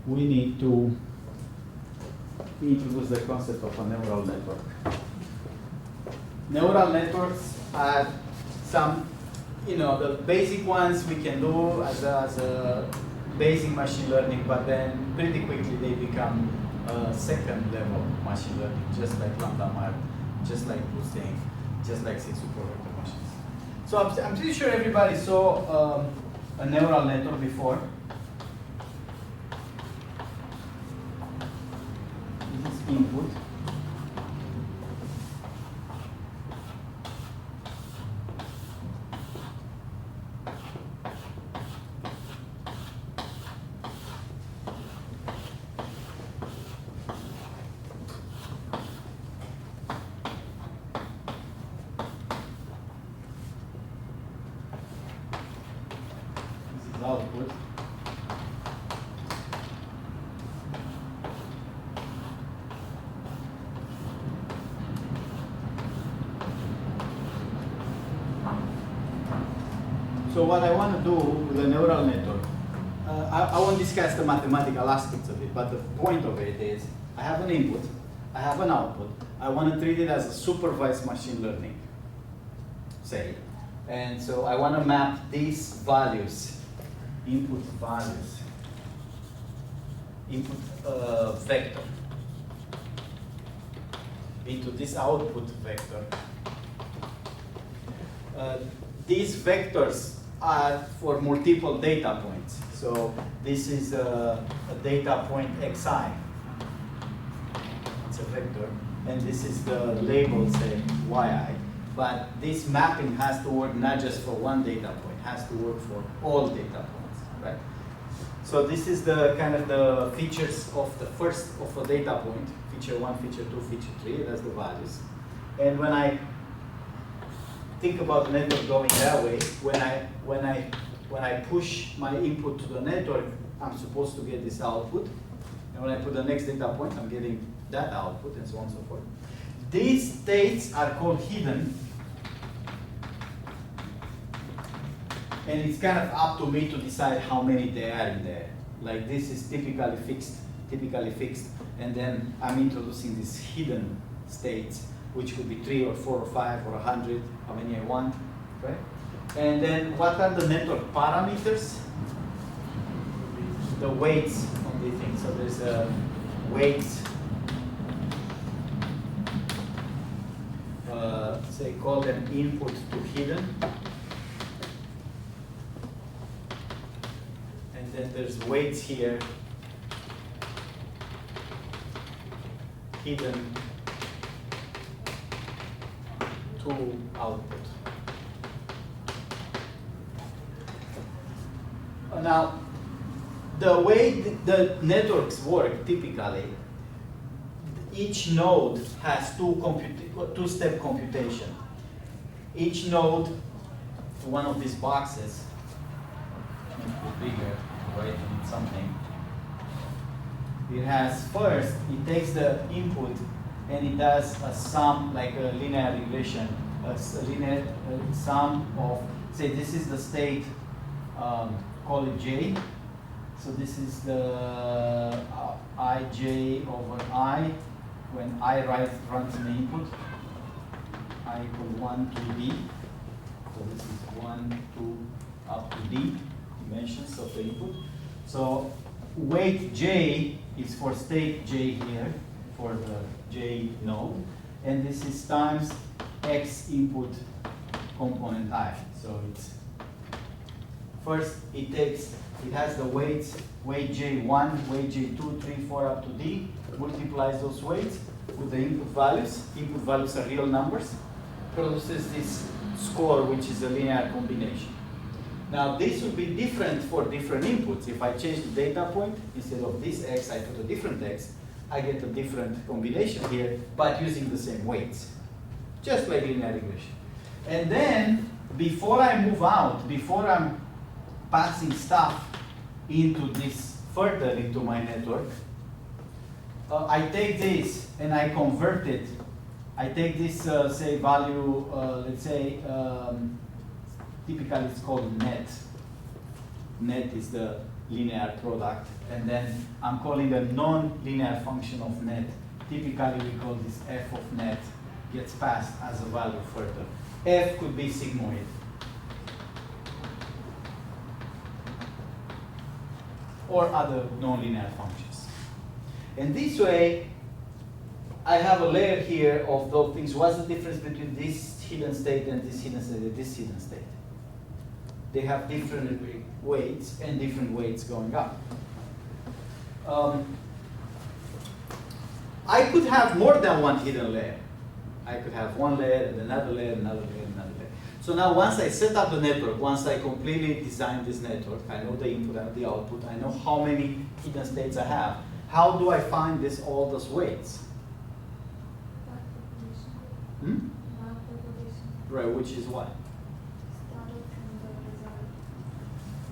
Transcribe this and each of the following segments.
we need to introduce the concept of a neural network. Neural networks are some, the basic ones we can do as a basic machine learning, but then pretty quickly they become second level machine learning, just like lambda map, just like boosting, just like 6 supervector machines. So I'm pretty sure everybody saw a neural network before. This is input. Output. So what I want to do with the neural network, I won't discuss the mathematical aspects of it, but the point of it is I have an input, I have an output, I want to treat it as a supervised machine learning, say, and so I want to map these values, input values, input vector into this output vector. These vectors are for multiple data points. So this is a data point xi. It's a vector. And this is the label, say, yi. But this mapping has to work not just for one data point, it has to work for all data points. Right? So this is the kind of the features of the first of a data point, feature 1, feature 2, feature 3, that's the values. And when I think about the network going that way, when I push my input to the network, I'm supposed to get this output. And when I put the next data point, I'm getting that output, and so on and so forth. These states are called hidden. And it's kind of up to me to decide how many there are in there. Like this is typically fixed, and then I'm introducing these hidden states, which could be 3 or 4 or 5 or 100, how many I want, right? And then what are the network parameters? The weights on the thing. So there's a weights, say call them input to hidden. Then there's weights here, hidden to output. Now, the way the networks work typically, each node has two-step computation. Each node, one of these boxes, bigger. Right, something. It has first, it takes the input and it does a sum, like a linear regression, a linear sum of, say this is the state, call it J. So this is the Ij over I, when I runs the input, I equal 1 to D. So this is 1, 2, up to D. Dimensions of the input. So weight J is for state J here, for the J node, and this is times X input component I. So it's first it has the weights, weight J1, weight J2, 3, 4 up to D, multiplies those weights with the input values. Input values are real numbers, produces this score, which is a linear combination. Now this would be different for different inputs. If I change the data point, instead of this X, I put a different X, I get a different combination here, but using the same weights. Just like linear regression. And then, before I move out, before I'm passing stuff into this, further into my network, I take this and I convert it. I take this, say, value, let's say, typically it's called net. net is the linear product, and then I'm calling a non-linear function of net. Typically, we call this f of net, gets passed as a value further. F could be sigmoid. Or other non-linear functions. And this way, I have a layer here of those things. What's the difference between this hidden state and this hidden state and this hidden state? They have different weights and different weights going up. I could have more than one hidden layer. I could have one layer and another layer, another layer, another layer. So now once I set up the network, once I completely design this network, I know the input and the output, I know how many hidden states I have. How do I find all those weights? Right, which is what?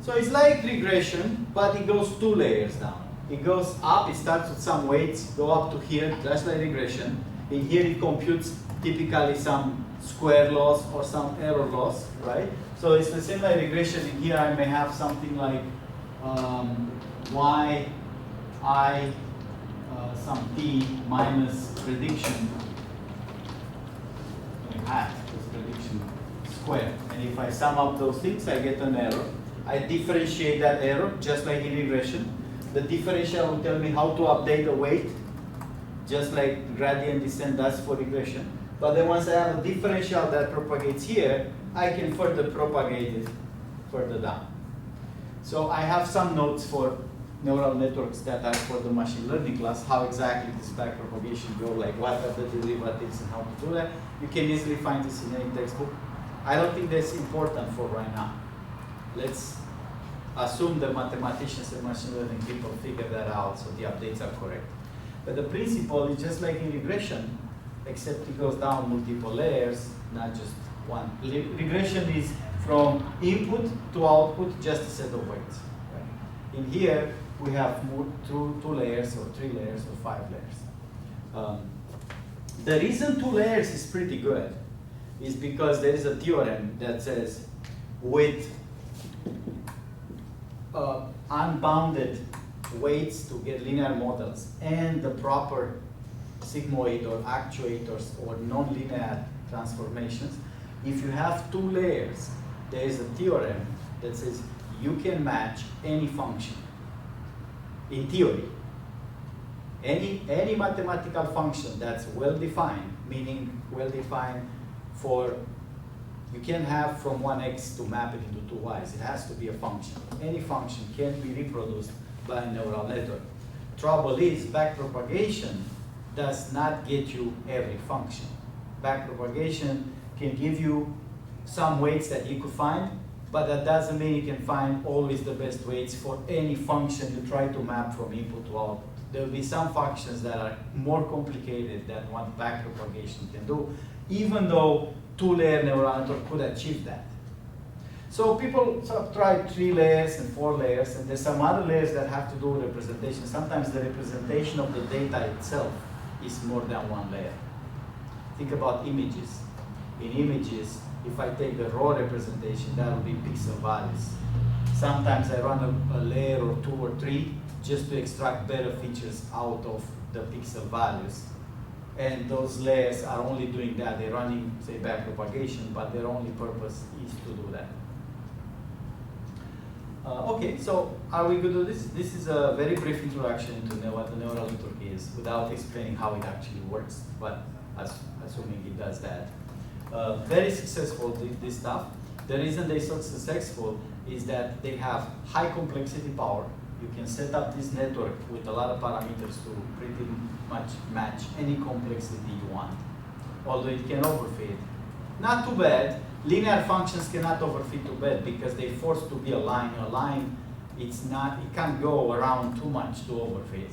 So it's like regression, but it goes 2 layers down. It goes up, it starts with some weights, go up to here, just like regression. In here it computes typically some square loss or some error loss, right? So it's the same like regression. In here I may have something like y I some t minus prediction hat, this prediction square. And if I sum up those things, I get an error. I differentiate that error, just like in regression. The differential will tell me how to update the weight, just like gradient descent does for regression. But then once I have a differential that propagates here, I can further propagate it further down. So I have some notes for neural networks that are for the machine learning class, how exactly this backpropagation go, like what are the derivatives and how to do that. You can easily find this in any textbook. I don't think that's important for right now. Let's assume the mathematicians and machine learning people figure that out so the updates are correct. But the principle is just like in regression, except it goes down multiple layers, not just one. Regression is from input to output, just a set of weights. Right? In here, we have two layers, or 3 layers, or 5 layers. The reason 2 layers is pretty good is because there is a theorem that says with unbounded weights to get linear models and the proper sigmoid or actuators or non-linear transformations, if you have 2 layers, there is a theorem that says you can match any function. In theory, any mathematical function that's well-defined, meaning well-defined for, you can have from 1x to map it into 2 y's. It has to be a function. Any function can be reproduced by a neural network. Trouble is, backpropagation does not get you every function. Backpropagation can give you some weights that you could find, but that doesn't mean you can find always the best weights for any function you try to map from input to output. There will be some functions that are more complicated than what backpropagation can do, even though 2-layer neural network could achieve that. So people sort of try 3 layers and 4 layers, and there's some other layers that have to do with representation. Sometimes the representation of the data itself is more than 1 layer. Think about images. In images, if I take the raw representation, that will be pixel values. Sometimes I run a layer or 2 or 3 just to extract better features out of the pixel values. And those layers are only doing that. They're running, say, backpropagation, but their only purpose is to do that. Okay, so are we good with this? This is a very brief introduction to what the neural network is without explaining how it actually works, but assuming it does that. Very successful, this stuff. The reason they're so successful is that they have high complexity power. You can set up this network with a lot of parameters to pretty much match any complexity you want, although it can overfit. Not too bad. Linear functions cannot overfit too bad because they're forced to be a line. A line, it can't go around too much to overfit.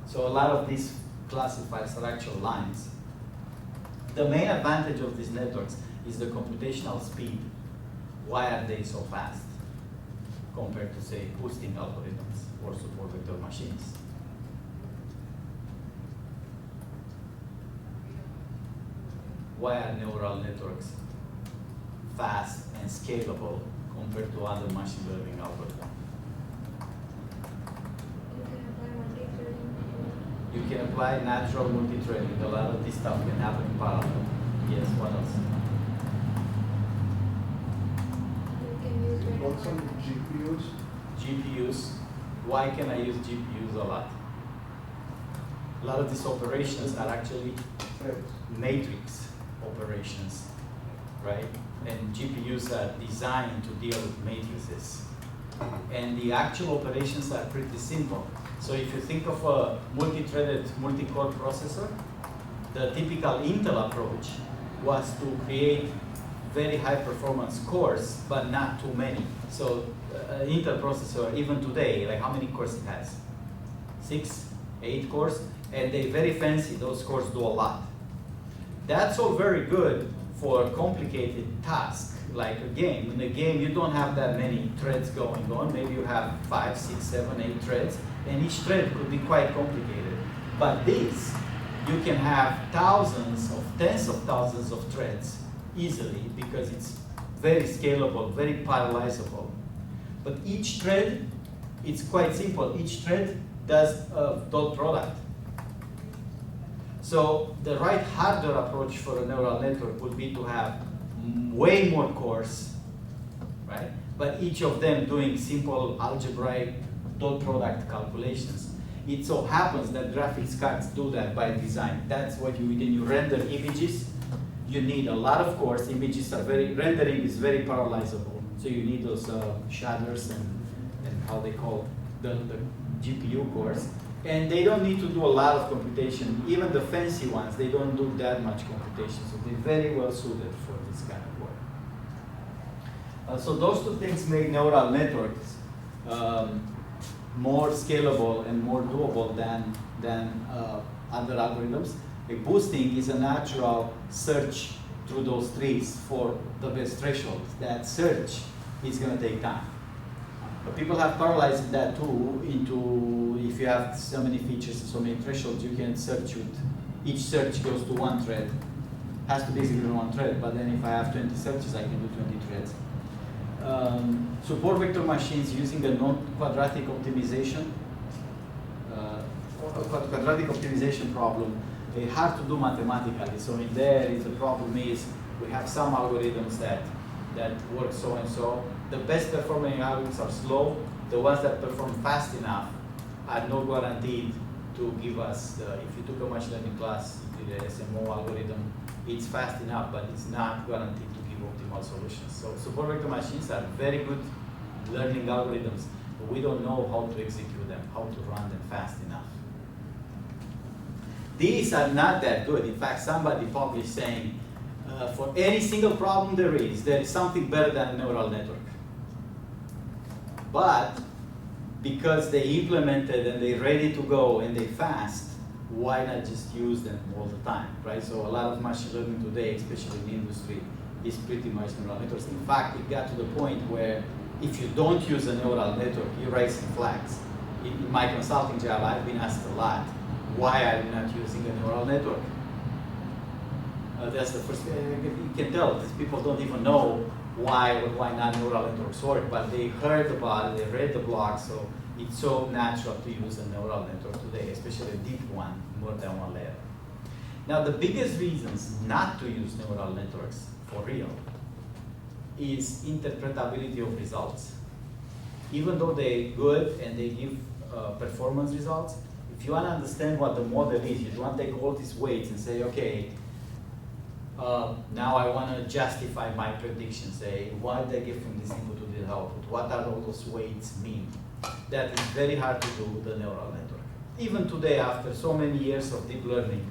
So a lot of these classifiers are actual lines. The main advantage of these networks is the computational speed. Why are they so fast compared to, say, boosting algorithms or support vector machines? Why are neural networks fast and scalable compared to other machine learning algorithms? can apply natural multi-threading. A lot of this stuff can happen in parallel. Yes, what else? Also GPUs. GPUs. Why can I use GPUs a lot? A lot of these operations are actually matrix operations, right? And GPUs are designed to deal with matrices. And the actual operations are pretty simple. So if you think of a multi-threaded, multi-core processor, the typical Intel approach was to create very high performance cores, but not too many. So Intel processor, even today, like how many cores it has? 6, 8 cores, and they're very fancy. Those cores do a lot. That's all very good for a complicated task, like a game. In a game, you don't have that many threads going on. Maybe you have 5, 6, 7, 8 threads, and each thread could be quite complicated. But this, you can have thousands of, tens of thousands of threads easily because it's very scalable, very parallelizable. But each thread, it's quite simple. Each thread does a dot product. So the right hardware approach for a neural network would be to have way more cores, right? But each of them doing simple algebraic dot product calculations. It so happens that graphics cards do that by design. That's what when you render images, you need a lot of cores. Images are rendering is very parallelizable. So you need those shaders and how they call the GPU cores. And they don't need to do a lot of computation. Even the fancy ones, they don't do that much computation. So they're very well suited for this kind of work. So those two things make neural networks more scalable and more doable than other algorithms. Like boosting is a natural search through those trees for the best threshold. That search is going to take time. But people have parallelized that too into, if you have so many features and so many thresholds, you can search with, each search goes to one thread. Has to basically be one thread, but then if I have 20 searches, I can do 20 threads. Support vector machines using a non-quadratic optimization. Quadratic optimization problem, it's hard to do mathematically. So in there, the problem is we have some algorithms that work so and so. The best performing algorithms are slow. The ones that perform fast enough are not guaranteed to give us, if you took a machine learning class, you did the SMO algorithm, it's fast enough, but it's not guaranteed to give optimal solutions. So support vector machines are very good learning algorithms, but we don't know how to execute them, how to run them fast enough. These are not that good. In fact, somebody published saying, for any single problem there is something better than a neural network. But because they implemented and they're ready to go and they're fast, why not just use them all the time, right? So a lot of machine learning today, especially in the industry, is pretty much neural networks. In fact, it got to the point where if you don't use a neural network, you're raising flags. In my consulting job, I've been asked a lot, why are you not using a neural network? That's the first thing. You can tell these people don't even know why not neural networks work, but they heard about it, they read the blog, so it's so natural to use a neural network today, especially a deep one, more than one layer. Now, the biggest reasons not to use neural networks for real is interpretability of results. Even though they're good and they give performance results, if you want to understand what the model is, you want to take all these weights and say, okay, now I want to justify my prediction, say, what did I get from this input to this output? What are all those weights mean? That is very hard to do with the neural network. Even today, after so many years of deep learning,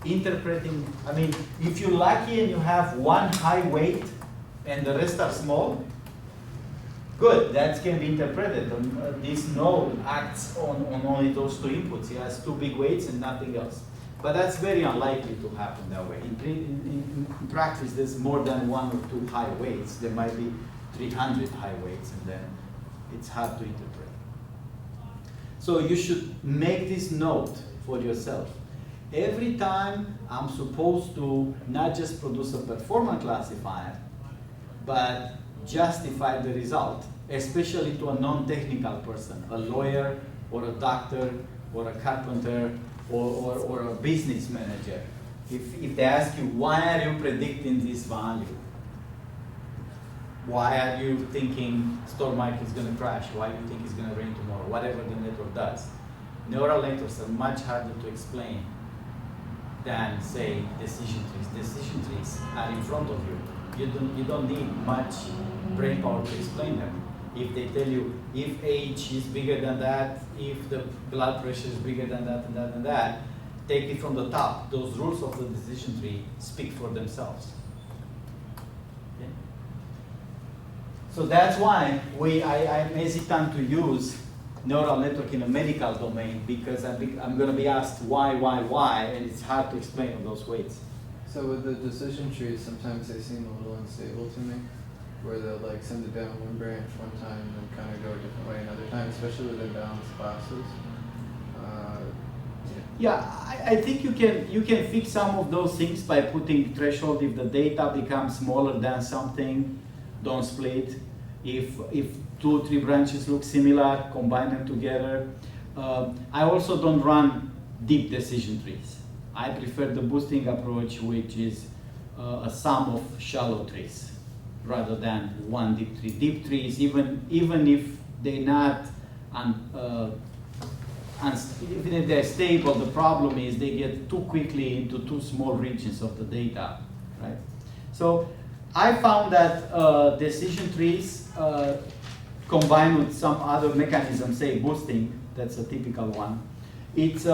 interpreting, I mean, if you're lucky and you have one high weight and the rest are small, good, that can be interpreted. This node acts on only those two inputs. It has two big weights and nothing else. But that's very unlikely to happen that way. In practice, there's more than one or two high weights. There might be 300 high weights, and then it's hard to interpret. So you should make this note for yourself. Every time I'm supposed to not just produce a performance classifier, but justify the result, especially to a non-technical person, a lawyer or a doctor or a carpenter or a business manager, if they ask you, why are you predicting this value? Why are you thinking stock market is going to crash? Why do you think it's going to rain tomorrow? Whatever the network does. Neural networks are much harder to explain than, say, decision trees. Decision trees are in front of you. You don't need much brain power to explain them. If they tell you, if age is bigger than that, if the blood pressure is bigger than that and that and that, take it from the top. Those rules of the decision tree speak for themselves. Okay? So that's why I'm hesitant to use neural network in a medical domain, because I'm going to be asked why, and it's hard to explain in those ways. So with the decision trees, sometimes they seem a little unstable to me, where they'll like send it down one branch one time and then kind of go a different way another time, especially with imbalanced classes. Yeah, I think you can fix some of those things by putting threshold. If the data becomes smaller than something, don't split. If 2 or 3 branches look similar, combine them together. I also don't run deep decision trees. I prefer the boosting approach, which is a sum of shallow trees rather than one deep tree. Deep trees, even if they're not even if they're stable, the problem is they get too quickly into too small regions of the data, right? So I found that decision trees combined with some other mechanism, say boosting, that's a typical one, it's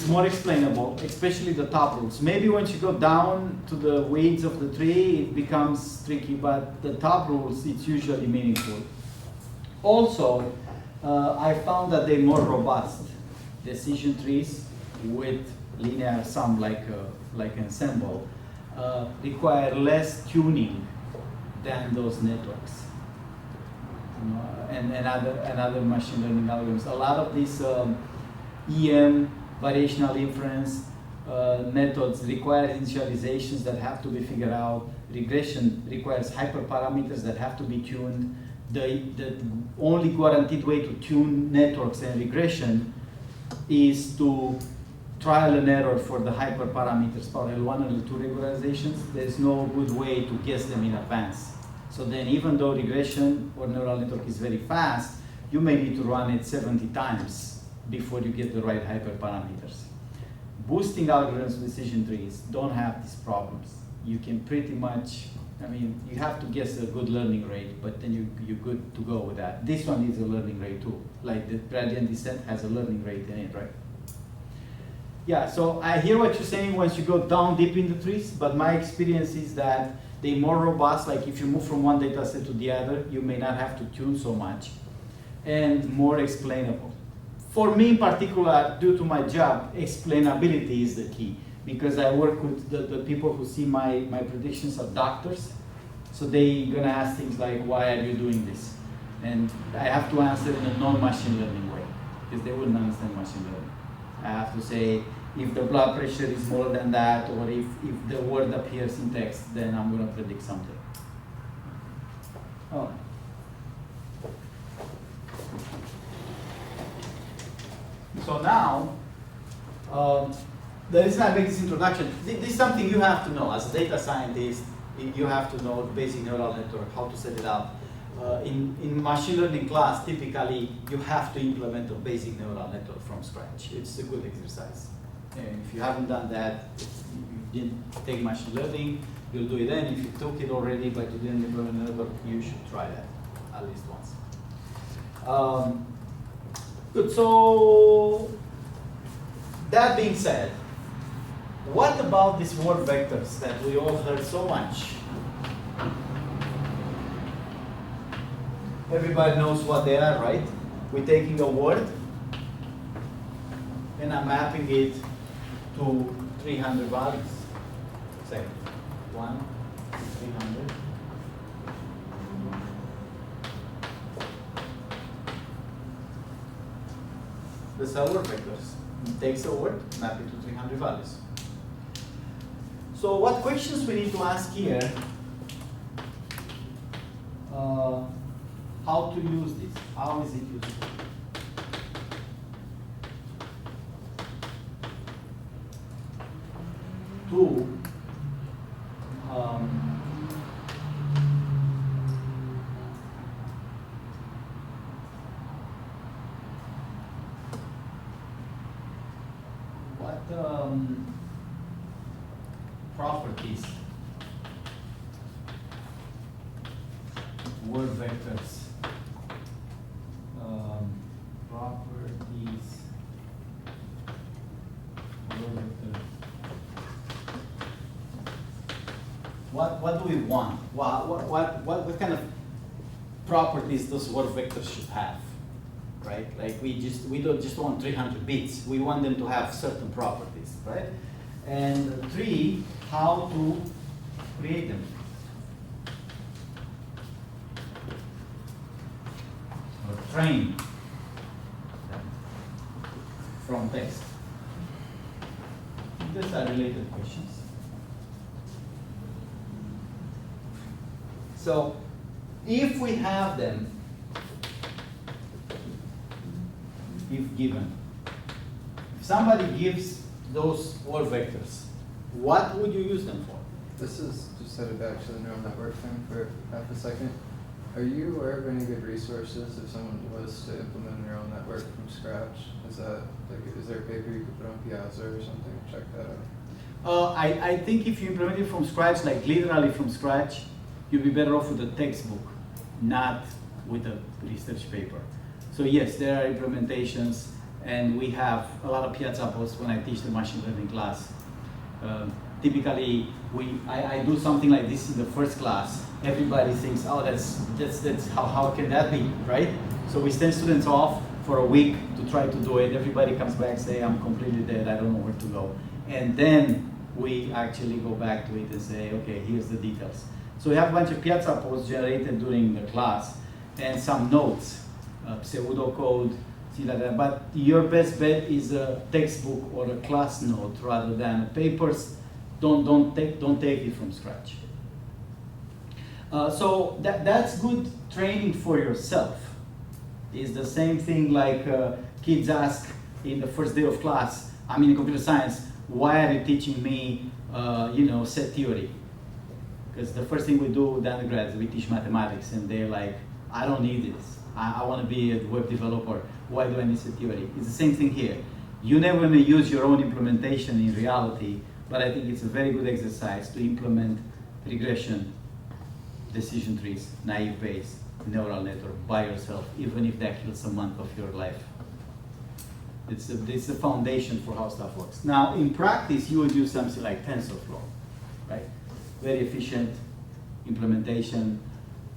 more explainable, especially the top rules. Maybe once you go down to the weeds of the tree, it becomes tricky, but the top rules, it's usually meaningful. Also, I found that they're more robust. Decision trees with linear sum like ensemble require less tuning than those networks. You know, and other machine learning algorithms. A lot of these EM, variational inference methods require initializations that have to be figured out. Regression requires hyperparameters that have to be tuned. The only guaranteed way to tune networks and regression is to trial and error for the hyperparameters, parallel 1 and 2 regularizations. There's no good way to guess them in advance. So then even though regression or neural network is very fast, you may need to run it 70 times before you get the right hyperparameters. Boosting algorithms with decision trees don't have these problems. You can pretty much, you have to guess a good learning rate, but then you're good to go with that. This one is a learning rate too. Like the gradient descent has a learning rate in it, right? Yeah, so I hear what you're saying once you go down deep in the trees, but my experience is that they're more robust. Like if you move from one data set to the other, you may not have to tune so much, and more explainable. For me in particular, due to my job, explainability is the key, because I work with the people who see my predictions are doctors, so they're gonna ask things like, why are you doing this? And I have to answer in a non-machine learning way, because they wouldn't understand machine learning. I have to say, if the blood pressure is more than that, or if the word appears in text, then I'm gonna predict something. Oh. So now, the reason I make this introduction, this is something you have to know. As a data scientist, you have to know the basic neural network, how to set it up. In machine learning class, typically, you have to implement a basic neural network from scratch. It's a good exercise. And if you haven't done that, you didn't take machine learning, you'll do it then. If you took it already, but you didn't implement a network, you should try that at least once. Good, so that being said, what about these word vectors that we all heard so much? Everybody knows what they are, right? We're taking a word and I'm mapping it to 300 values. Say 1, 300. These are word vectors. It takes a word, map it to 300 values. So what questions we need to ask here? How to use this? How is it useful? to what properties word vectors properties word vector. What do we want? What kind of properties those word vectors should have, right? Like we don't just want 300 bits. We want them to have certain properties, right? And 3, how to create them. Or train them from text. These are related questions. So, if we have them, if given, if somebody gives those word vectors, what would you use them for? This is just headed back to the neural network thing for half a second. Are you aware of any good resources if someone was to implement a neural network from scratch? Is there a paper you could put on Piazza or something? Check that out. I think if you implement it from scratch, like literally from scratch, you'll be better off with a textbook, not with a research paper. So yes, there are implementations, and we have a lot of Piazza posts when I teach the machine learning class. Typically, I do something like this in the first class. Everybody thinks, oh, that's how can that be, right? So we send students off for a week to try to do it. Everybody comes back, say, I'm completely dead, I don't know where to go. And then we actually go back to it and say, okay, here's the details. So we have a bunch of Piazza posts generated during the class and some notes, pseudocode, see like that. But your best bet is a textbook or a class note rather than papers. Don't take it from scratch. So that's good training for yourself. It's the same thing like kids ask in the first day of class, I'm in computer science, why are you teaching me set theory? Because the first thing we do with undergrads, we teach mathematics, and they're like, I don't need this. I want to be a web developer. Why do I need set theory? It's the same thing here. You never may use your own implementation in reality, but I think it's a very good exercise to implement regression, decision trees, naive Bayes, neural network by yourself, even if that kills a month of your life. It's the foundation for how stuff works. Now, in practice, you would use something like TensorFlow, right? Very efficient implementation.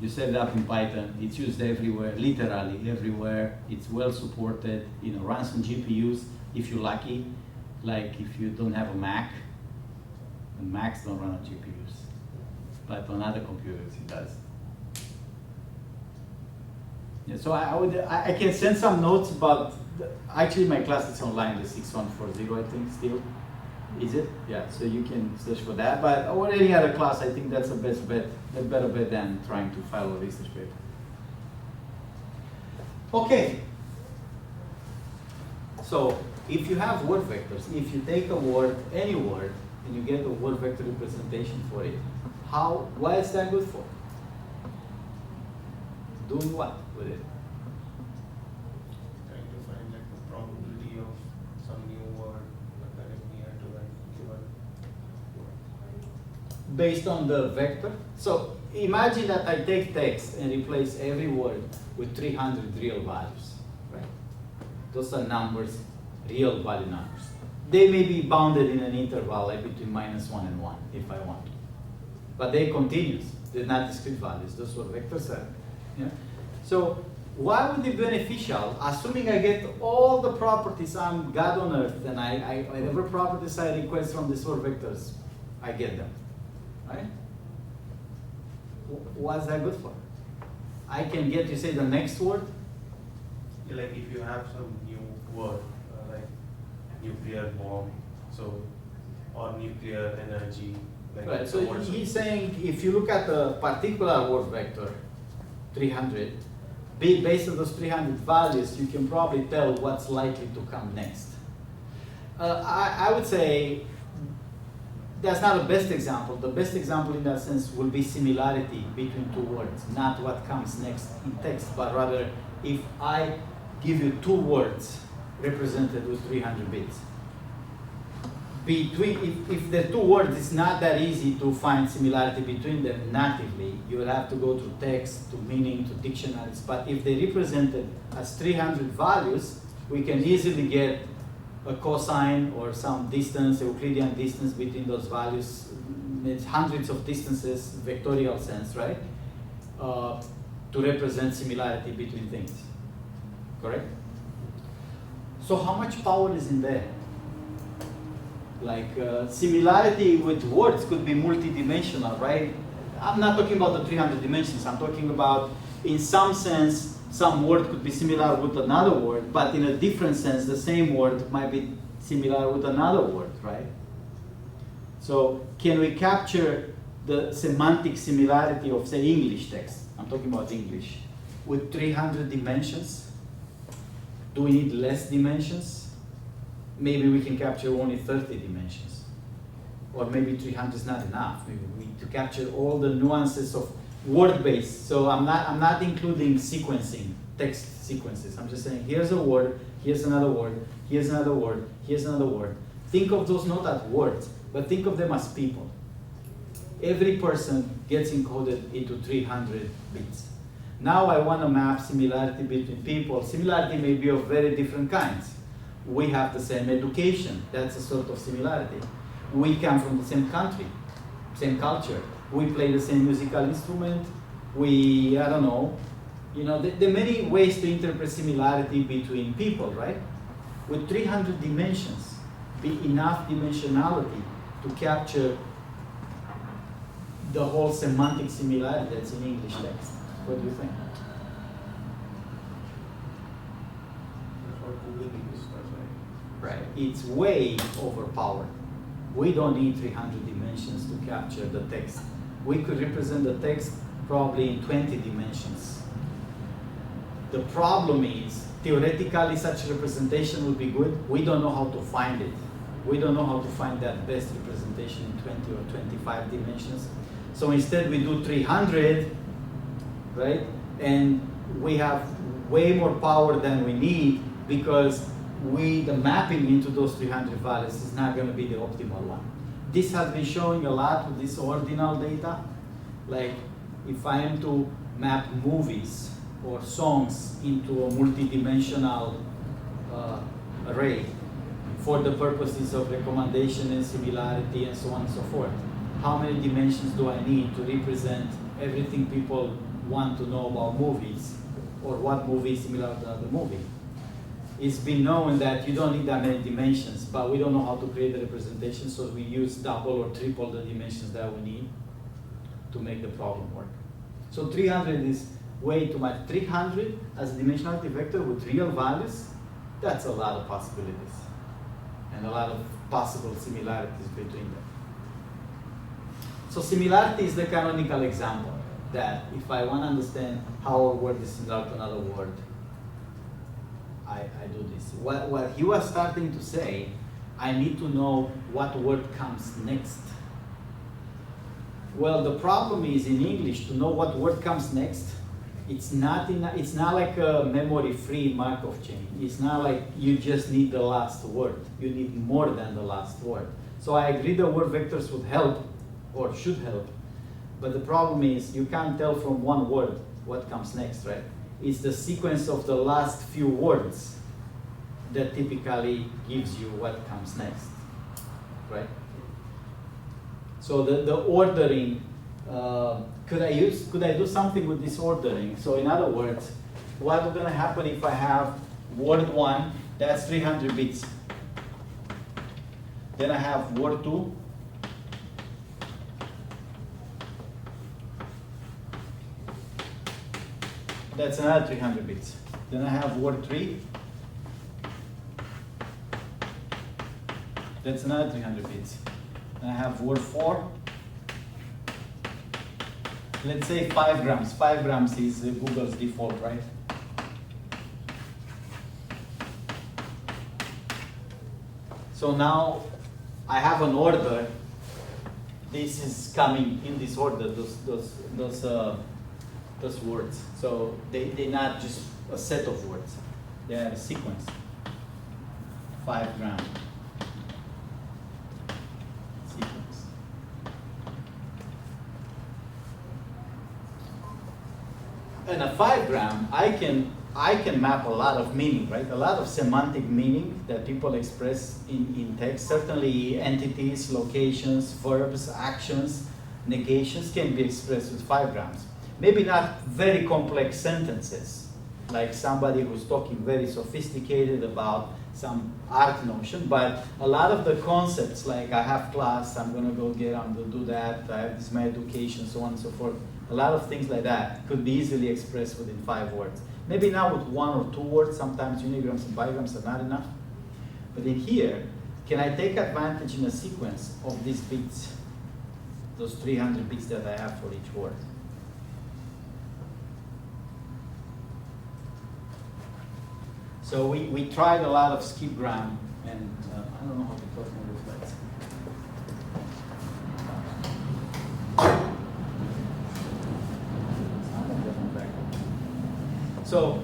You set it up in Python. It's used everywhere, literally everywhere. It's well supported. Runs on GPUs if you're lucky. Like if you don't have a Mac, and Macs don't run on GPUs, but on other computers it does. Yeah, so I can send some notes about. Actually, my class is online, the 6140, I think, still. Is it? Yeah, so you can search for that. But or any other class, I think that's the best bet, a better bet than trying to file a research paper. Okay. So if you have word vectors, if you take a word, any word, and you get a word vector representation for it, what is that good for? Doing what with it? Trying to find like the probability of some new word that is near to that given word. Based on the vector. So imagine that I take text and replace every word with 300 real values, right? Those are numbers, real value numbers. They may be bounded in an interval like between -1 and 1 if I want to. But they're continuous, they're not discrete values, those are vectors. Yeah? So why would it be beneficial, assuming I get all the properties I'm God on earth, and whatever properties I request from these word vectors, I get them, right? What's that good for? I can get, you say, the next word? Yeah, like if you have some new word, like nuclear bomb, or nuclear energy. Like Right, so he's saying if you look at a particular word vector, 300, based on those 300 values, you can probably tell what's likely to come next. I would say that's not the best example. The best example in that sense will be similarity between two words, not what comes next in text, but rather if I give you two words represented with 300 bits. If the two words, it's not that easy to find similarity between them natively. You will have to go to text, to meaning, to dictionaries. But if they represented as 300 values, we can easily get a cosine or some distance, Euclidean distance between those values. It's hundreds of distances, vectorial sense, right? To represent similarity between things. Correct? So how much power is in there? Like similarity with words could be multidimensional, right? I'm not talking about the 300 dimensions. I'm talking about, in some sense, some word could be similar with another word, but in a different sense, the same word might be similar with another word, right? So can we capture the semantic similarity of, say, English text? I'm talking about English. With 300 dimensions? Do we need less dimensions? Maybe we can capture only 30 dimensions. Or maybe 300 is not enough. Maybe we need to capture all the nuances of word-based. So I'm not including sequencing, text sequences. I'm just saying, here's a word, here's another word, here's another word, here's another word. Think of those not as words, but think of them as people. Every person gets encoded into 300 bits. Now I want to map similarity between people. Similarity may be of very different kinds. We have the same education. That's a sort of similarity. We come from the same country, same culture. We play the same musical instrument. I don't know. There are many ways to interpret similarity between people, right? With 300 dimensions, be enough dimensionality to capture the whole semantic similarity that's in English text. What do you think? Right. It's way overpowered. We don't need 300 dimensions to capture the text. We could represent the text probably in 20 dimensions. The problem is, theoretically such representation would be good. We don't know how to find it. We don't know how to find that best representation in 20 or 25 dimensions. So instead we do 300, right? And we have way more power than we need because the mapping into those 300 values is not going to be the optimal one. This has been showing a lot with this ordinal data. Like if I am to map movies or songs into a multidimensional array for the purposes of recommendation and similarity and so on and so forth, how many dimensions do I need to represent everything people want to know about movies or what movie is similar to another movie? It's been known that you don't need that many dimensions, but we don't know how to create the representation, so we use double or triple the dimensions that we need to make the problem work. So 300 is way too much. 300 as a dimensionality vector with real values, that's a lot of possibilities and a lot of possible similarities between them. So similarity is the canonical example that if I want to understand how a word is similar to another word, I do this. What he was starting to say, I need to know what word comes next. Well, the problem is in English, to know what word comes next, it's not like a memory-free Markov chain. It's not like you just need the last word. You need more than the last word. So I agree the word vectors would help, or should help, but the problem is you can't tell from one word what comes next, right? It's the sequence of the last few words that typically gives you what comes next, right? So the ordering, could I do something with this ordering? So in other words, what's gonna happen if I have word 1, that's 300 bits. Then I have word 2, that's another 300 bits. Then I have word 3. That's another 300 bits. Then I have word 4. Let's say 5 grams. 5 grams is Google's default, right? So now I have an order this is coming in this order, those words. So they're not just a set of words, they are a sequence. 5 gram sequence. And a 5 gram, I can map a lot of meaning, right? A lot of semantic meaning that people express in text. Certainly entities, locations, verbs, actions, negations can be expressed with 5 grams. Maybe not very complex sentences, like somebody who's talking very sophisticated about some art notion, but a lot of the concepts, like I have class, I'm gonna go do that, I have this my education, so on and so forth. A lot of things like that could be easily expressed within 5 words. Maybe not with 1 or 2 words, sometimes unigrams and bigrams are not enough. But in here, can I take advantage in a sequence of these bits, those 300 bits that I have for each word? So we tried a lot of skipgram, and I don't know how to talk more with that. So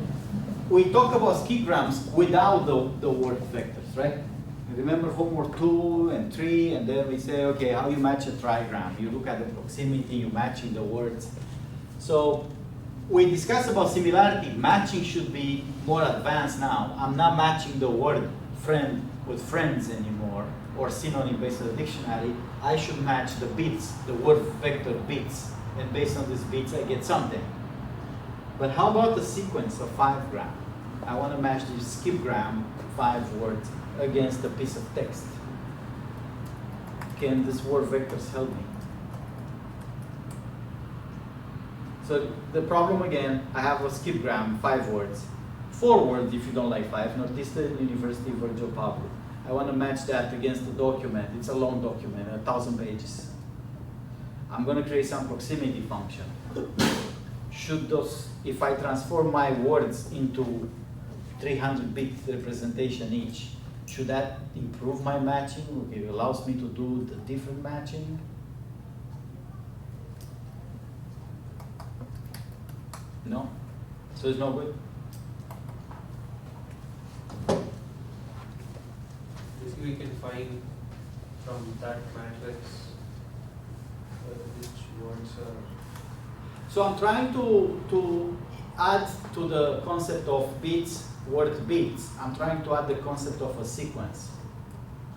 we talk about skipgrams without the word vectors, right? Remember homework 2 and 3, and then we say, okay, how you match a trigram? You look at the proximity, you matching the words. So we discussed about similarity. Matching should be more advanced now. I'm not matching the word friend with friends anymore, or synonym based on the dictionary. I should match the bits, the word vector bits, and based on these bits I get something. But how about the sequence of 5 gram? I want to match the skipgram 5 words against a piece of text. Can these word vectors help me? So the problem again, I have a skipgram 5 words. 4 words if you don't like 5, Northeastern University Virgil Pablo. I want to match that against the document. It's a long document, 1,000 pages. I'm going to create some proximity function. Should those, if I transform my words into 300-bit representation each, should that improve my matching? It allows me to do the different matching. No? So it's no good? Basically, we can find from that matrix which words are. So I'm trying to add to the concept of bits, word bits. I'm trying to add the concept of a sequence.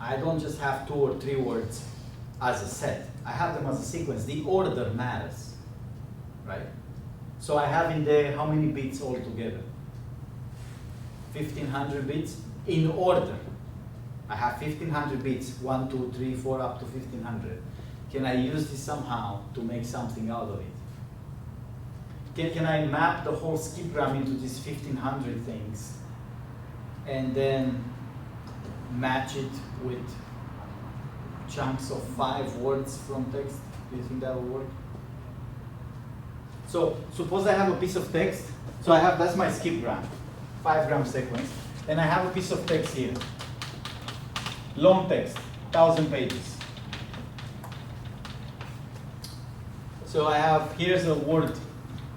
I don't just have 2 or 3 words as a set. I have them as a sequence. The order matters, right? So I have in there how many bits altogether? 1,500 bits in order. I have 1,500 bits, 1, 2, 3, 4, up to 1,500. Can I use this somehow to make something out of it? Can I map the whole skipgram into these 1,500 things and then match it with chunks of 5 words from text? Do you think that will work? So suppose I have a piece of text. So I have, that's my skipgram, 5 gram sequence. And I have a piece of text here. Long text, 1,000 pages. So I have, here's a word,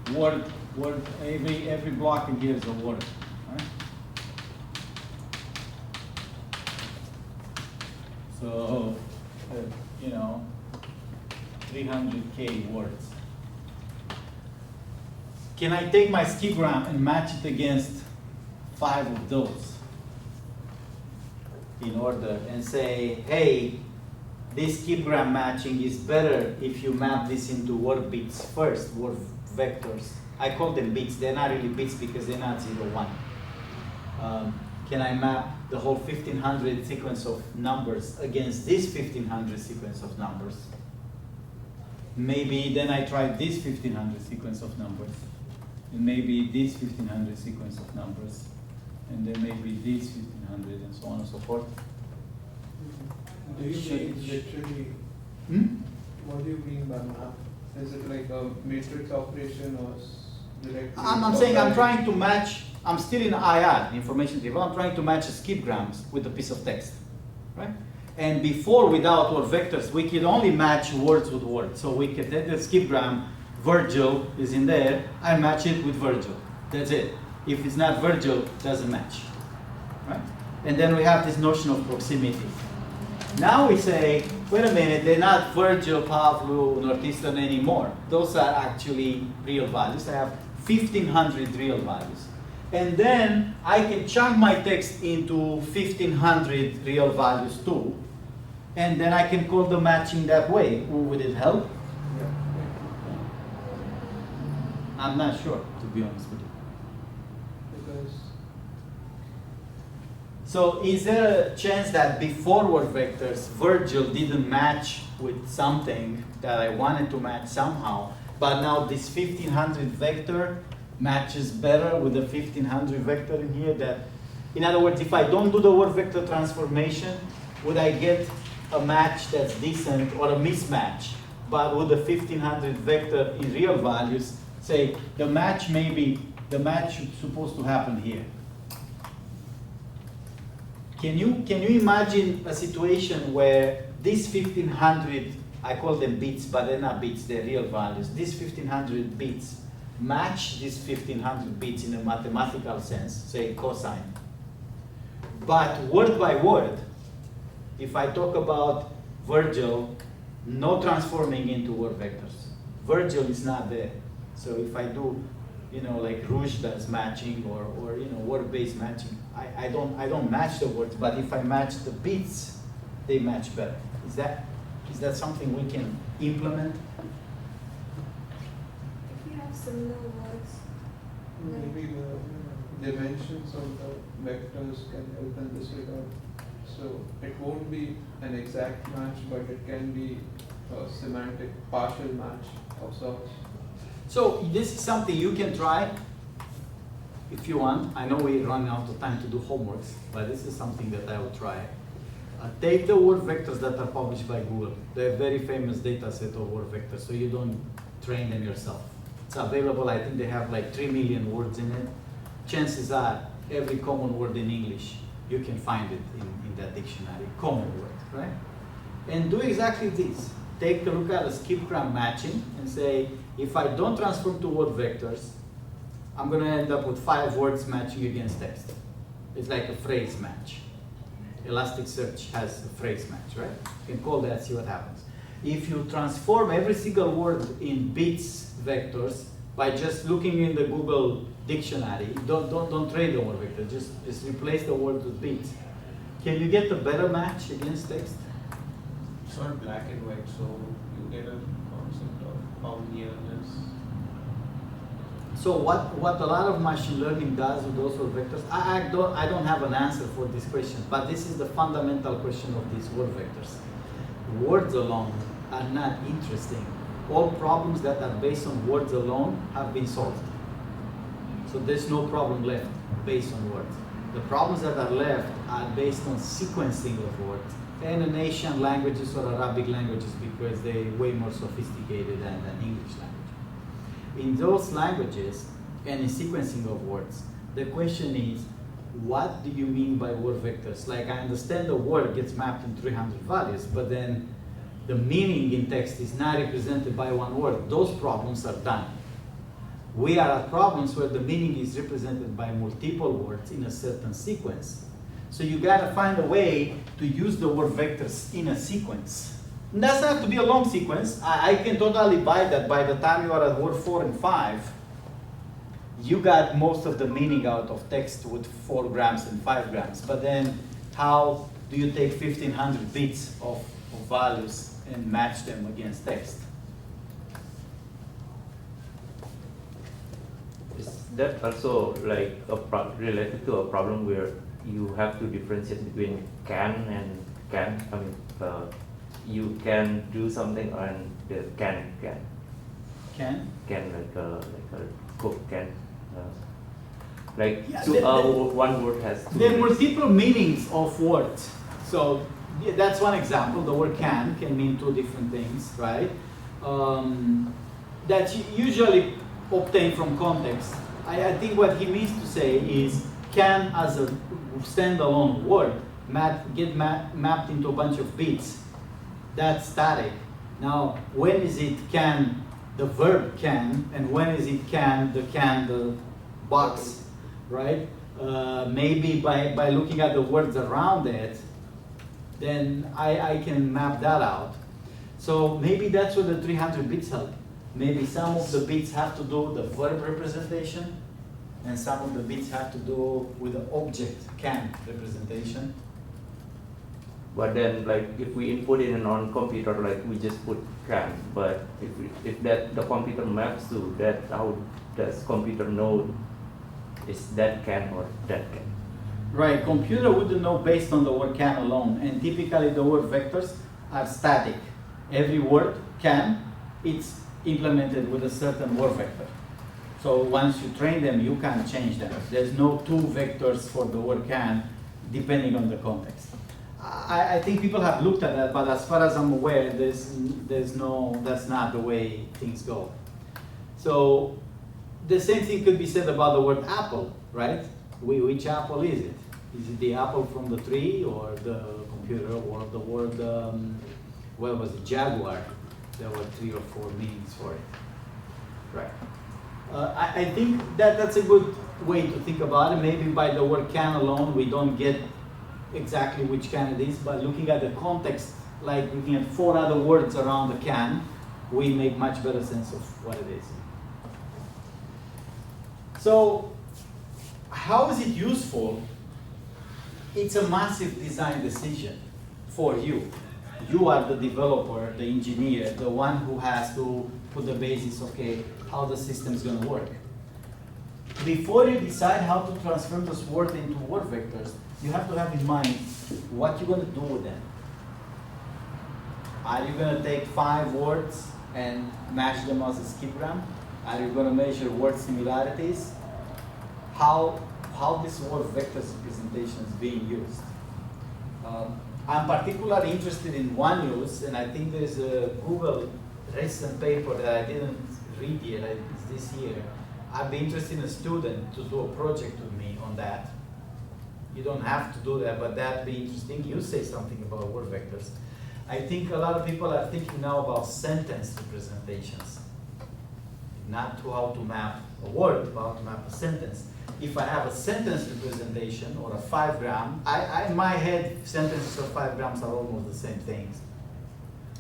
every block in here is a word. Right? So, 300K words. Can I take my skipgram and match it against 5 of those in order and say, hey, this skipgram matching is better if you map this into word bits first, word vectors. I call them bits. They're not really bits because they're not 0, 1. Can I map the whole 1,500 sequence of numbers against this 1,500 sequence of numbers? Maybe then I try this 1,500 sequence of numbers, and maybe this 1,500 sequence of numbers, and then maybe this 1,500, and so on and so forth. Do you mean literally? What do you mean by map? Is it like a matrix operation or directly? I'm saying I'm trying to match, I'm still in IR, information table, I'm trying to match skipgrams with a piece of text, right? And before, without word vectors, we could only match words with words. So we could take the skipgram, Virgil is in there, I match it with Virgil. That's it. If it's not Virgil, it doesn't match. Right? And then we have this notion of proximity. Now we say, wait a minute, they're not Virgil, Pavlu, Northeastern anymore. Those are actually real values. I have 1,500 real values. And then I can chunk my text into 1,500 real values too. And then I can call the matching that way. Would it help? Yeah. I'm not sure, to be honest with you. Because So is there a chance that before word vectors, Virgil didn't match with something that I wanted to match somehow, but now this 1,500 vector matches better with the 1,500 vector in here? That, in other words, if I don't do the word vector transformation, would I get a match that's decent or a mismatch? But with the 1,500 vector in real values, say the match is supposed to happen here. Can you imagine a situation where these 1,500, I call them bits, but they're not bits, they're real values. These 1,500 bits match these 1,500 bits in a mathematical sense, say cosine. But word by word, if I talk about Virgil, no transforming into word vectors. Virgil is not there. So if I do, like Rouge does matching or word-based matching, I don't match the words, but if I match the bits, they match better. Is that something we can implement? If you have similar words, maybe the dimensions of the vectors can help in this regard. So it won't be an exact match, but it can be a semantic partial match of sorts. So this is something you can try if you want. I know we run out of time to do homeworks, but this is something that I will try. Take the word vectors that are published by Google. They're a very famous data set of word vectors, so you don't train them yourself. It's available. I think they have like 3 million words in it. Chances are every common word in English, you can find it in that dictionary, common word, right? And do exactly this. Take a look at a skipgram matching and say, if I don't transform to word vectors, I'm going to end up with 5 words matching against text. It's like a phrase match. Elasticsearch has a phrase match, right? You can call that, see what happens. If you transform every single word in bits vectors by just looking in the Google dictionary, don't trade the word vector, just replace the word with bits. Can you get a better match against text? It's not black and white, so you get a concept of how nearness. So what a lot of machine learning does with those word vectors, I don't have an answer for this question, but this is the fundamental question of these word vectors. Words alone are not interesting. All problems that are based on words alone have been solved. So there's no problem left based on words. The problems that are left are based on sequencing of words and in Asian languages or Arabic languages because they're way more sophisticated than English language. In those languages and in sequencing of words, the question is, what do you mean by word vectors? Like, I understand the word gets mapped in 300 values, but then the meaning in text is not represented by one word. Those problems are done. We are at problems where the meaning is represented by multiple words in a certain sequence. So you gotta find a way to use the word vectors in a sequence. It doesn't have to be a long sequence. I can totally buy that by the time you are at word 4 and 5, you got most of the meaning out of text with 4 grams and 5 grams. But then how do you take 1,500 bits of values and match them against text? Is that also like related to a problem where you have to differentiate between can and can? I mean, you can do something and the can like a cook can. Yeah, one word has two there are meanings. multiple meanings of words. So yeah, that's one example. The word can mean 2 different things, right? That's usually obtained from context. I think what he means to say is can as a standalone word mapped into a bunch of bits. That's static. Now, when is it can, the verb can, and when is it can, the box, right? Maybe by looking at the words around it, then I can map that out. So maybe that's where the 300 bits help. Maybe some of the bits have to do with the verb representation, and some of the bits have to do with the object can representation. But then, like, if we input it in on computer, like, we just put can. But if that the computer maps to that, how does computer know is that can or that can? Right, computer wouldn't know based on the word can alone, and typically the word vectors are static. Every word can, it's implemented with a certain word vector. So once you train them, you can't change them. There's no two vectors for the word can, depending on the context. I think people have looked at that, but as far as I'm aware, there's no, that's not the way things go. So the same thing could be said about the word apple, right? Which apple is it? Is it the apple from the tree, or the computer, or the word, what was it, jaguar? There were 3 or 4 meanings for it, right? I think that's a good way to think about it. Maybe by the word can alone, we don't get exactly which can it is, but looking at the context, like looking at 4 other words around the can, we make much better sense of what it is. So, how is it useful? It's a massive design decision for you. You are the developer, the engineer, the one who has to put the basis, okay, how the system is going to work. Before you decide how to transform those words into word vectors, you have to have in mind what you're going to do with them. Are you going to take 5 words and match them as a skipgram? Are you going to measure word similarities? How this word vectors representation is being used? I'm particularly interested in one use, and I think there's a Google recent paper that I didn't read yet, it's this year. I'd be interested in a student to do a project with me on that. You don't have to do that, but that'd be interesting. You say something about word vectors. I think a lot of people are thinking now about sentence representations. Not to how to map a word, but how to map a sentence. If I have a sentence representation or a 5-gram, in my head, sentences of 5 grams are almost the same things.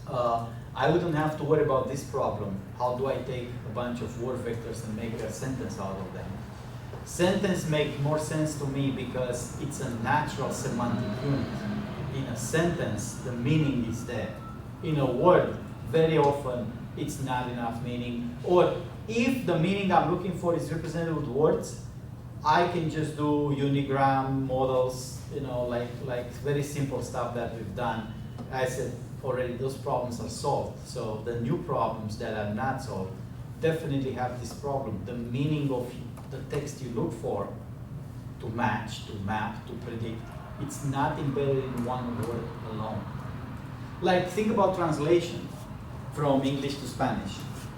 I wouldn't have to worry about this problem. How do I take a bunch of word vectors and make a sentence out of them? Sentence makes more sense to me because it's a natural semantic unit. In a sentence, the meaning is there. In a word, very often, it's not enough meaning. Or if the meaning I'm looking for is represented with words, I can just do unigram models, like very simple stuff that we've done. I said already those problems are solved. So the new problems that are not solved definitely have this problem. The meaning of the text you look for to match, to map, to predict, it's not embedded in one word alone. Like think about translation from English to Spanish.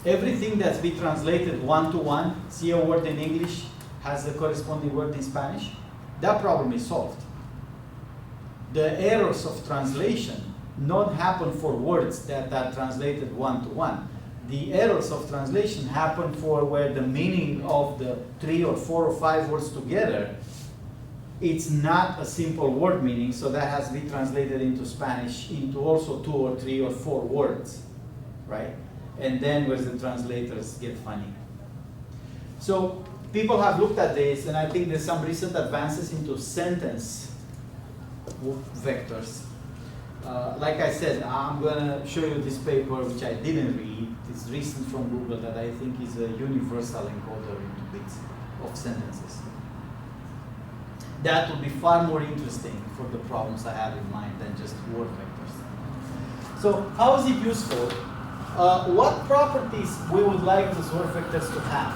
Everything that's been translated one-to-one, see a word in English, has the corresponding word in Spanish, that problem is solved. The errors of translation not happen for words that are translated one-to-one. The errors of translation happen for where the meaning of the 3 or 4 or 5 words together, it's not a simple word meaning, so that has been translated into Spanish into also 2 or 3 or 4 words, right? And then where the translators get funny. So people have looked at this, and I think there's some recent advances into sentence vectors. Like I said, I'm going to show you this paper, which I didn't read. It's recent from Google that I think is a universal encoder into bits of sentences. That would be far more interesting for the problems I have in mind than just word vectors. So how is it useful? What properties we would like these word vectors to have?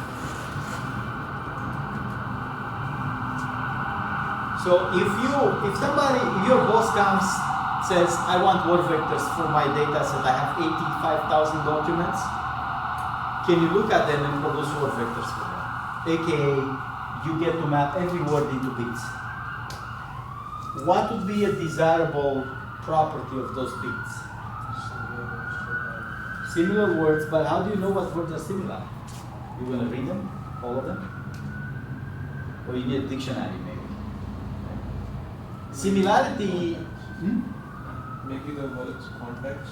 So if your boss comes, says, I want word vectors for my data set, I have 85,000 documents, can you look at them and produce word vectors for them? AKA, you get to map every word into bits. what would be a desirable property of those bits? Similar words, but how do you know what words are similar? You want to read them, all of them? Or you need a dictionary maybe? Similarity, Maybe the words context.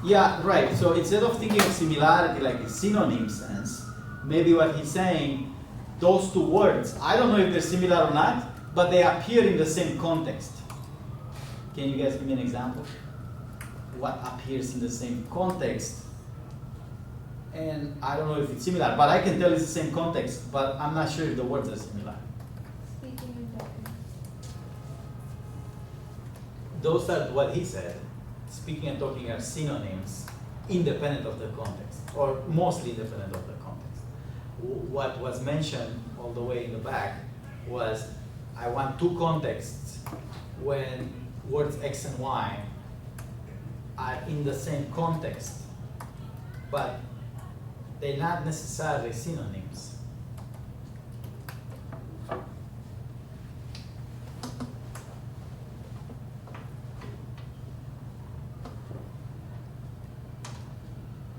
yeah, right. So instead of thinking of similarity like a synonym sense, maybe what he's saying, those two words, I don't know if they're similar or not, but they appear in the same context. Can you guys give me an example? What appears in the same context? And I don't know if it's similar, but I can tell it's the same context, but I'm not sure if the words are similar. Speaking and talking. Those are what he said. Speaking and talking are synonyms, independent of the context, or mostly independent of the context. What was mentioned all the way in the back was, I want two contexts when words X and Y are in the same context, but they're not necessarily synonyms.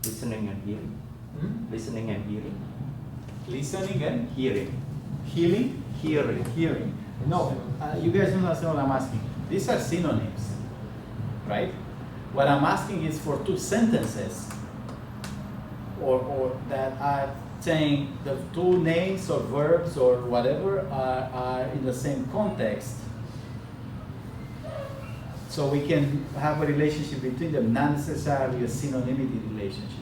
Listening and hearing. Listening and hearing. Listening and Hearing. healing, Hearing. hearing. No, you guys don't understand what I'm asking. These are synonyms, right? What I'm asking is for two sentences, or that are saying the two names or verbs or whatever are in the same context. So we can have a relationship between them, not necessarily a synonymity relationship.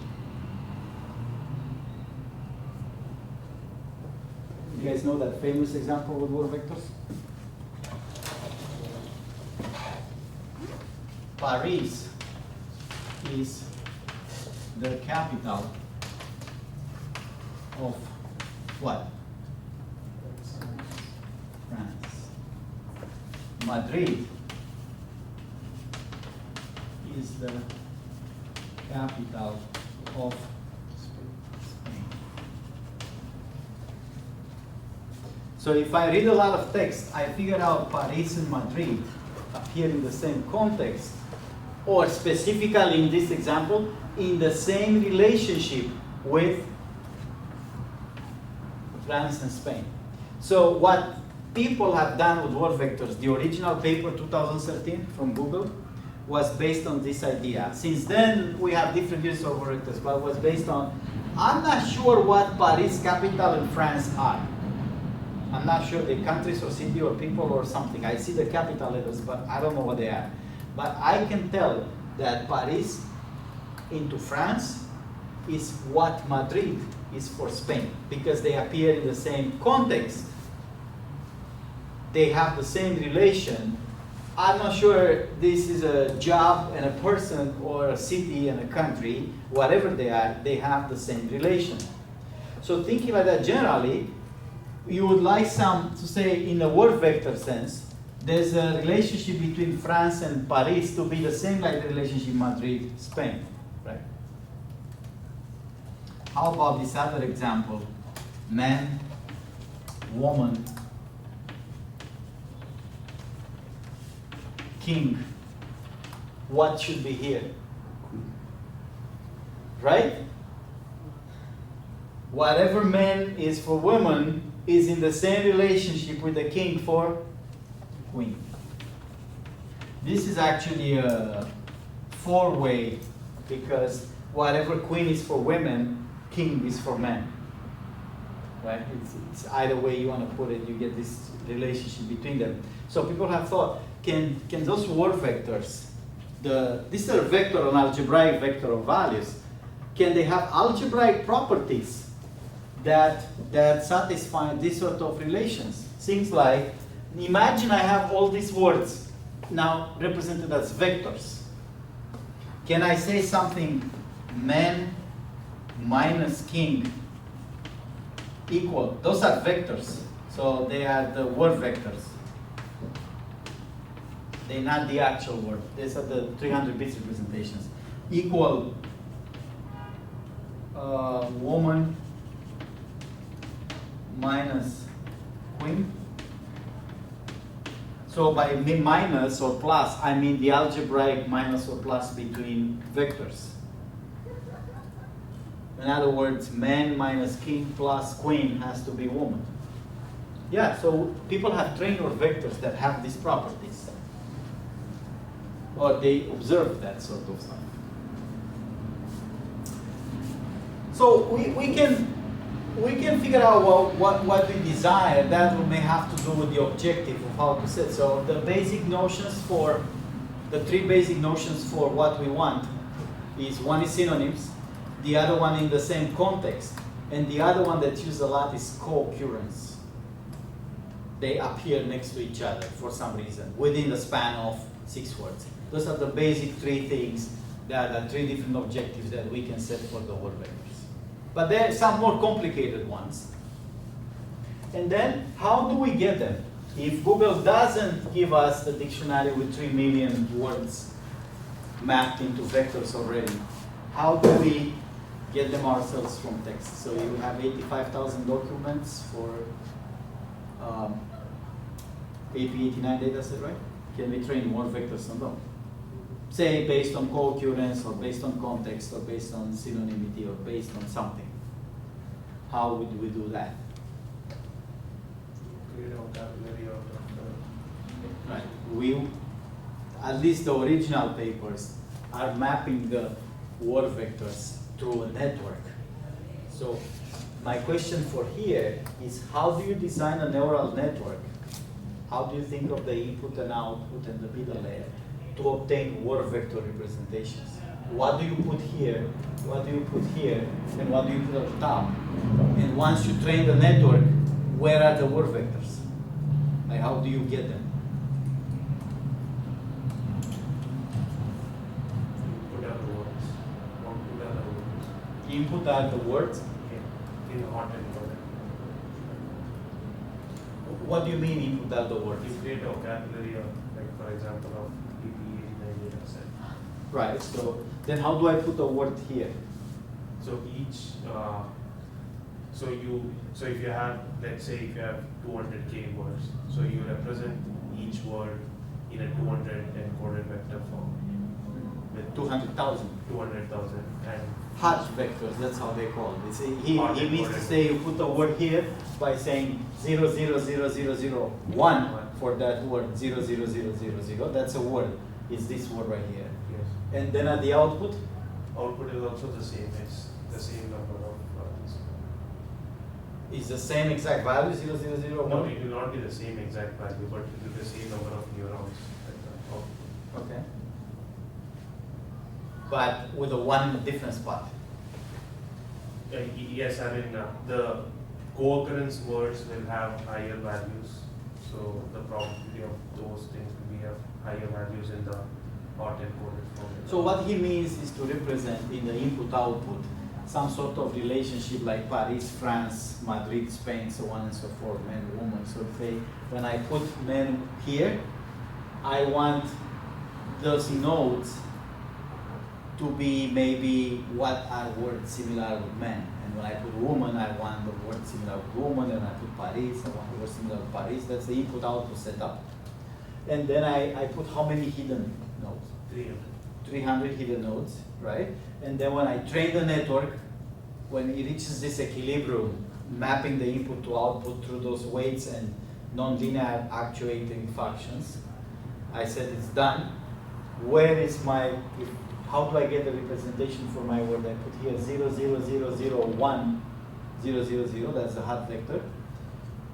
You guys know that famous example with word vectors? Paris is the capital of what? France. Madrid is the capital of Spain. So if I read a lot of text, I figure out Paris and Madrid appear in the same context, or specifically in this example, in the same relationship with France and Spain. So what people have done with word vectors, the original paper 2013 from Google, was based on this idea. Since then, we have different uses of word vectors, but it was based on, I'm not sure what Paris, capital, and France are. I'm not sure the countries or city or people or something. I see the capital letters, but I don't know what they are. But I can tell that Paris into France is what Madrid is for Spain, because they appear in the same context. They have the same relation. I'm not sure this is a job and a person or a city and a country. Whatever they are, they have the same relation. So thinking like that generally, you would like some to say in a word vector sense, there's a relationship between France and Paris to be the same like the relationship Madrid-Spain, right? How about this other example? Man, woman, king. What should be here? Right? Whatever man is for woman is in the same relationship with the king for queen. This is actually a four-way, because whatever queen is for women, king is for men. Right? It's either way you want to put it, you get this relationship between them. So people have thought, can those word vectors, this is a vector, an algebraic vector of values, can they have algebraic properties that satisfy this sort of relations? Things like, imagine I have all these words now represented as vectors. Can I say something, man minus king equal, those are vectors, so they are the word vectors. They're not the actual word. These are the 300 bits representations. Equal woman minus queen. So by minus or plus, I mean the algebraic minus or plus between vectors. In other words, man minus king plus queen has to be woman. Yeah, so people have trainor vectors that have these properties. Or they observe that sort of stuff. So we can figure out what we desire. That may have to do with the objective of how to set. So the basic notions for, the three basic notions for what we want is, one is synonyms, the other one in the same context, and the other one that's used a lot is co-occurrence. They appear next to each other for some reason within the span of 6 words. Those are the basic 3 things that are 3 different objectives that we can set for the word vectors. But there are some more complicated ones. And then, how do we get them? If Google doesn't give us the dictionary with 3 million words mapped into vectors already, how do we get them ourselves from text? So you have 85,000 documents for AP89 dataset, right? Can we train more vectors on them? Say based on co-occurrence, or based on context, or based on synonymity, or based on something. How would we do that? Create a vocabulary out of Right. We, at least the original papers, are mapping the word vectors through a network. So my question for here is, how do you design a neural network? How do you think of the input and output and the middle layer to obtain word vector representations? What do you put here? What do you put here? And what do you put at the top? And once you train the network, where are the word vectors? Like, how do you get them? Put out the words. Put out the words. Input are the words. Okay. In hot and cold. What do you mean input are the words? You create a vocabulary of, like, for example, of PP89 data set. Right, so then how do I put a word here? So each, so if you have, let's say if you have 200K words, so you represent each word in a 200 encoded vector form with 200,000. 200,000 and Hash vectors, that's how they call it. He Hard means to encoded. say you put a word here by saying 00001 for that word 00000. That's a word. It's this word right here. yes. And then at the output, Output is also the same. It's the same number of is the same exact value 0001. no, it will not be the same exact value, but it will be the same number of neurons at the output. Okay. But with a one different spot. Yes, I mean the co-occurrence words will have higher values, so the probability of those things will be of higher values in the hot encoded form. So what he means is to represent in the input-output some sort of relationship like Paris, France, Madrid, Spain, so on and so forth, man, woman. So say when I put men here, I want those nodes to be maybe what are words similar with men. And when I put woman, I want the word similar with woman, and I put Paris, I want the word similar with Paris. That's the input-output setup. And then I put how many hidden nodes? 300. 300 hidden nodes, right? And then when I train the network, when it reaches this equilibrium, mapping the input to output through those weights and nonlinear actuating functions, I said it's done. Where is my, how do I get the representation for my word? I put here 00001, 000, that's the hot vector.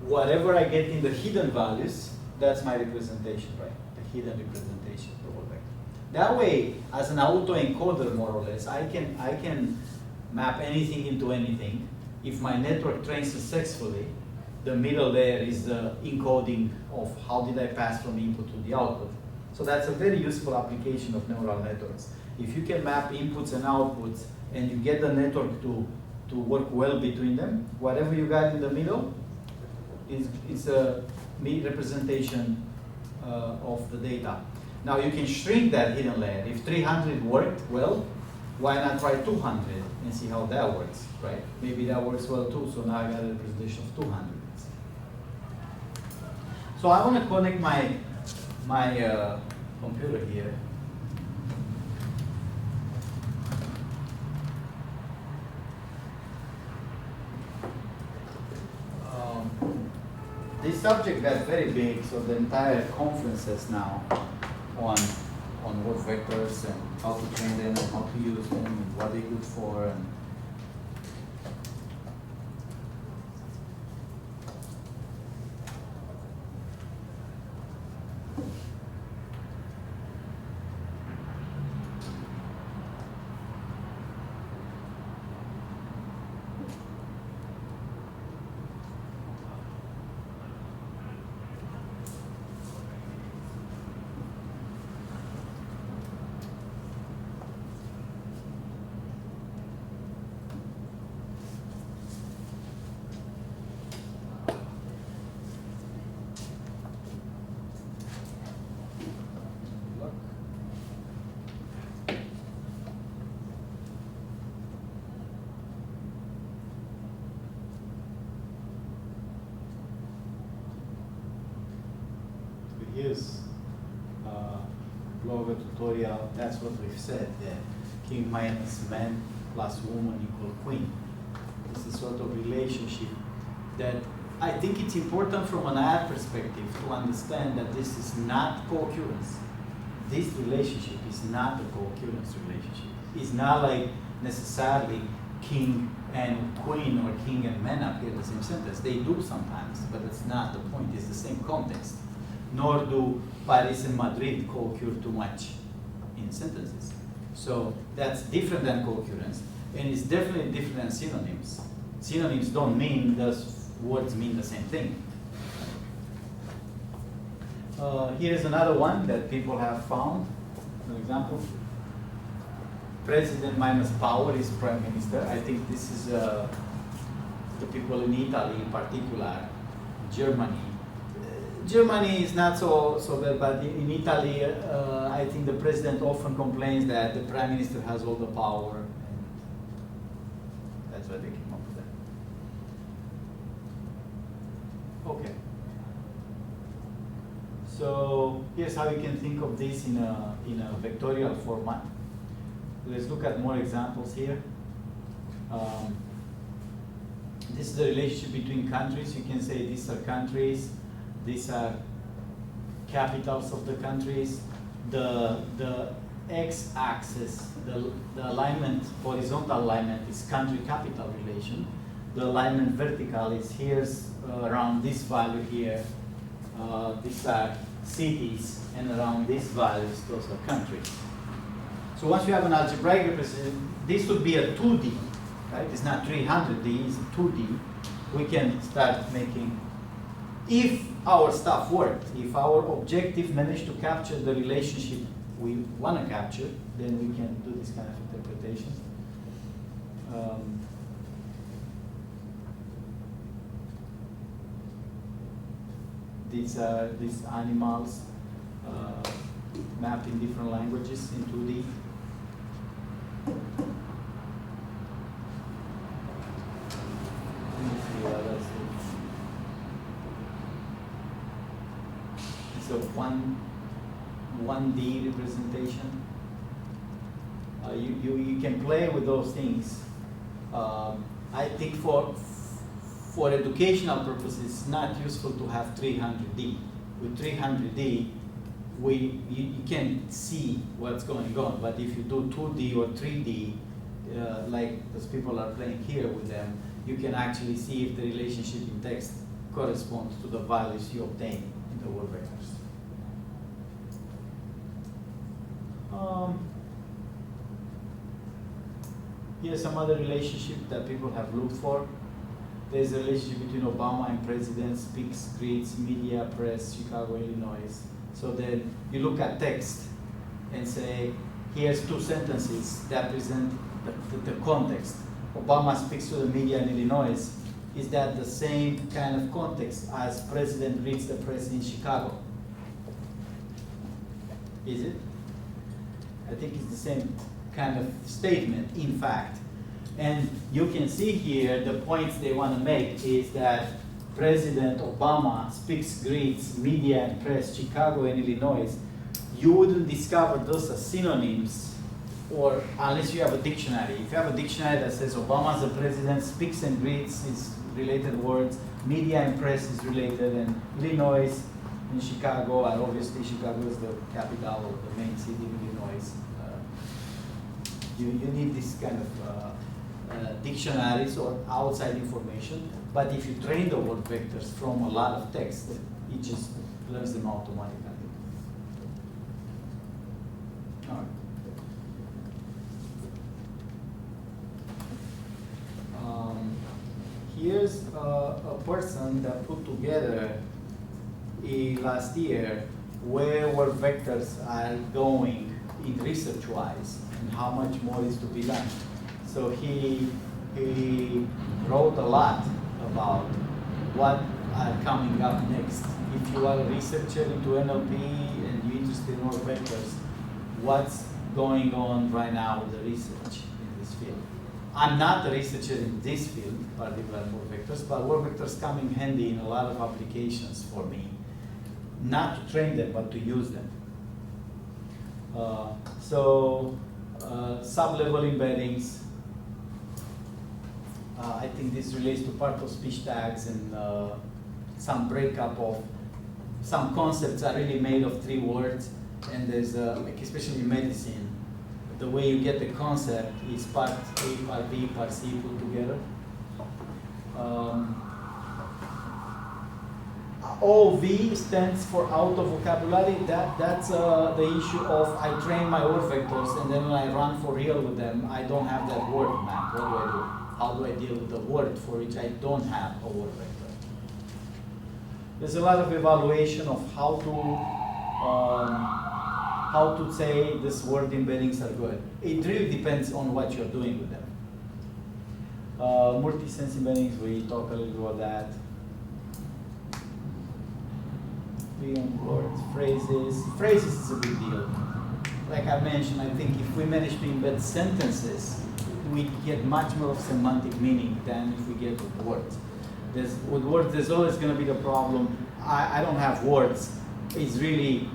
Whatever I get in the hidden values, that's my representation, right? The hidden representation of the word vector. That way, as an autoencoder, more or less, I can map anything into anything. If my network trains successfully, the middle layer is the encoding of how did I pass from input to the output. So that's a very useful application of neural networks. If you can map inputs and outputs, and you get the network to work well between them, whatever you got in the middle is a representation of the data. Now you can shrink that hidden layer. If 300 worked well, why not try 200 and see how that works, right? Maybe that works well too, so now I got a representation of 200. So I want to connect my my computer here. This subject got very big, so the entire conferences now on word vectors and how to train them and how to use them and what they're good for. And here's blogger tutorial. That's what we've said, that king minus man plus woman equal queen. It's a sort of relationship that I think it's important from an ad perspective to understand that this is not co-occurrence. This relationship is not a co-occurrence relationship. It's not like necessarily king and queen or king and man appear in the same sentence. They do sometimes, but that's not the point. It's the same context. Nor do Paris and Madrid co-occur too much in sentences. So that's different than co-occurrence, and it's definitely different than synonyms. Synonyms don't mean those words mean the same thing. Here's another one that people have found, an example. President minus power is prime minister. I think this is the people in Italy in particular, Germany. Germany is not so bad, but in Italy, I think the president often complains that the prime minister has all the power. And that's why they came up with that. Okay. So here's how you can think of this in a vectorial format. Let's look at more examples here. This is the relationship between countries. You can say these are countries. These are capitals of the countries. The x-axis, the alignment, horizontal alignment is country-capital relation. The alignment vertical is here's around this value here. These are cities, and around these values, those are countries. So once you have an algebraic representation, this would be a 2D, right? It's not 300D, it's a 2D. We can start making, if our stuff worked, if our objective managed to capture the relationship we want to capture, then we can do this kind of interpretation. These are these animals mapped in different languages in 2D. Let me see what else. It's a 1D representation. You can play with those things. I think for educational purposes, it's not useful to have 300D. With 300D, you can see what's going on. But if you do 2D or 3D, like those people are playing here with them, you can actually see if the relationship in text corresponds to the values you obtain in the word vectors. Here's some other relationship that people have looked for. There's a relationship between Obama and president, speaks, greets, media, press, Chicago, Illinois. So then you look at text and say, here's two sentences that present the context. Obama speaks to the media in Illinois. Is that the same kind of context as president reads the press in Chicago? Is it? I think it's the same kind of statement, in fact. And you can see here the points they want to make is that President Obama speaks, greets, media and press, Chicago and Illinois, you wouldn't discover those as synonyms, or unless you have a dictionary. If you have a dictionary that says Obama's the president, speaks and greets is related words, media and press is related, and Illinois and Chicago, and obviously Chicago is the capital of the main city of Illinois. You need this kind of dictionaries or outside information, but if you train the word vectors from a lot of text, it just learns them automatically. All right. Here's a person that put together last year where vectors are going in research-wise and how much more is to be done. So he wrote a lot about what are coming up next. If you are a researcher into NLP and you're interested in more vectors, what's going on right now with the research in this field? I'm not a researcher in this field, particularly for vectors, but word vectors come in handy in a lot of applications for me. Not to train them, but to use them. Sub-level embeddings. I think this relates to part of speech tags and some breakup of some concepts are really made of 3 words, and there's like especially in medicine, the way you get the concept is part A, part B, part C put together. OV stands for out of vocabulary. That's the issue of I train my word vectors and then when I run for real with them, I don't have that word map. What do I do? How do I deal with the word for which I don't have a word vector? There's a lot of evaluation of how to say this word embeddings are good. It really depends on what you're doing with them. Multi-sense embeddings, we talk a little bit about that. Beyond words, phrases. Phrases is a big deal. Like I mentioned, I think if we manage to embed sentences, we get much more of semantic meaning than if we get with words. With words, there's always going to be the problem. I don't have words. It's really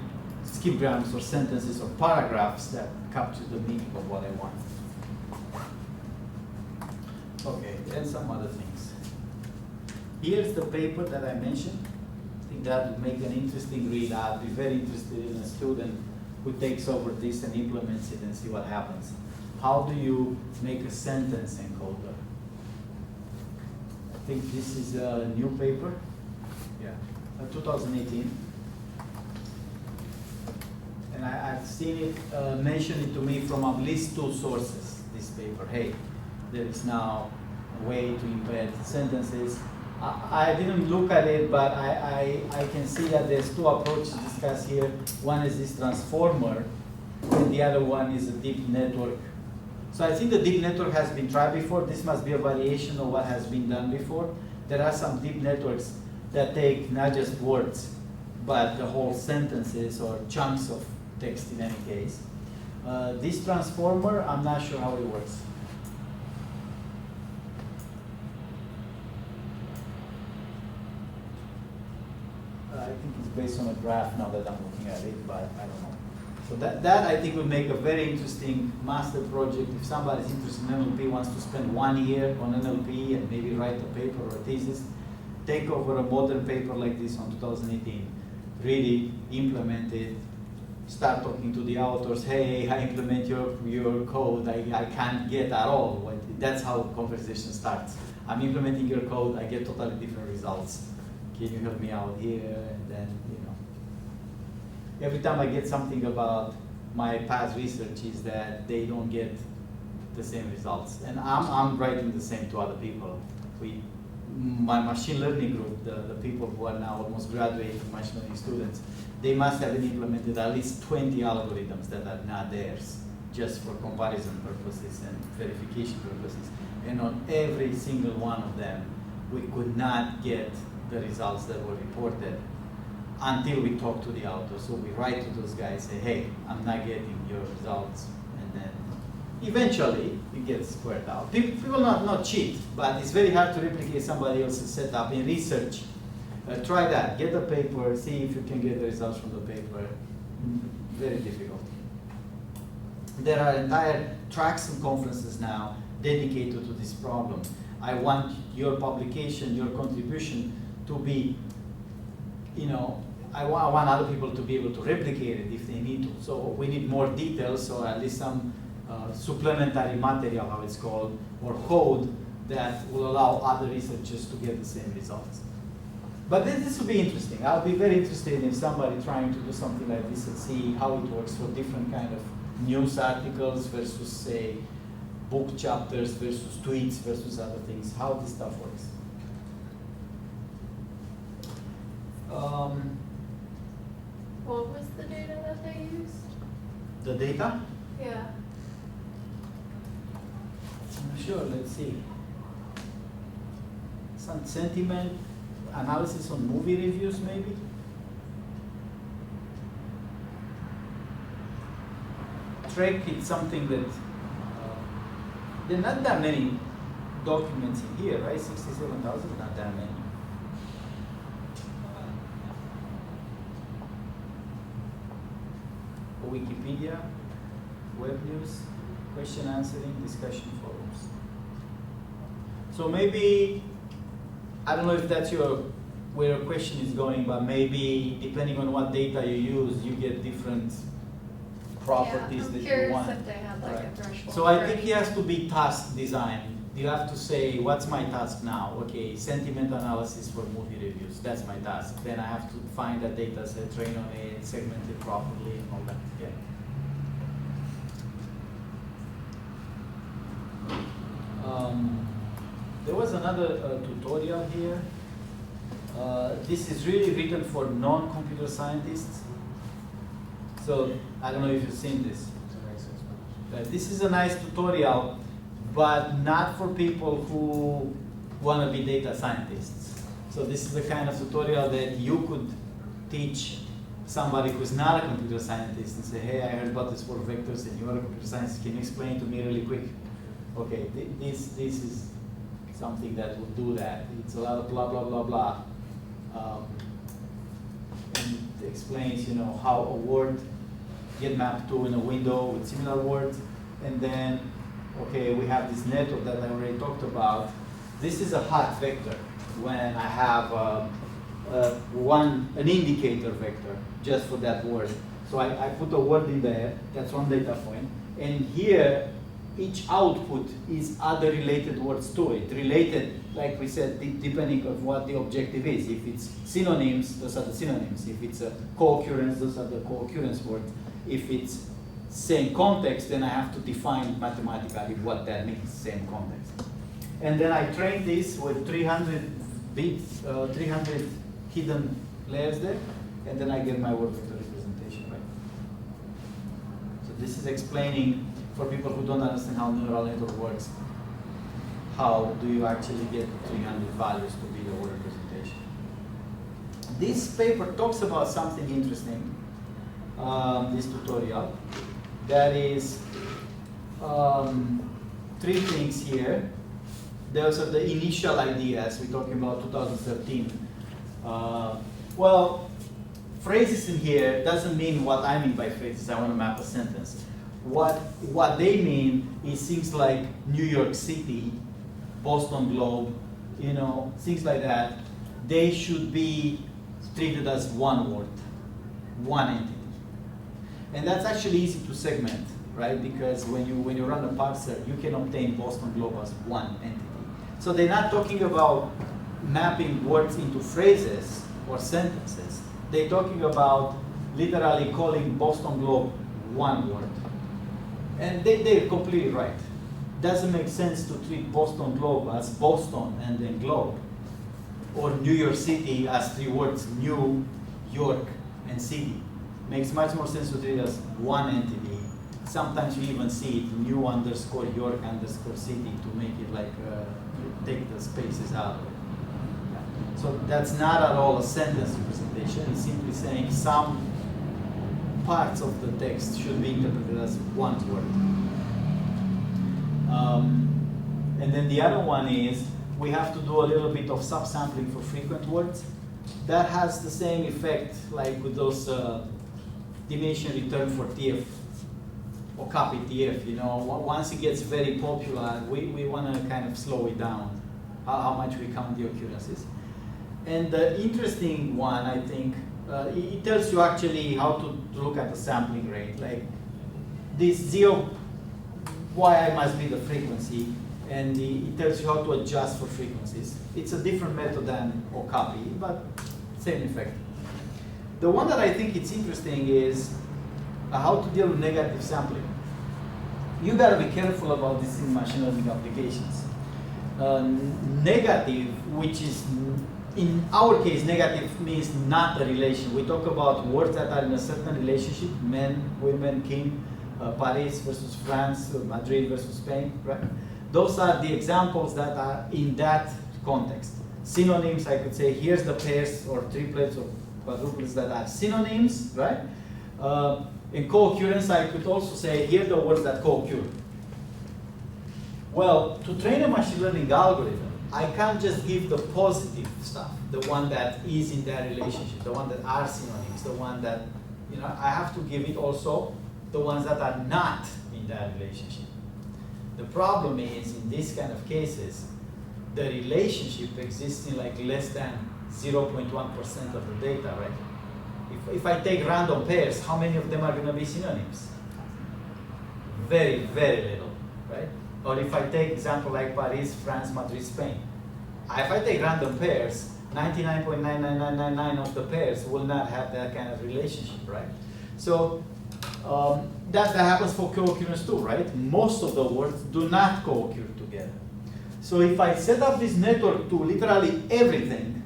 skipgrams or sentences or paragraphs that capture the meaning of what I want. Okay, and some other things. Here's the paper that I mentioned. I think that would make an interesting read. I'd be very interested in a student who takes over this and implements it and see what happens. How do you make a sentence encoder? I think this is a new paper. Yeah, 2018. And I've seen it mentioned to me from at least 2 sources, this paper. Hey, there is now a way to embed sentences. I didn't look at it, but I can see that there's 2 approaches discussed here. One is this transformer, and the other one is a deep network. So I think the deep network has been tried before. This must be a variation of what has been done before. There are some deep networks that take not just words, but the whole sentences or chunks of text in any case. This transformer, I'm not sure how it works. I think it's based on a graph now that I'm looking at it, but I don't know. So that I think will make a very interesting master project. If somebody's interested in NLP, wants to spend 1 year on NLP and maybe write a paper or a thesis, take over a modern paper like this on 2018, read it, implement it, start talking to the authors. Hey, I implement your code. I can't get at all. That's how conversation starts. I'm implementing your code. I get totally different results. Can you help me out here? And then, every time I get something about my past research is that they don't get the same results. And I'm writing the same to other people. My machine learning group, the people who are now almost graduating machine learning students, they must have implemented at least 20 algorithms that are not theirs, just for comparison purposes and verification purposes. And on every single one of them, we could not get the results that were reported until we talk to the author. So we write to those guys, say, hey, I'm not getting your results. And then eventually it gets squared out. People not cheat, but it's very hard to replicate somebody else's setup. In research, Try that. Get the paper. See if you can get the results from the paper. Very difficult. There are entire tracks and conferences now dedicated to this problem. I want your publication, your contribution to be, I want other people to be able to replicate it if they need to. So we need more details, or at least some supplementary material, how it's called, or code that will allow other researchers to get the same results. But this will be interesting. I'll be very interested in somebody trying to do something like this and see how it works for different kind of news articles versus, say, book chapters versus tweets versus other things, how this stuff works. What was the data that they used? The data? Yeah. I'm sure, let's see. Some sentiment analysis on movie reviews, maybe? Trek, it's something that, there are not that many documents in here, right? 67,000, not that many. Wikipedia, web news, question answering, discussion forums. So maybe, I don't know if that's where your question is going, but maybe depending on what data you use, you get different properties that you want. I'm curious if they had like Right. a threshold. So I think it has to be task design. You have to say, what's my task now? Okay, sentiment analysis for movie reviews, that's my task. Then I have to find that data set, train on it, segment it properly, and all that. Yeah. There was another tutorial here. This is really written for non-computer scientists. So I don't know if you've seen this. This is a nice tutorial, but not for people who want to be data scientists. So this is the kind of tutorial that you could teach somebody who's not a computer scientist and say, hey, I heard about this for vectors and you're a computer scientist, can you explain to me really quick? Okay, this is something that will do that. It's a lot of blah, blah, blah, blah. And it explains, how a word get mapped to in a window with similar words. And then, okay, we have this network that I already talked about. This is a hot vector when I have an indicator vector just for that word. So I put a word in there, that's one data point. And here, each output is other related words to it. Related, like we said, depending on what the objective is. If it's synonyms, those are the synonyms. If it's a co-occurrence, those are the co-occurrence words. If it's same context, then I have to define mathematically what that means, same context. And then I train this with 300 bits, 300 hidden layers there, and then I get my word vector representation, right? So this is explaining, for people who don't understand how neural network works, how do you actually get 300 values to be the word representation. This paper talks about something interesting, this tutorial. That is three things here. Those are the initial ideas. We're talking about 2013. Well, phrases in here doesn't mean what I mean by phrases. I want to map a sentence. What they mean is things like New York City, Boston Globe, things like that. They should be treated as one word, one entity. And that's actually easy to segment, right? Because when you run a parser, you can obtain Boston Globe as one entity. So they're not talking about mapping words into phrases or sentences. They're talking about literally calling Boston Globe one word. And they're completely right. Doesn't make sense to treat Boston Globe as Boston and then Globe. Or New York City as three words, New York and City. Makes much more sense to treat it as one entity. Sometimes you even see it, New _ York _ City, to make it like, take the spaces out of it. Yeah. So that's not at all a sentence representation. It's simply saying some parts of the text should be interpreted as one word. And then the other one is, we have to do a little bit of subsampling for frequent words. that has the same effect like with those dimension return for TF or copy TF. You know, once it gets very popular, we want to kind of slow it down, how much we count the occurrences. And the interesting one, I think, it tells you actually how to look at the sampling rate. Like this zero, yi must be the frequency, and it tells you how to adjust for frequencies. It's a different method than copy, but same effect. The one that I think it's interesting is how to deal with negative sampling. You gotta be careful about this in machine learning applications. Negative, which is, in our case, negative means not a relation. We talk about words that are in a certain relationship, men, women, king, Paris versus France, Madrid versus Spain, right? Those are the examples that are in that context. Synonyms, I could say, here's the pairs or triplets or quadruplets that are synonyms, right? In co-occurrence, I could also say, here are the words that co-occur. Well, to train a machine learning algorithm, I can't just give the positive stuff, the one that is in that relationship, the one that are synonyms, the one that, you know, I have to give it also the ones that are not in that relationship. The problem is, in these kind of cases, the relationship exists in like less than 0.1% of the data, right? If I take random pairs, how many of them are going to be synonyms? Very, very little, right? Or if I take example like Paris, France, Madrid, Spain. If I take random pairs, 99.99999 of the pairs will not have that kind of relationship, right? So that happens for co-occurrence too, right? Most of the words do not co-occur together. So if I set up this network to literally everything,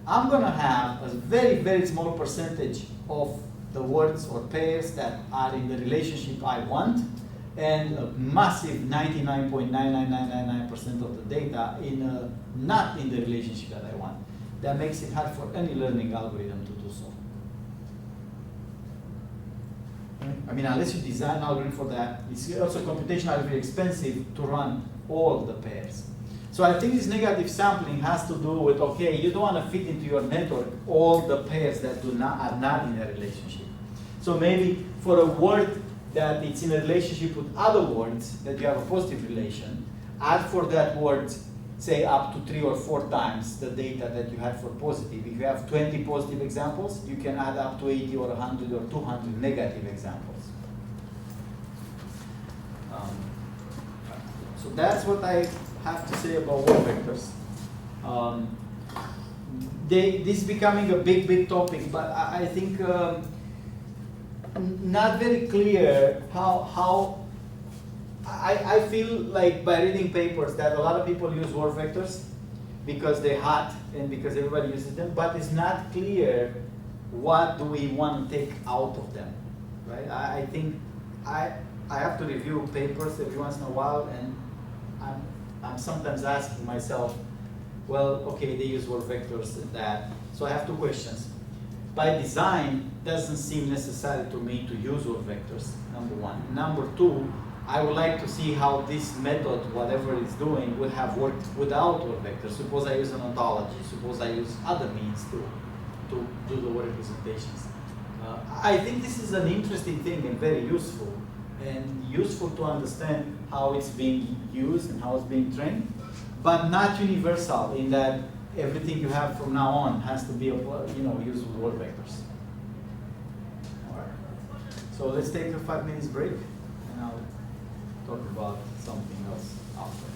I'm gonna have a very, very small percentage of the words or pairs that are in the relationship I want, and a massive 99.99999% of the data not in the relationship that I want. That makes it hard for any learning algorithm to do so. I mean, unless you design an algorithm for that, it's also computationally very expensive to run all the pairs. So I think this negative sampling has to do with, okay, you don't want to fit into your network all the pairs that are not in a relationship. So maybe for a word that it's in a relationship with other words that you have a positive relation, add for that word, say up to 3 or 4 times the data that you had for positive. If you have 20 positive examples, you can add up to 80 or 100 or 200 negative examples. So that's what I have to say about word vectors. This is becoming a big, big topic, but I think not very clear how I feel like by reading papers that a lot of people use word vectors because they're hot and because everybody uses them, but it's not clear what do we want to take out of them, right? I think I have to review papers every once in a while, and I'm sometimes asking myself, well, okay, they use word vectors and that, so I have 2 questions. By design, doesn't seem necessary to me to use word vectors, number 1. Number 2, I would like to see how this method, whatever it's doing, would have worked without word vectors. Suppose I use an ontology, suppose I use other means to do the word representations. I think this is an interesting thing and very useful to understand how it's being used and how it's being trained, but not universal in that everything you have from now on has to be, used with word vectors. All right. So let's take a 5 minutes break, and I'll talk about something else after.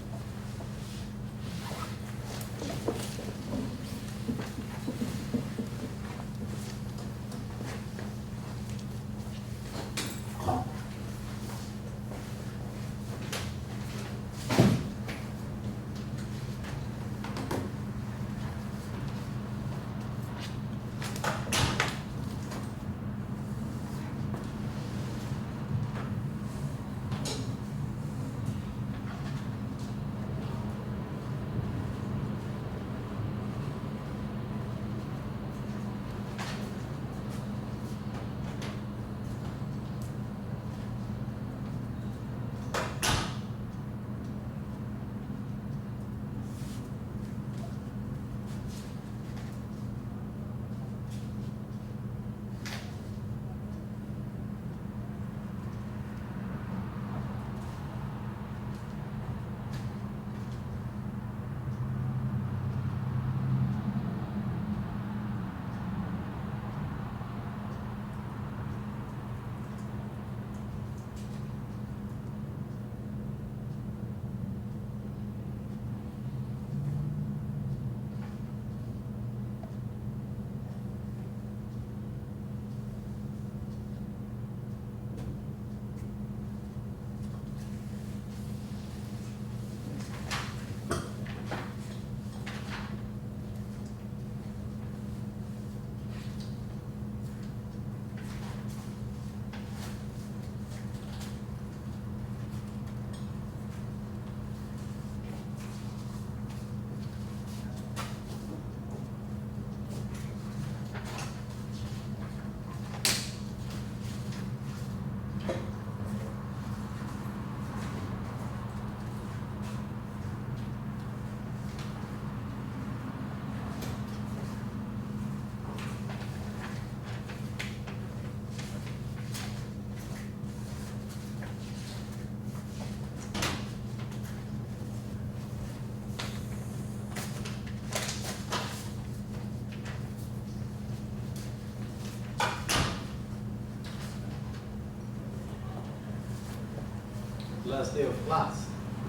last day of class.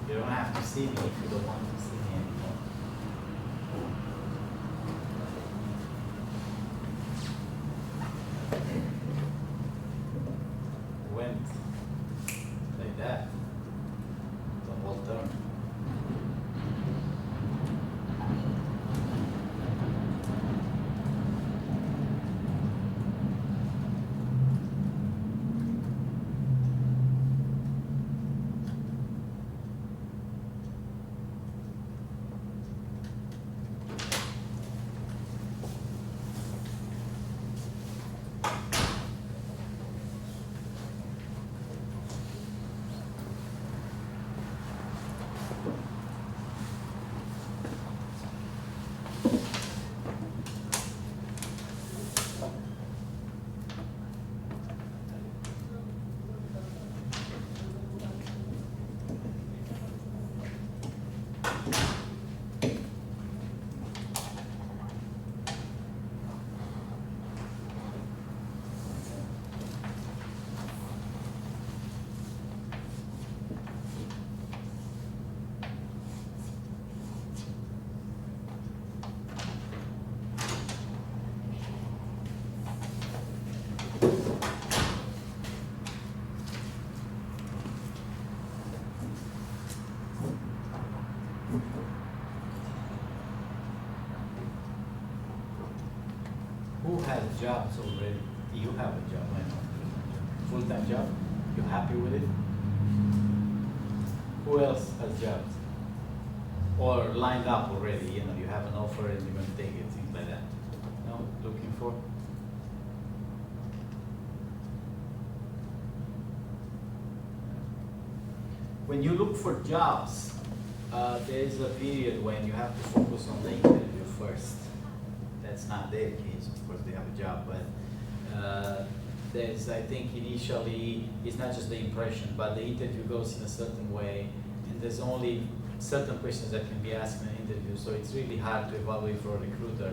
You don't have to see me if you don't want to see me anymore. Went like that. The whole term. Who has jobs already? You have a job, I know. Full-time job? You happy with it? Who else has jobs? Or lined up already, you know, you have an offer and you're gonna take it, things like that. No, looking for? When you look for jobs, there is a period when you have to focus on the interview first. That's not their case, of course they have a job, but there's, I think initially, it's not just the impression, but the interview goes in a certain way, and there's only certain questions that can be asked in an interview, so it's really hard to evaluate for a recruiter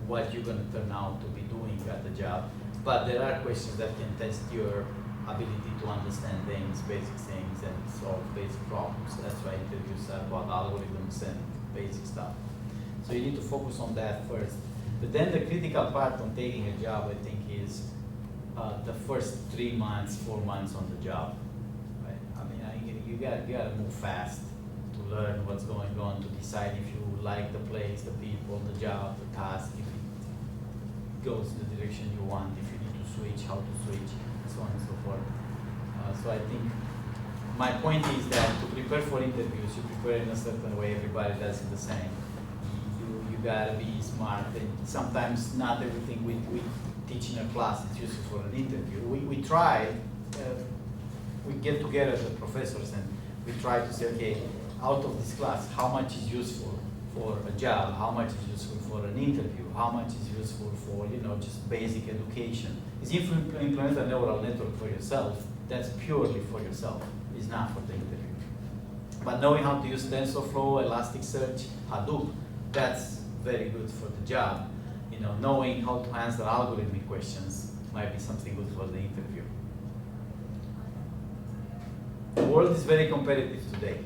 what you're going to turn out to be doing at the job. But there are questions that can test your ability to understand things, basic things, and solve basic problems. So that's why interviews are about algorithms and basic stuff. So you need to focus on that first. But then the critical part on taking a job, I think, is the first 3 months, 4 months on the job. Right? I mean, you gotta move fast to learn what's going on, to decide if you like the place, the people, the job, the task, if it goes in the direction you want, if you need to switch, how to switch, and so on and so forth. So I think my point is that to prepare for interviews, you prepare in a certain way, everybody does it the same. You gotta be smart, and sometimes not everything we teach in a class is useful for an interview. We try, we get together as the professors and we try to say, okay, out of this class, how much is useful for a job, how much is useful for an interview, how much is useful for, you know, just basic education. Is if you implement a neural network for yourself, that's purely for yourself, it's not for the interview. But knowing how to use TensorFlow, Elasticsearch, Hadoop, that's very good for the job. You know, knowing how to answer algorithmic questions might be something good for the interview. The world is very competitive today,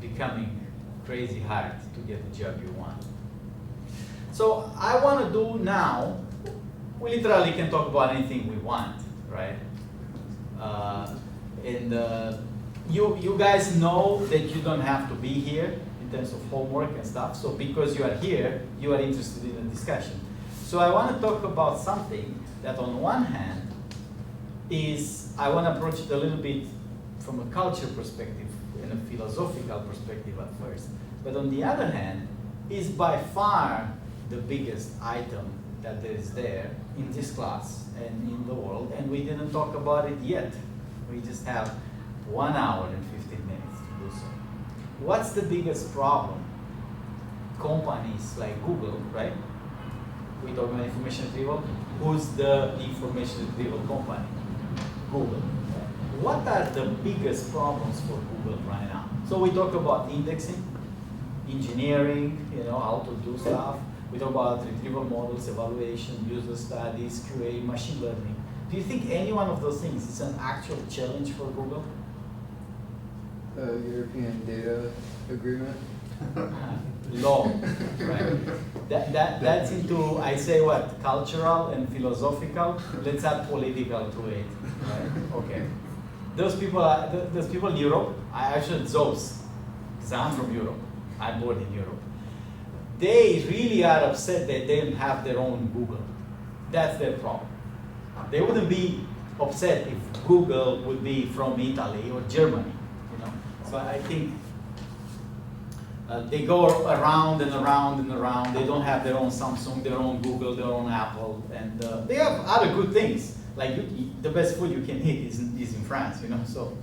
becoming crazy hard to get the job you want. So I want to do now, we literally can talk about anything we want, right? You guys know that you don't have to be here in terms of homework and stuff. So because you are here, you are interested in a discussion. So I want to talk about something that on one hand is, I want to approach it a little bit from a culture perspective and a philosophical perspective at first. But on the other hand, is by far the biggest item that there is there in this class and in the world, and we didn't talk about it yet. We just have 1 hour and 15 minutes to do so. What's the biggest problem? Companies like Google, right? We talk about information retrieval. Who's the information retrieval company? Google. What are the biggest problems for Google right now? So we talk about indexing, engineering, you know, how to do stuff. We talk about retrieval models, evaluation, user studies, QA, machine learning. Do you think any one of those things is an actual challenge for Google? European data agreement? Law, right? That's into, I say what, cultural and philosophical. Let's add political to it, right? Okay. Those people in Europe, I actually those, because I'm from Europe. I'm born in Europe. They really are upset that they don't have their own Google. That's their problem. They wouldn't be upset if Google would be from Italy or Germany, you know. So I think they go around and around and around. They don't have their own Samsung, their own Google, their own Apple, and they have other good things. Like the best food you can eat is in France, you know. So,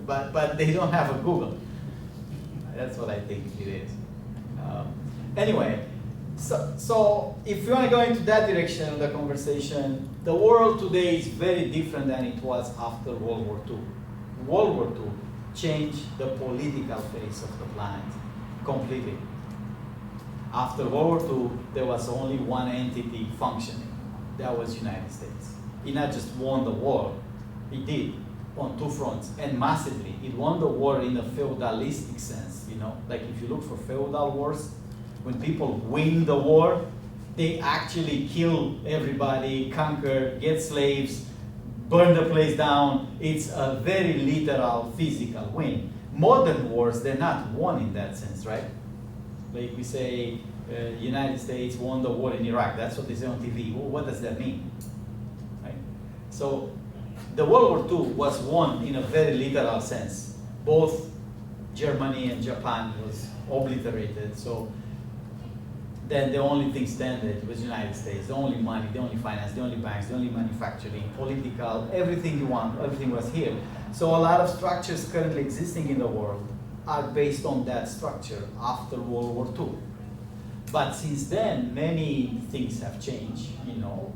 but they don't have a Google. That's what I think it is. Anyway, so if you want to go into that direction of the conversation, the world today is very different than it was after World War II. World War II changed the political face of the planet completely. After World War II, there was only one entity functioning. That was United States. It not just won the war, it did on two fronts, and massively. It won the war in a feudalistic sense, you know. Like if you look for feudal wars, when people win the war, they actually kill everybody, conquer, get slaves, burn the place down. It's a very literal physical win. Modern wars, they're not won in that sense, right? Like we say, United States won the war in Iraq. That's what they say on TV. Well, what does that mean? Right? So the World War II was won in a very literal sense. Both Germany and Japan was obliterated. So then the only thing standard was United States. The only money, the only finance, the only banks, the only manufacturing, political, everything you want, everything was here. So a lot of structures currently existing in the world are based on that structure after World War II. But since then, many things have changed, you know.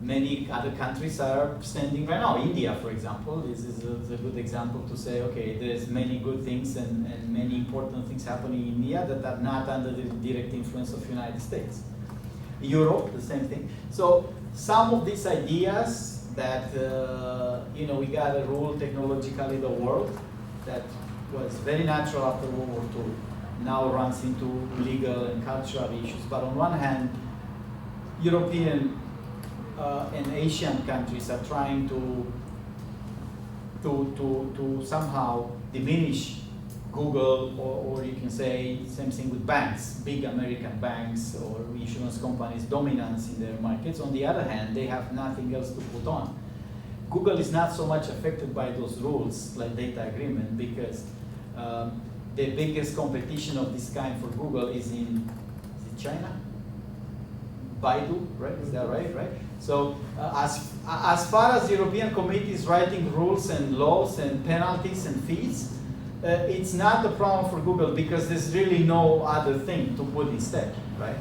Many other countries are standing right now. India, for example, is a good example to say, okay, there's many good things and many important things happening in India that are not under the direct influence of the United States. Europe, the same thing. So some of these ideas that, you know, we got to rule technologically the world, that was very natural after World War II, now runs into legal and cultural issues. But on one hand, European and Asian countries are trying to somehow diminish Google, or you can say same thing with banks, big American banks or insurance companies' dominance in their markets. On the other hand, they have nothing else to put on. Google is not so much affected by those rules like data agreement, because the biggest competition of this kind for Google is in China? Baidu, right? Is that right? So as far as the European Committee is writing rules and laws and penalties and fees, it's not a problem for Google because there's really no other thing to put instead, right?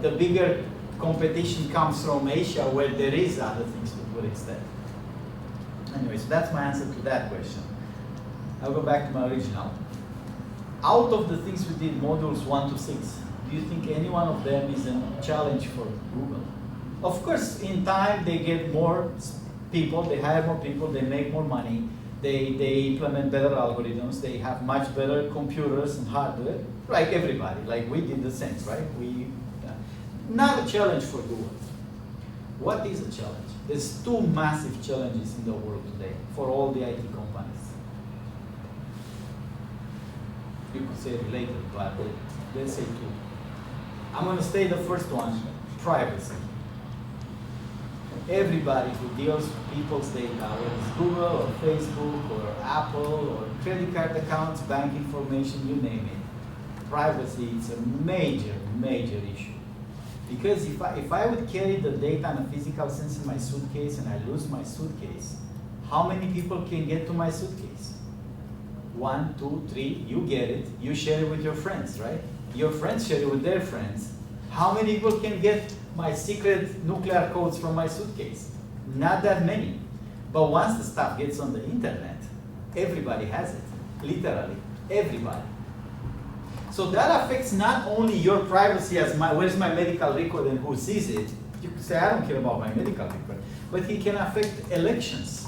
The bigger competition comes from Asia where there is other things to put instead. Anyway, so that's my answer to that question. I'll go back to my original. Out of the things we did, modules 1 to 6, do you think any one of them is a challenge for Google? Of course, in time, they get more people, they hire more people, they make more money, they implement better algorithms, they have much better computers and hardware, like everybody, like we did the same, right? Not a challenge for Google. What is a challenge? There's two massive challenges in the world today for all the IT companies. You could say related, but let's say two. I'm going to say the first one, privacy. Everybody who deals with people's data, whether it's Google or Facebook or Apple or credit card accounts, bank information, you name it. Privacy is a major, major issue. Because if I would carry the data in a physical sense in my suitcase and I lose my suitcase, how many people can get to my suitcase? 1, 2, 3, you get it, you share it with your friends, right? Your friends share it with their friends. How many people can get my secret nuclear codes from my suitcase? Not that many. But once the stuff gets on the internet, everybody has it, literally, everybody. So that affects not only your privacy as where's my medical record and who sees it. You could say, I don't care about my medical record. But it can affect elections.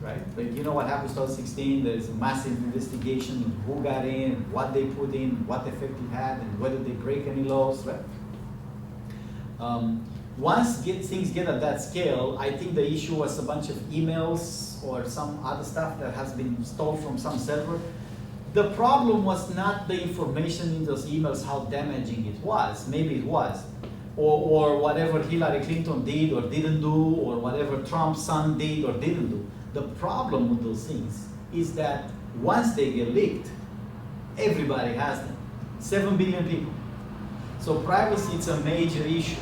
right? Like, you know what happened in 2016? There's a massive investigation of who got in, what they put in, what effect it had, and whether they break any laws, right? Once things get at that scale, I think the issue was a bunch of emails or some other stuff that has been stolen from some server. The problem was not the information in those emails, how damaging it was. Maybe it was. Or whatever Hillary Clinton did or didn't do, or whatever Trump's son did or didn't do. The problem with those things is that once they get leaked, everybody has them. 7 billion people. So privacy is a major issue.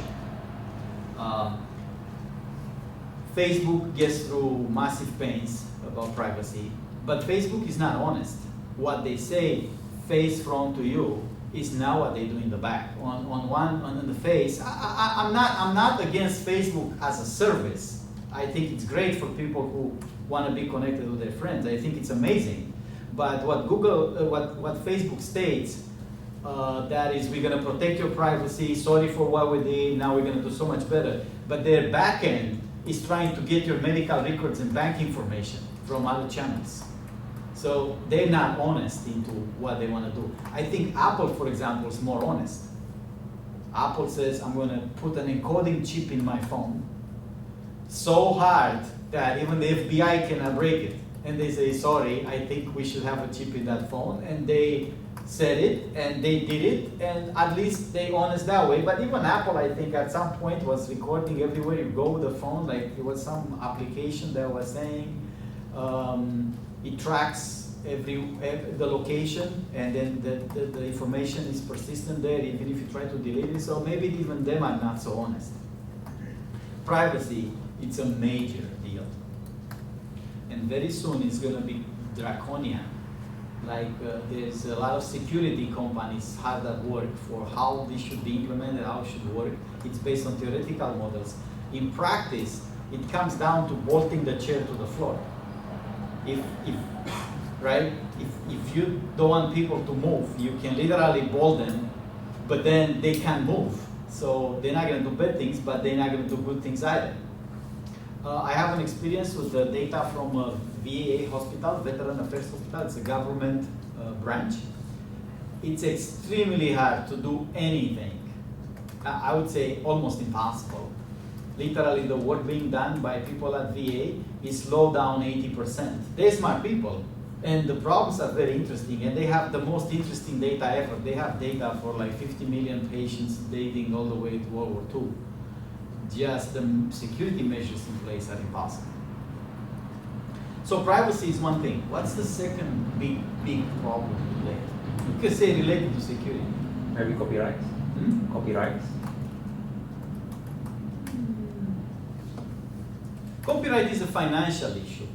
Facebook gets through massive pains about privacy, but Facebook is not honest. What they say face front to you is not what they do in the back. On the face, I'm not against Facebook as a service. I think it's great for people who want to be connected with their friends. I think it's amazing. But what what Facebook states, that is, we're going to protect your privacy, sorry for what we did, now we're going to do so much better. But their back end is trying to get your medical records and bank information from other channels. So they're not honest into what they want to do. I think Apple, for example, is more honest. Apple says, I'm going to put an encoding chip in my phone so hard that even the FBI cannot break it. And they say, sorry, I think we should have a chip in that phone. And they said it, and they did it, and at least they honest that way. But even Apple, I think, at some point was recording everywhere you go with the phone. Like, it was some application that was saying it tracks the location, and then the information is persistent there, even if you try to delete it. So maybe even them are not so honest. Privacy, it's a major deal. And very soon it's going to be draconian. Like there's a lot of security companies hard at work for how this should be implemented, how it should work. It's based on theoretical models. In practice, it comes down to bolting the chair to the floor. If you don't want people to move, you can literally bolt them, but then they can't move. So they're not going to do bad things, but they're not going to do good things either. I have an experience with the data from a VA hospital, Veteran Affairs Hospital. It's a government branch. It's extremely hard to do anything. I would say almost impossible. Literally, the work being done by people at VA is slowed down 80%. They're smart people, and the problems are very interesting, and they have the most interesting data ever. They have data for like 50 million patients dating all the way to World War II. Just the security measures in place are impossible. So privacy is one thing. What's the second big problem related? You could say related to security. Maybe copyrights? Copyrights? Copyright is a financial issue.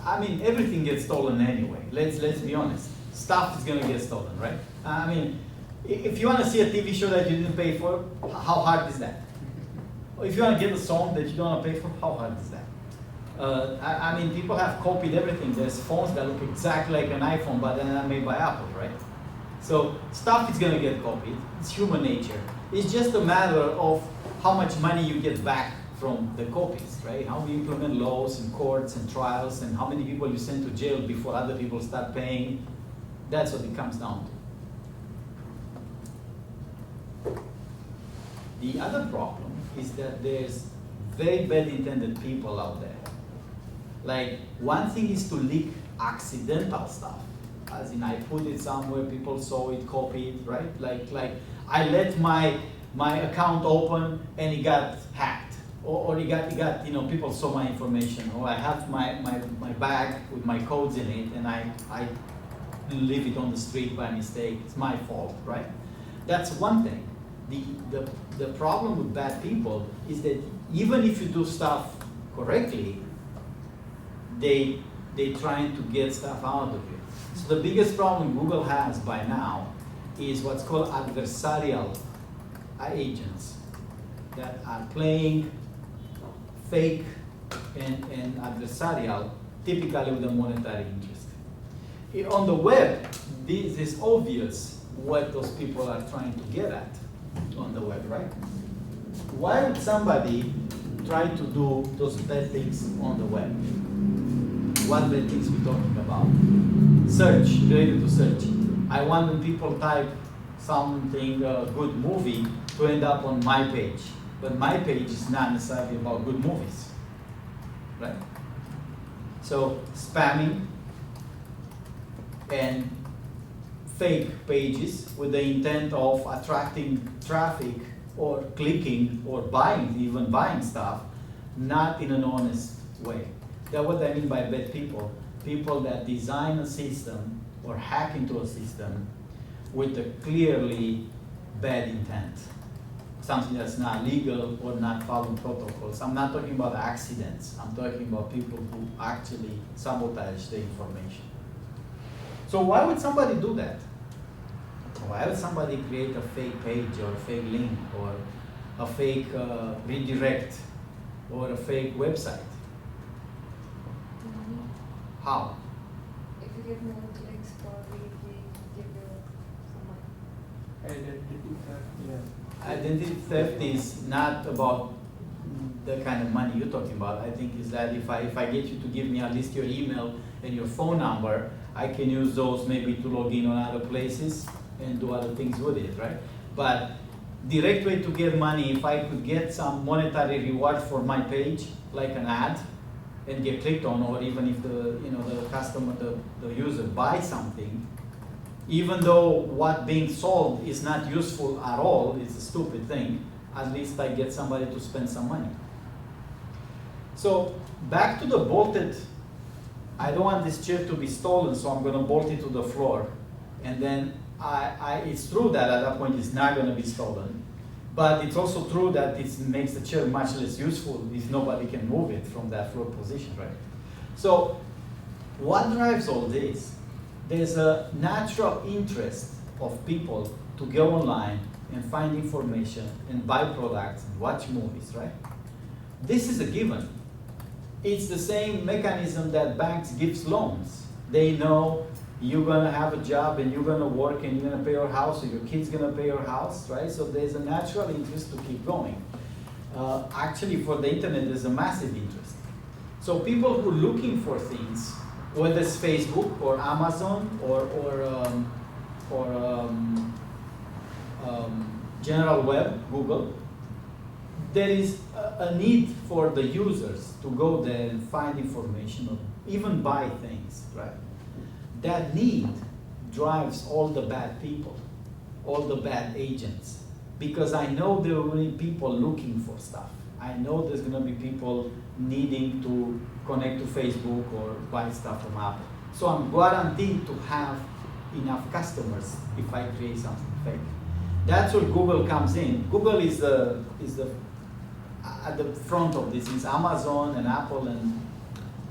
I mean, everything gets stolen anyway. Let's be honest. Stuff is going to get stolen, right? I mean, if you want to see a TV show that you didn't pay for, how hard is that? If you want to get a song that you don't want to pay for, how hard is that? I mean, people have copied everything. There's phones that look exactly like an iPhone, but they're not made by Apple, right? So stuff is going to get copied. It's human nature. It's just a matter of how much money you get back from the copies, right? How we implement laws and courts and trials, and how many people you send to jail before other people start paying. That's what it comes down to. The other problem is that there's very bad intended people out there. Like, one thing is to leak accidental stuff, as in I put it somewhere, people saw it, copied, right? Like I let my account open and it got hacked, or it got people saw my information, or I have my bag with my codes in it and I leave it on the street by mistake. It's my fault, right? That's one thing. The problem with bad people is that even if you do stuff correctly, they trying to get stuff out of you. So the biggest problem Google has by now is what's called adversarial agents that are playing fake and adversarial, typically with a monetary interest. On the web, this is obvious what those people are trying to get at on the web, right? Why would somebody try to do those bad things on the web? what the things we're talking about. Search, related to search. I want when people type something, good movie, to end up on my page. But my page is not necessarily about good movies, right? So spamming and fake pages with the intent of attracting traffic or clicking or buying, even buying stuff, not in an honest way. That's what I mean by bad people. People that design a system or hack into a system with a clearly bad intent. Something that's not legal or not following protocols. I'm not talking about accidents. I'm talking about people who actually sabotage the information. So why would somebody do that? Why would somebody create a fake page or a fake link or a fake redirect or a fake website? How? If you get more clicks, probably we give you some money. Identity theft, yeah. Identity theft is not about the kind of money you're talking about. I think is that if I get you to give me at least your email and your phone number, I can use those maybe to log in on other places and do other things with it, right? But direct way to get money, if I could get some monetary reward for my page, like an ad, and get clicked on, or even if the customer, the user buys something, even though what being sold is not useful at all, it's a stupid thing, at least I get somebody to spend some money. So back to the bolted, I don't want this chair to be stolen, so I'm gonna bolt it to the floor. And then it's true that at that point it's not gonna be stolen, but it's also true that it makes the chair much less useful if nobody can move it from that floor position, right? So what drives all this? There's a natural interest of people to go online and find information and buy products and watch movies, right? This is a given. It's the same mechanism that banks gives loans. They know you're gonna have a job and you're gonna work and you're gonna pay your house or your kid's gonna pay your house, right? So there's a natural interest to keep going. Actually, for the internet, there's a massive interest. So people who are looking for things, whether it's Facebook or Amazon or general web, Google, there is a need for the users to go there and find information or even buy things, right? That need drives all the bad people, all the bad agents, because I know there will be people looking for stuff. I know there's gonna be people needing to connect to Facebook or buy stuff from Apple. So I'm guaranteed to have enough customers if I create something fake. That's where Google comes in. Google is the at the front of this. Is Amazon and Apple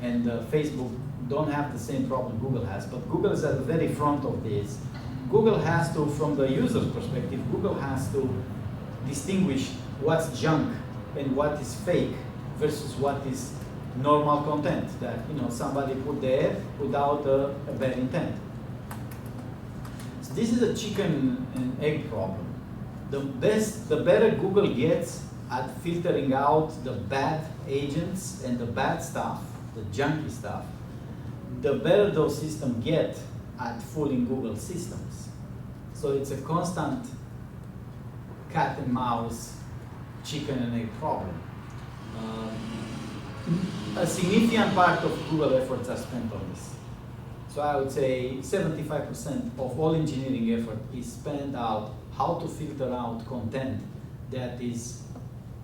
and Facebook don't have the same problem Google has, but Google is at the very front of this. Google has to, from the user's perspective, Google has to distinguish what's junk and what is fake versus what is normal content that somebody put there without a bad intent. So this is a chicken and egg problem. The better Google gets at filtering out the bad agents and the bad stuff, the junky stuff, the better those systems get at fooling Google systems. So it's a constant cat and mouse, chicken and egg problem. A significant part of Google efforts are spent on this. So I would say 75% of all engineering effort is spent out how to filter out content that is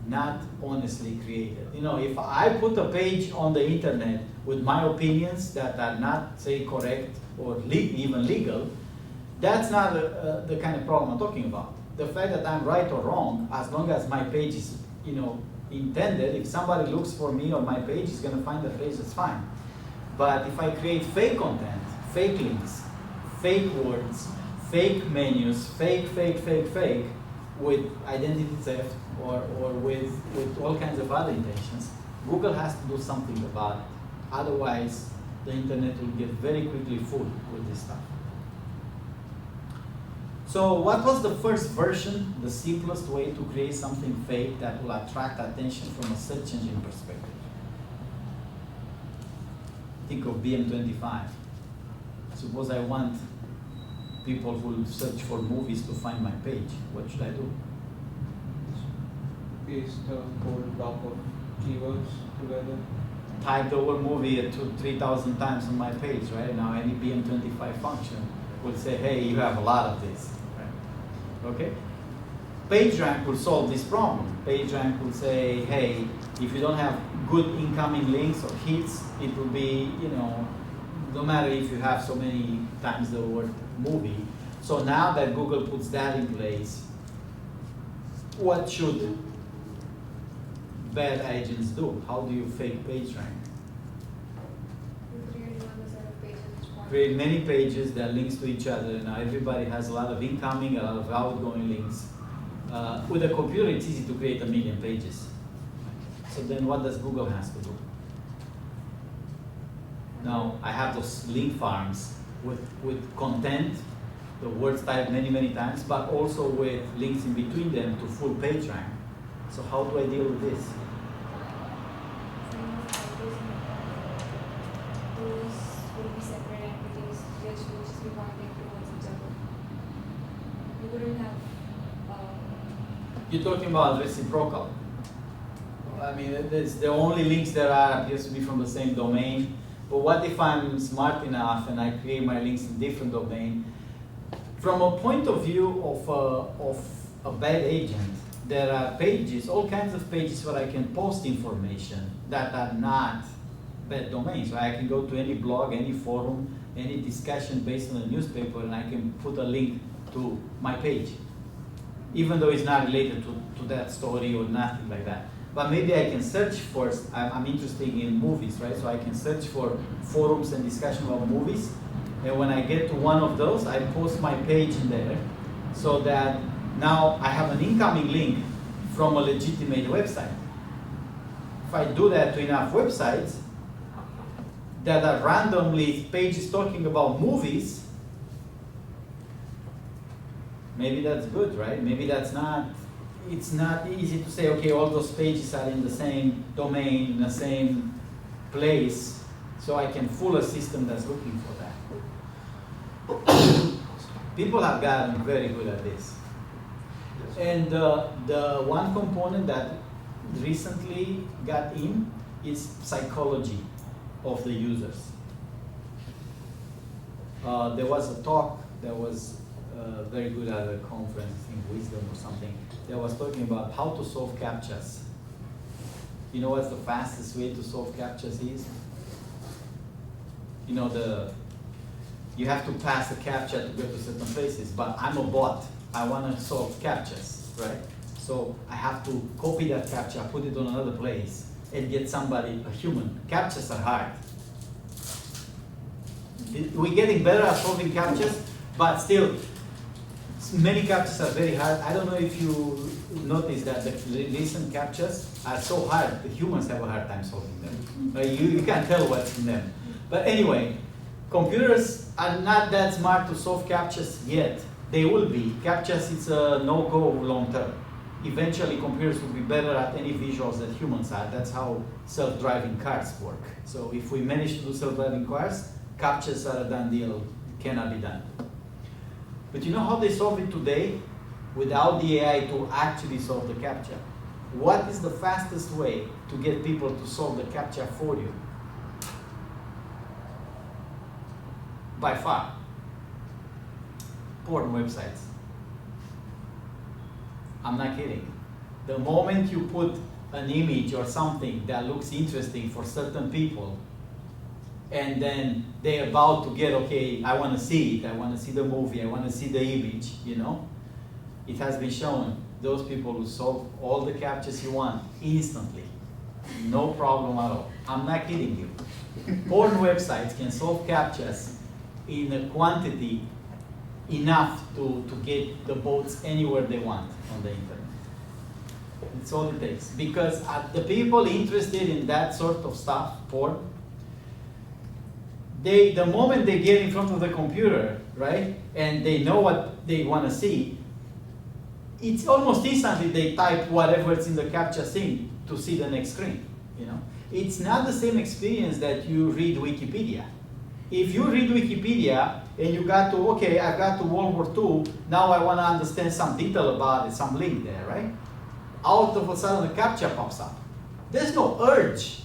not honestly created. If I put a page on the internet with my opinions that are not, say, correct or even legal, that's not the kind of problem I'm talking about. The fact that I'm right or wrong, as long as my page is, intended, if somebody looks for me on my page, is going to find the phrase, that's fine. But if I create fake content, fake links, fake words, fake menus, fake, with identity theft or with all kinds of other intentions, Google has to do something about it. Otherwise, the internet will get very quickly full with this stuff. So what was the first version, the simplest way to create something fake that will attract attention from a search engine perspective? think of BM25. Suppose I want people who search for movies to find my page. What should I do? Paste the whole block of keywords together. Type the word movie 3,000 times on my page, right? Now any BM25 function will say, hey, you have a lot of this. Right? Okay? PageRank will solve this problem. PageRank will say, hey, if you don't have good incoming links or hits, it will be, no matter if you have so many times the word movie. So now that Google puts that in place, what should bad agents do? How do you fake PageRank? You create another set of pages which point. Create many pages that links to each other. Now everybody has a lot of incoming, a lot of outgoing links. With a computer, it's easy to create 1 million pages. So then what does Google has to do? Now, I have those link farms with content, the words typed many, many times, but also with links in between them to full page rank. So how do I deal with this? Those will be separate entities which will just be pointing towards each other. You wouldn't have. You're talking about reciprocal. I mean, the only links there are appears to be from the same domain. But what if I'm smart enough and I create my links in different domain? From a point of view of a bad agent, there are pages, all kinds of pages where I can post information that are not bad domains. Right? I can go to any blog, any forum, any discussion based on a newspaper, and I can put a link to my page, even though it's not related to that story or nothing like that. But maybe I can search for, I'm interested in movies, right? So I can search for forums and discussion about movies. And when I get to one of those, I post my page in there so that now I have an incoming link from a legitimate website. If I do that to enough websites that are randomly pages talking about movies, maybe that's good, right? Maybe that's not. It's not easy to say, okay, all those pages are in the same domain, in the same place, so I can fool a system that's looking for that. People have gotten very good at this. And the one component that recently got in is psychology of the users. There was a talk that was very good at a conference, I think Wisdom or something, that was talking about how to solve CAPTCHAs. You know what's the fastest way to solve CAPTCHAs is? You have to pass a CAPTCHA to go to certain places, but I'm a bot. I want to solve CAPTCHAs, right? So I have to copy that CAPTCHA, put it on another place, and get somebody, a human. CAPTCHAs are hard. We're getting better at solving CAPTCHAs, but still, many CAPTCHAs are very hard. I don't know if you noticed that the recent CAPTCHAs are so hard, the humans have a hard time solving them. You can't tell what's in them. But anyway, computers are not that smart to solve CAPTCHAs yet. They will be. CAPTCHAs, it's a no-go long term. Eventually, computers will be better at any visuals that humans are. That's how self-driving cars work. So if we manage to do self-driving cars, CAPTCHAs are a done deal, cannot be done. But you know how they solve it today? Without the AI to actually solve the CAPTCHA. What is the fastest way to get people to solve the CAPTCHA for you? By far. Porn websites. I'm not kidding. The moment you put an image or something that looks interesting for certain people, and then they're about to get, okay, I want to see it, I want to see the movie, I want to see the image, it has been shown, those people will solve all the CAPTCHAs you want instantly. No problem at all. I'm not kidding you. Porn websites can solve CAPTCHAs in a quantity enough to get the boats anywhere they want on the internet. That's all it takes. Because the people interested in that sort of stuff, porn, the moment they get in front of the computer, right, and they know what they want to see, it's almost instantly they type whatever's in the CAPTCHA thing to see the next screen, it's not the same experience that you read Wikipedia. If you read Wikipedia and you got to, okay, I got to World War II, now I want to understand some detail about it, some link there, right? Out of a sudden a CAPTCHA pops up. There's no urge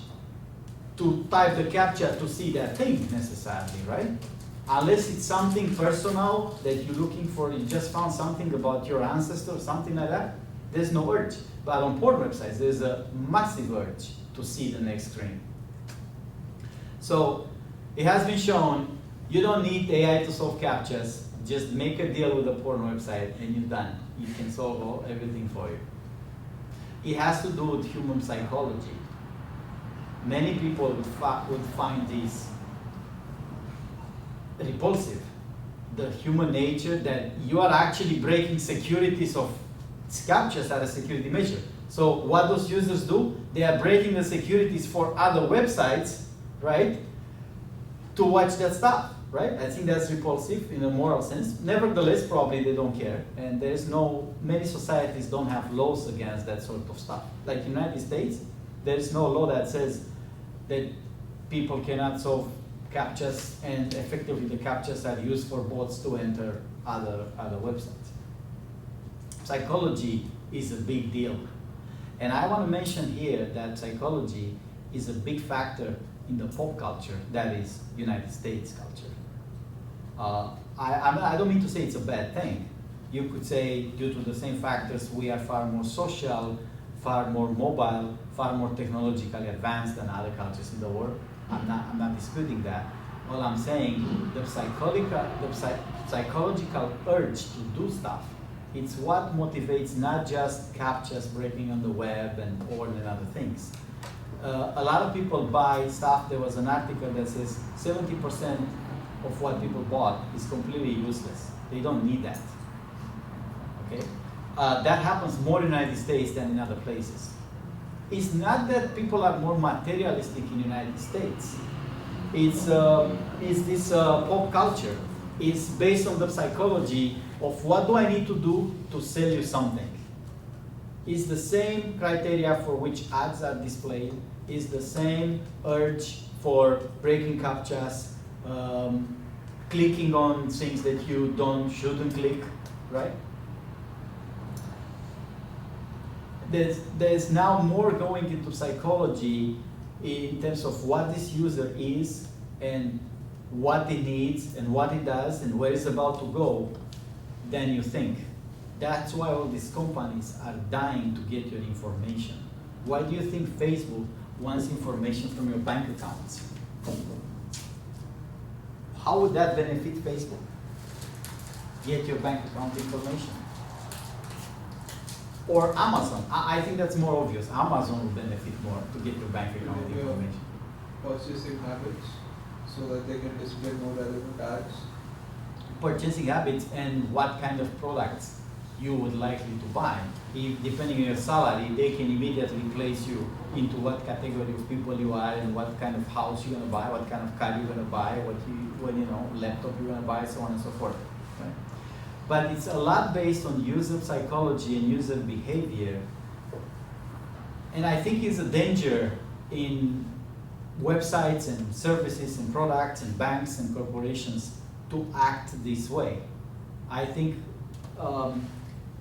to type the CAPTCHA to see that thing necessarily, right? Unless it's something personal that you're looking for, you just found something about your ancestor, something like that, there's no urge. But on porn websites, there's a massive urge to see the next screen. So it has been shown, you don't need AI to solve CAPTCHAs, just make a deal with a porn website and you're done. You can solve everything for you. It has to do with human psychology. Many people would find this repulsive. The human nature that you are actually breaking securities of CAPTCHAs as a security measure. So what those users do, they are breaking the securities for other websites, right, to watch that stuff, right? I think that's repulsive in a moral sense. Nevertheless, probably they don't care. And there's many societies don't have laws against that sort of stuff. Like in the United States, there's no law that says that people cannot solve CAPTCHAs, and effectively the CAPTCHAs are used for bots to enter other websites. Psychology is a big deal. And I want to mention here that psychology is a big factor in the pop culture, that is United States culture. I don't mean to say it's a bad thing. You could say due to the same factors, we are far more social, far more mobile, far more technologically advanced than other cultures in the world. I'm not disputing that. All I'm saying, the psychological urge to do stuff, it's what motivates not just CAPTCHAs breaking on the web and porn and other things. A lot of people buy stuff. There was an article that says 70% of what people bought is completely useless. They don't need that. Okay, that happens more in the United States than in other places. It's not that people are more materialistic in the United States. It's this pop culture. It's based on the psychology of what do I need to do to sell you something. It's the same criteria for which ads are displayed. It's the same urge for breaking CAPTCHAs, clicking on things that you shouldn't click, right? There's now more going into psychology in terms of what this user is and what he needs and what he does and where he's about to go than you think. That's why all these companies are dying to get your information. Why do you think Facebook wants information from your bank accounts? How would that benefit Facebook? Get your bank account information. Or Amazon. I think that's more obvious. Amazon will benefit more to get your bank account information. Purchasing habits so that they can display more relevant ads. Purchasing habits and what kind of products you would likely to buy. If, depending on your salary, they can immediately place you into what category of people you are and what kind of house you're going to buy, what kind of car you're going to buy, laptop you're going to buy, so on and so forth. Right? But it's a lot based on user psychology and user behavior. And I think it's a danger in websites and services and products and banks and corporations to act this way. I think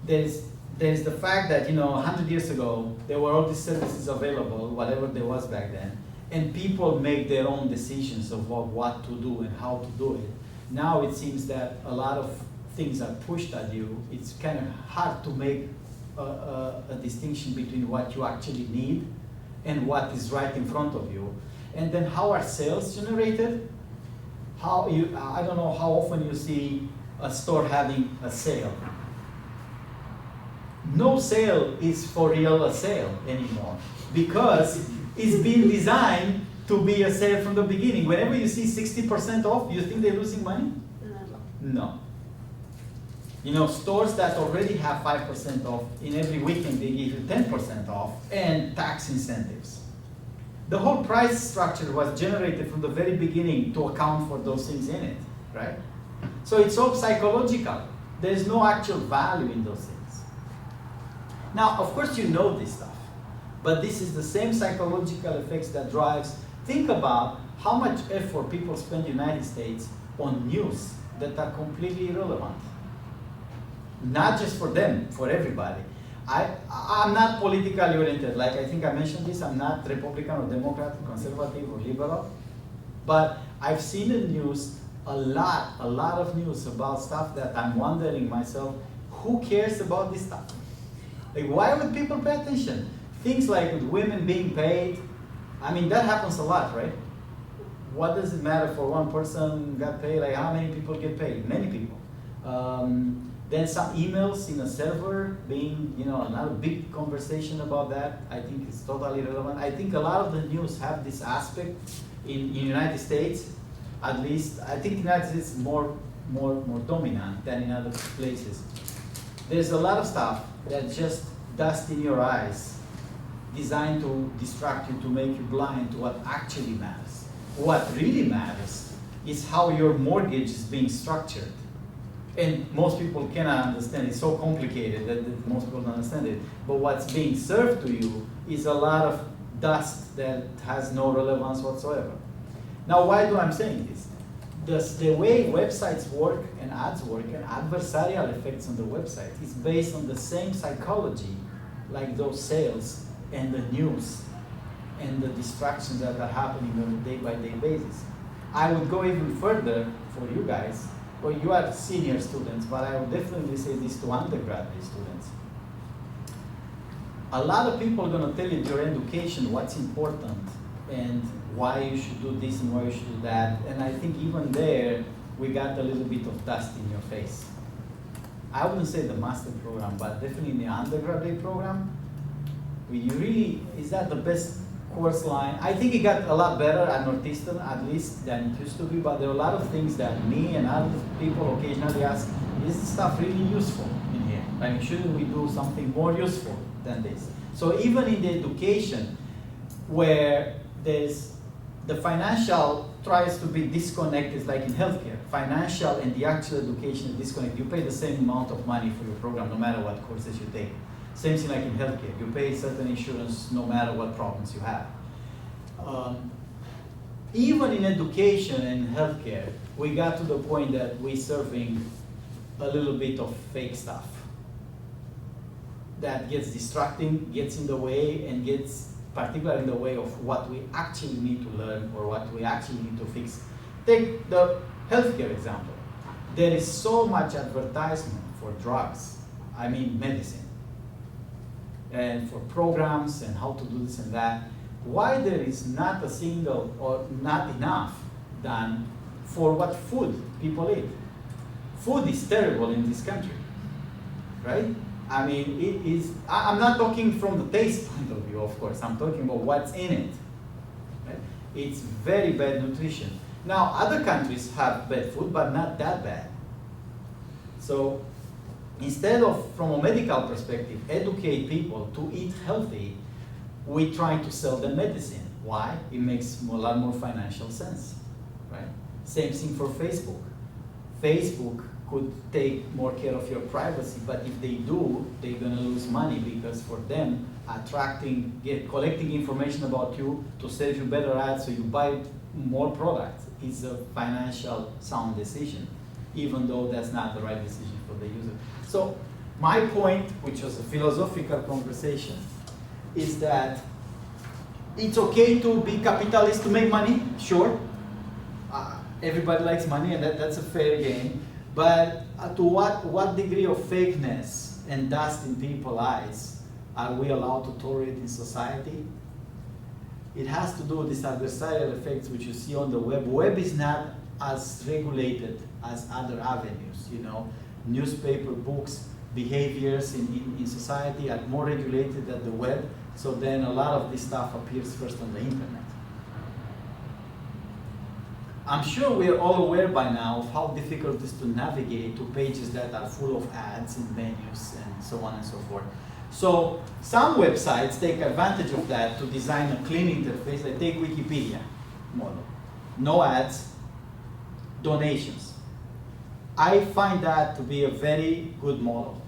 there's the fact that 100 years ago there were all these services available, whatever there was back then, and people make their own decisions of what to do and how to do it. Now it seems that a lot of things are pushed at you. It's kind of hard to make a distinction between what you actually need and what is right in front of you. And then how are sales generated? I don't know how often you see a store having a sale. No sale is for real a sale anymore because it's been designed to be a sale from the beginning. Whenever you see 60% off, you think they're losing money? No. Stores that already have 5% off, in every weekend they give you 10% off and tax incentives. The whole price structure was generated from the very beginning to account for those things in it, right? So it's all psychological. There's no actual value in those things. Now, of course you know this stuff, But this is the same psychological effects that drives. Think about how much effort people spend in the United States on news that are completely irrelevant. Not just for them, for everybody. I'm not politically oriented. Like I think I mentioned this, I'm not Republican or Democrat, conservative or liberal. But I've seen in news a lot of news about stuff that I'm wondering myself, who cares about this stuff? Like, why would people pay attention? Things like with women being paid, I mean, that happens a lot, right? What does it matter for one person got paid? Like, how many people get paid? Many people. Then some emails in a server being, another big conversation about that. I think it's totally irrelevant. I think a lot of the news have this aspect in the United States, at least. I think the United States is more dominant than in other places. There's a lot of stuff that just dust in your eyes, designed to distract you, to make you blind to what actually matters. What really matters is how your mortgage is being structured. And most people cannot understand. It's so complicated that most people don't understand it. But what's being served to you is a lot of dust that has no relevance whatsoever. Now, why do I'm saying this? The way websites work and ads work and adversarial effects on the website is based on the same psychology like those sales and the news and the distractions that are happening on a day-by-day basis. I would go even further for you guys. Well, you are senior students, but I would definitely say this to undergraduate students. A lot of people are going to tell you during education what's important and why you should do this and why you should do that. And I think even there, we got a little bit of dust in your face. I wouldn't say the master program, but definitely in the undergraduate program, is that the best course line? I think it got a lot better at Northeastern, at least, than it used to be, but there are a lot of things that me and other people occasionally ask, is this stuff really useful in here? I mean, shouldn't we do something more useful than this? So even in the education, where there's the financial tries to be disconnected, like in healthcare, financial and the actual education is disconnected. You pay the same amount of money for your program no matter what courses you take. Same thing like in healthcare. You pay certain insurance no matter what problems you have. Even in education and healthcare, we got to the point that we're serving a little bit of fake stuff that gets distracting, gets in the way, and gets particularly in the way of what we actually need to learn or what we actually need to fix. Take the healthcare example. There is so much advertisement for drugs, I mean medicine, and for programs and how to do this and that. Why there is not a single or not enough done for what food people eat? Food is terrible in this country, right? I mean, it is, I'm not talking from the taste point of view, of course, I'm talking about what's in it, right? It's very bad nutrition. Now, other countries have bad food, but not that bad. So, instead of, from a medical perspective, educate people to eat healthy, we try to sell them medicine. Why? It makes a lot more financial sense, right? Same thing for Facebook. Facebook could take more care of your privacy, but if they do, they're gonna lose money because for them, collecting information about you to sell you better ads so you buy more products is a financial sound decision, even though that's not the right decision for the user. So my point, which was a philosophical conversation, is that it's okay to be capitalist to make money, sure. Everybody likes money and that's a fair game. But to what degree of fakeness and dust in people's eyes are we allowed to tolerate in society? It has to do with these adversarial effects which you see on the web. Web is not as regulated as other avenues, Newspaper, books, behaviors in society are more regulated than the web, so then a lot of this stuff appears first on the internet. I'm sure we are all aware by now of how difficult it is to navigate to pages that are full of ads and menus and so on and so forth. So some websites take advantage of that to design a clean interface. Like take Wikipedia model. No ads, donations. I find that to be a very good model.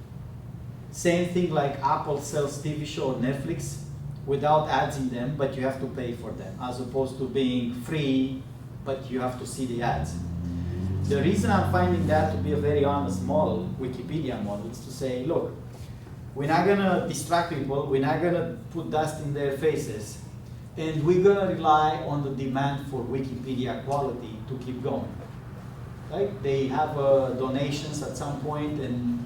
Same thing like Apple sells TV show or Netflix. without ads in them, but you have to pay for them, as opposed to being free, but you have to see the ads. The reason I'm finding that to be a very honest model, Wikipedia model, is to say, look, we're not gonna distract people, we're not gonna put dust in their faces, and we're gonna rely on the demand for Wikipedia quality to keep going. Right? They have donations at some point, and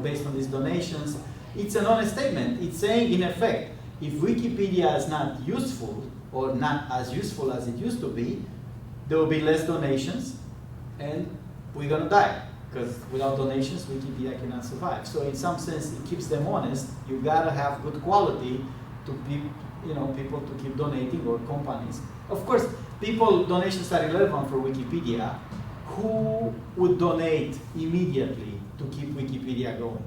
based on these donations, it's an honest statement. It's saying, in effect, if Wikipedia is not useful or not as useful as it used to be, there will be less donations, and we're gonna die. Because without donations, Wikipedia cannot survive. So in some sense, it keeps them honest. You gotta have good quality to be, people to keep donating, or companies. Of course, donations are irrelevant for Wikipedia. Who would donate immediately to keep Wikipedia going?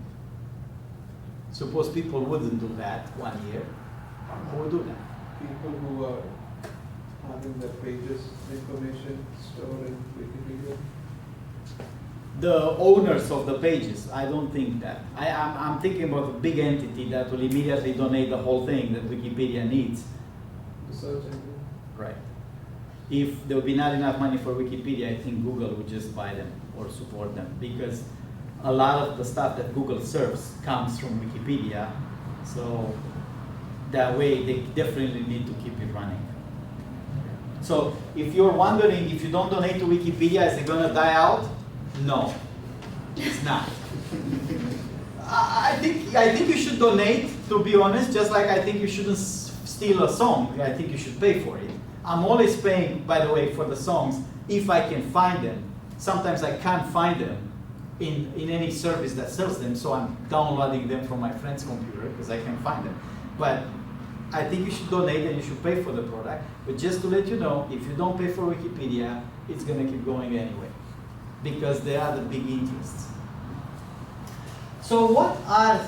Suppose people wouldn't do that 1 year. Who would do that? People who are having their pages information stored in Wikipedia. The owners of the pages, I don't think that. I'm thinking about a big entity that will immediately donate the whole thing that Wikipedia needs. The search engine. Right. If there will be not enough money for Wikipedia, I think Google would just buy them or support them, because a lot of the stuff that Google serves comes from Wikipedia. So that way they definitely need to keep it running. So if you're wondering, if you don't donate to Wikipedia, is it going to die out? No, it's not. I think you should donate, to be honest, just like I think you shouldn't steal a song. I think you should pay for it. I'm always paying, by the way, for the songs if I can find them. Sometimes I can't find them in any service that sells them, so I'm downloading them from my friend's computer because I can find them. But I think you should donate and you should pay for the product. But just to let you know, if you don't pay for Wikipedia, it's going to keep going anyway, because there are the big interests. So what are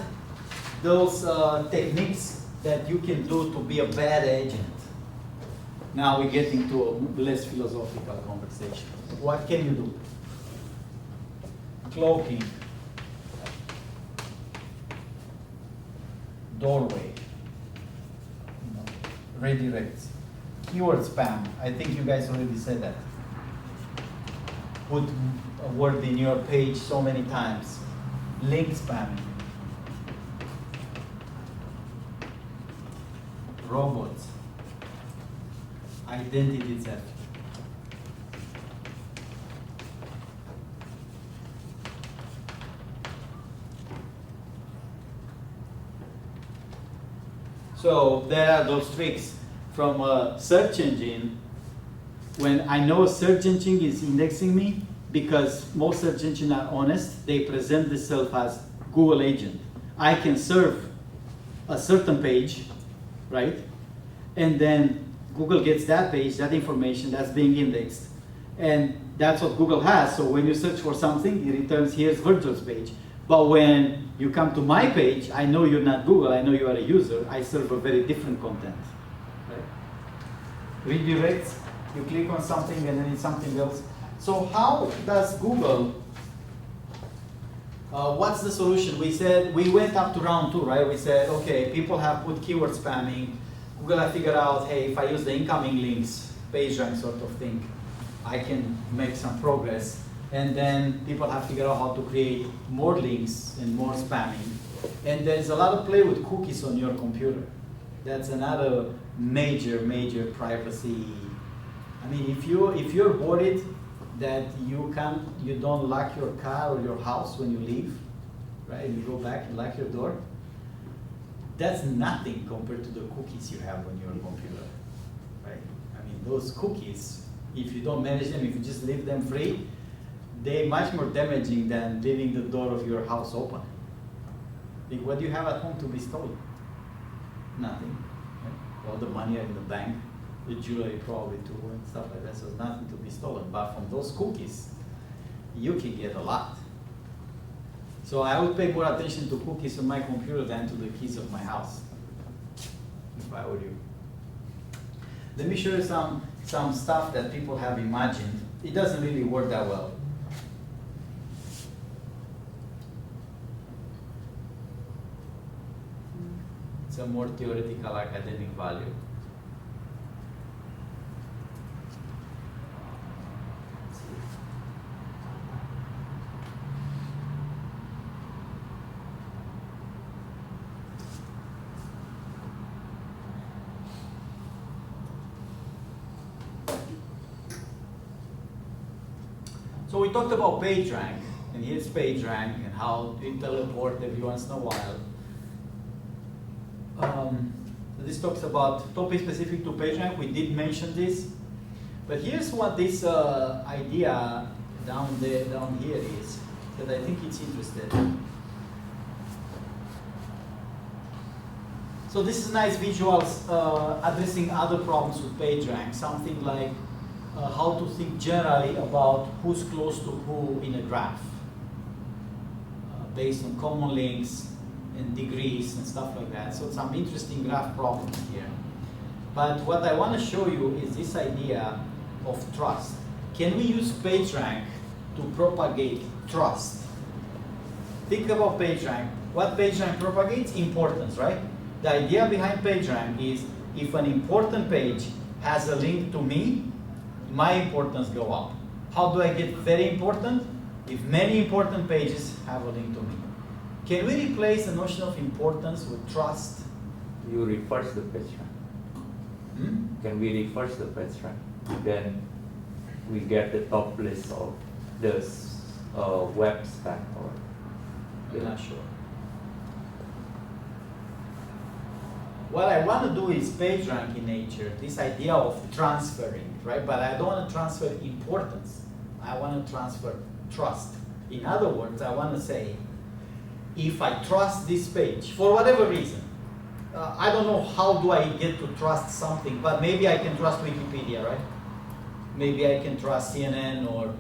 those techniques that you can do to be a bad agent? Now we get into a less philosophical conversation. What can you do? Cloaking, doorway, redirects, keyword spam. I think you guys already said that. Put a word in your page so many times. Link spamming. Robots. Identity theft. So there are those tricks from a search engine. When I know a search engine is indexing me, because most search engines are honest, they present themselves as Google agent. I can serve a certain page, right? And then Google gets that page, that information that's being indexed. And that's what Google has. So when you search for something, it returns here's Virgil's page. But when you come to my page, I know you're not Google, I know you are a user, I serve a very different content. Right? Redirects, you click on something and then it's something else. So how does Google, what's the solution? We went up to round 2, right? We said, okay, people have put keyword spamming. Google have figured out, hey, if I use the incoming links, PageRank sort of thing, I can make some progress. And then people have figured out how to create more links and more spamming. And there's a lot of play with cookies on your computer. That's another major privacy. I mean, if you're worried that you don't lock your car or your house when you leave, right? And you go back and lock your door. That's nothing compared to the cookies you have on your computer, right? I mean, those cookies, if you don't manage them, if you just leave them free, they're much more damaging than leaving the door of your house open. Like, what do you have at home to be stolen? Nothing. Right? All the money are in the bank, the jewelry probably too, and stuff like that, so there's nothing to be stolen. But from those cookies, you can get a lot. So I would pay more attention to cookies on my computer than to the keys of my house, if I were you. Let me show you some stuff that people have imagined. It doesn't really work that well. It's a more theoretical academic value. So we talked about PageRank, and here's PageRank and how to teleport every once in a while. This talks about topic specific to PageRank. We did mention this, but here's what this idea down here is that I think it's interesting. So this is nice visuals addressing other problems with PageRank, something like how to think generally about who's close to who in a graph, based on common links and degrees and stuff like that. So some interesting graph problems here. But what I want to show you is this idea of trust. Can we use PageRank to propagate trust? Think about PageRank. What PageRank propagates? Importance, right? The idea behind PageRank is if an important page has a link to me, my importance go up. How do I get very important? If many important pages have a link to me. Can we replace the notion of importance with trust? You reverse the PageRank. Can we reverse the PageRank? Then we get the top list of the web stack or. I'm not sure. What I want to do is PageRank in nature, this idea of transferring, right? But I don't want to transfer importance. I want to transfer trust. In other words, I want to say, if I trust this page, for whatever reason, I don't know how do I get to trust something, but maybe I can trust Wikipedia, right? Maybe I can trust CNN or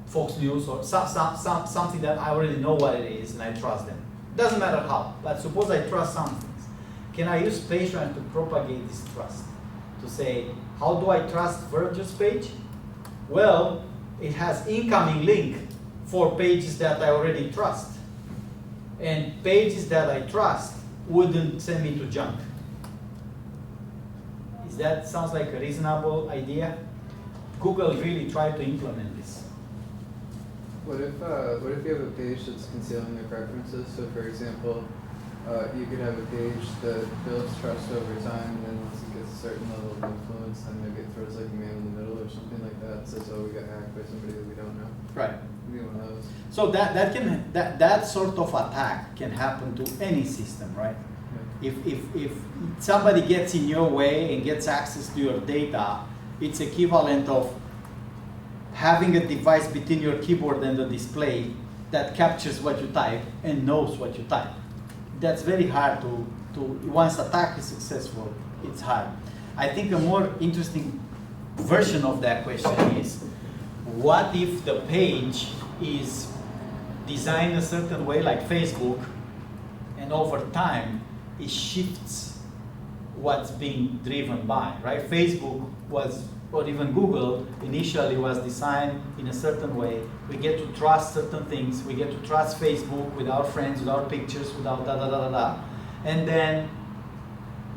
Fox News or something that I already know what it is and I trust them. Doesn't matter how, but suppose I trust something. Can I use PageRank to propagate this trust? To say, how do I trust Virgil's page? Well, it has incoming link for pages that I already trust. And pages that I trust wouldn't send me to junk. Is that sounds like a reasonable idea? Google really tried to implement this. What if you have a page that's concealing their preferences? So for example, you could have a page that builds trust over time, and then once it gets a certain level of influence, then maybe it throws like a man in the middle or something like that. Says, "Oh, we got hacked by somebody that we don't know." Right. Maybe one of those. So that sort of attack can happen to any system, right? Yeah. If somebody gets in your way and gets access to your data, it's equivalent of having a device between your keyboard and the display that captures what you type and knows what you type. That's very hard to once attack is successful, it's hard. I think a more interesting version of that question is, what if the page is designed a certain way like Facebook, and over time it shifts what's being driven by, right? Facebook was, or even Google initially was designed in a certain way. We get to trust certain things. We get to trust Facebook with our friends, with our pictures, without da da da da da. And then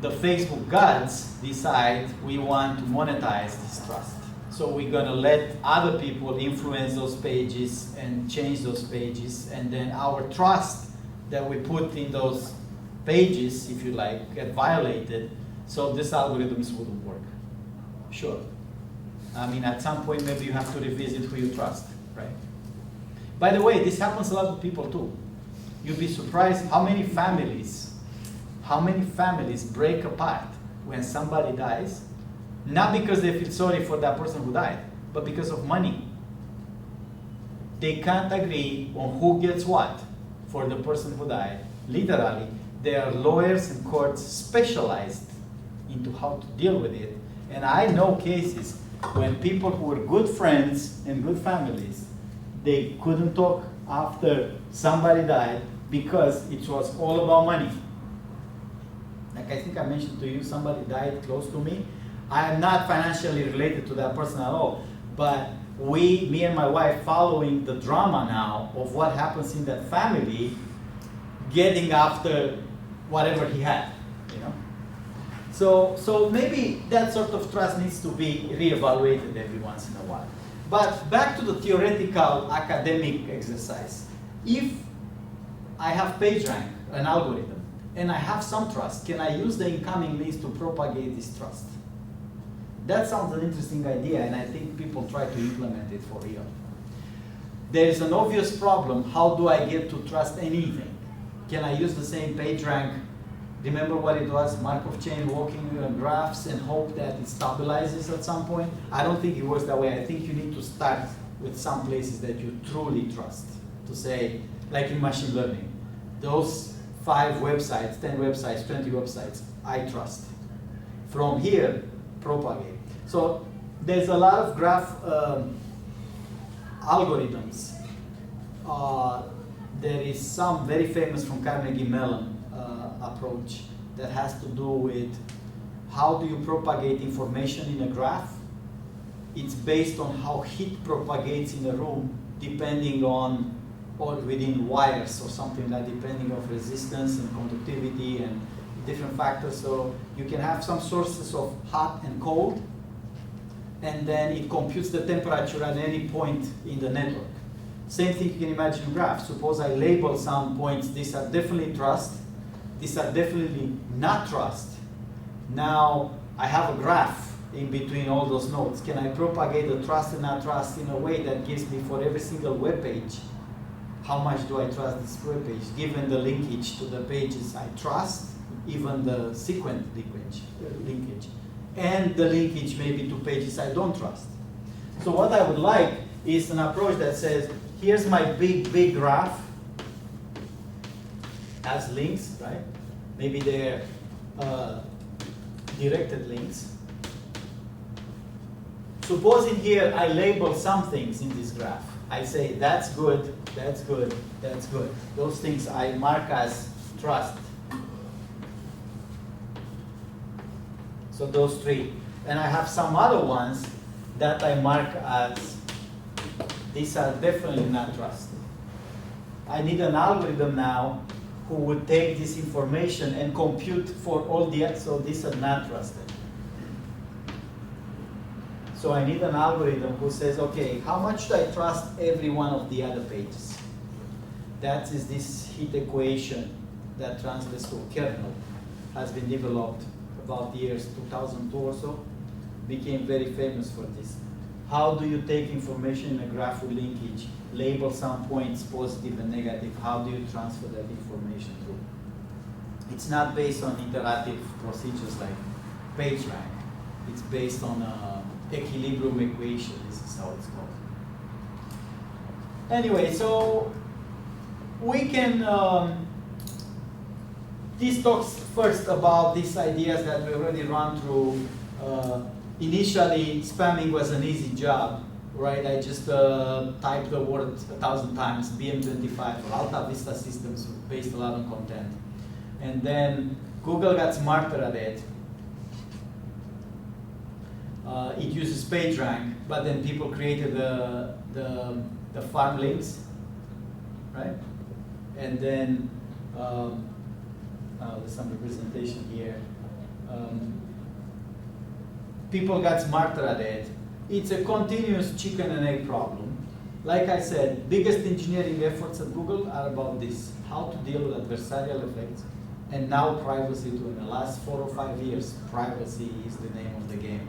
the Facebook gods decide we want to monetize this trust. So we're gonna let other people influence those pages and change those pages, and then our trust that we put in those pages, if you like, get violated, so these algorithms wouldn't work. Sure. I mean, at some point, maybe you have to revisit who you trust, right? By the way, this happens a lot with people too. You'd be surprised how many families break apart when somebody dies, not because they feel sorry for that person who died, but because of money. They can't agree on who gets what for the person who died. Literally, there are lawyers and courts specialized into how to deal with it. And I know cases when people who were good friends and good families, they couldn't talk after somebody died because it was all about money. Like I think I mentioned to you, somebody died close to me. I am not financially related to that person at all, but me and my wife, following the drama now of what happens in that family, getting after whatever he had. So maybe that sort of trust needs to be reevaluated every once in a while. But back to the theoretical academic exercise. If I have PageRank, an algorithm, and I have some trust, can I use the incoming links to propagate this trust? That sounds an interesting idea, and I think people try to implement it for real. There is an obvious problem. How do I get to trust anything? Can I use the same PageRank? Remember what it was, Markov chain, walking graphs, and hope that it stabilizes at some point? I don't think it works that way. I think you need to start with some places that you truly trust. To say, like in machine learning, those 5 websites, 10 websites, 20 websites, I trust. From here, propagate. So there's a lot of graph algorithms. There is some very famous from Carnegie Mellon approach that has to do with how do you propagate information in a graph. It's based on how heat propagates in a room, depending on, or within wires or something like, depending on resistance and conductivity and different factors. So you can have some sources of hot and cold, and then it computes the temperature at any point in the network. Same thing you can imagine in graphs. Suppose I label some points, these are definitely trust, these are definitely not trust. Now I have a graph in between all those nodes. Can I propagate the trust and not trust in a way that gives me for every single web page, how much do I trust this web page, given the linkage to the pages I trust, even the sequent linkage, and the linkage maybe to pages I don't trust. So what I would like is an approach that says, here's my big graph, has links, right? Maybe they're directed links. Supposing here I label some things in this graph. I say that's good, that's good, that's good. Those things I mark as trust. So those 3. And I have some other ones that I mark as these are definitely not trust. I need an algorithm now who would take this information and compute for all the, so these are not trusted. So I need an algorithm who says, okay, how much do I trust every one of the other pages? That is this heat equation that translates to a kernel, has been developed about the years 2002 or so, became very famous for this. How do you take information in a graph with linkage, label some points positive and negative, how do you transfer that information through? It's not based on iterative procedures like PageRank. It's based on equilibrium equation, this is how it's called. Anyway, so we can, this talks first about these ideas that we already run through. Initially, spamming was an easy job, right? I just typed the word 1,000 times, BM25 or Alta Vista systems based a lot on content. And then Google got smarter at it. It uses PageRank, but then people created the farm links, right? And then there's some representation here. People got smarter at it. It's a continuous chicken and egg problem. Like I said, biggest engineering efforts at Google are about this, how to deal with adversarial effects, and now privacy too. In the last 4 or 5 years, privacy is the name of the game.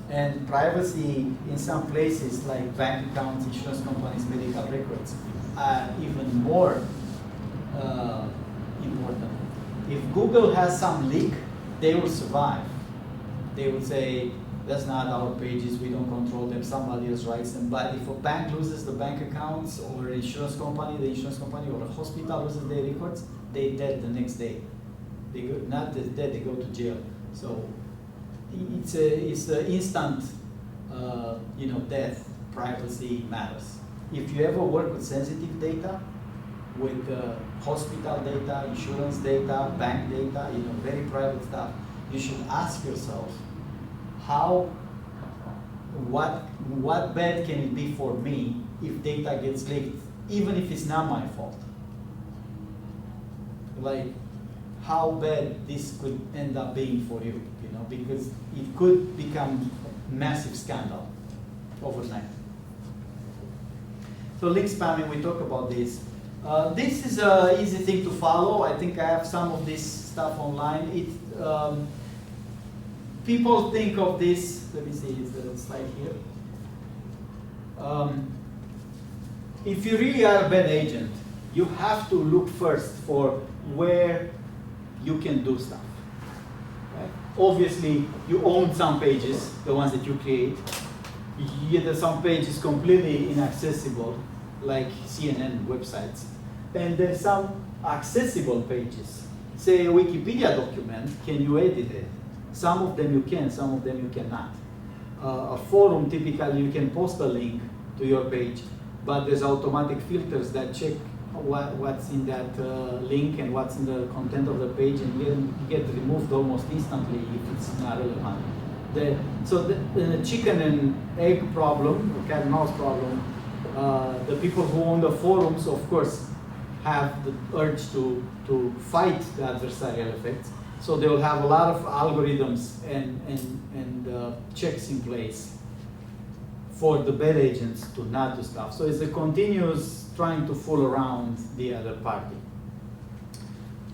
And privacy in some places like bank accounts, insurance companies, medical records are even more important. If Google has some leak, they will survive. They would say, that's not our pages, we don't control them, somebody else writes them. But if a bank loses the bank accounts, or an insurance company, the insurance company, or a hospital loses their records, they dead the next day. They go, not dead, they go to jail. So it's an instant, death. Privacy matters. If you ever work with sensitive data, with hospital data, insurance data, bank data, very private stuff, you should ask yourself, what bad can it be for me if data gets leaked, even if it's not my fault? Like, how bad this could end up being for you, because it could become massive scandal overnight. So link spamming, we talk about this. This is an easy thing to follow. I think I have some of this stuff online. People think of this, let me see, is the slide here. If you really are a bad agent, you have to look first for where you can do stuff. Right? Obviously, you own some pages, the ones that you create. Yet some pages completely inaccessible, like CNN websites. And there's some accessible pages. Say a Wikipedia document, can you edit it? Some of them you can, some of them you cannot. A forum, typically you can post a link to your page, but there's automatic filters that check what's in that link and what's in the content of the page, and get removed almost instantly if it's not relevant. So the chicken and egg problem, or cat and mouse problem, the people who own the forums, of course, have the urge to fight the adversarial effects. So they will have a lot of algorithms and checks in place for the bad agents to not do stuff. So it's a continuous trying to fool around the other party.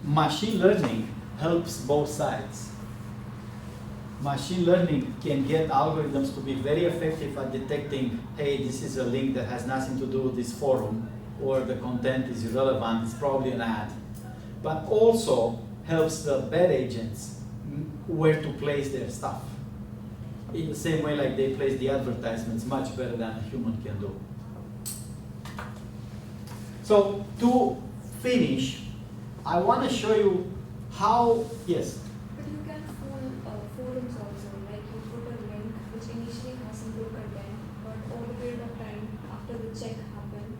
Machine learning helps both sides. Machine learning can get algorithms to be very effective at detecting, hey, this is a link that has nothing to do with this forum, or the content is irrelevant, it's probably an ad. But also helps the bad agents where to place their stuff. In the same way like they place the advertisements much better than a human can do. So to finish, I want to show you how, yes? But you can fool forums also, like you put a link which initially has some good content, but over a period of time, after the check happened,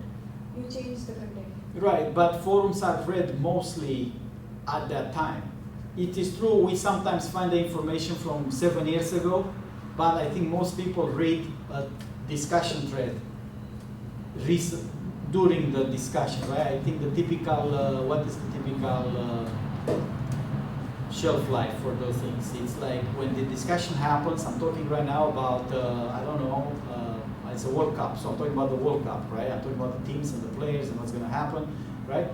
you change the content. Right, but forums are read mostly at that time. It is true we sometimes find the information from 7 years ago, but I think most people read a discussion thread during the discussion, right? I think the typical, what is the typical shelf life for those things? It's like when the discussion happens, I'm talking right now about, I don't know, it's a World Cup, so I'm talking about the World Cup, right? I'm talking about the teams and the players and what's gonna happen, right?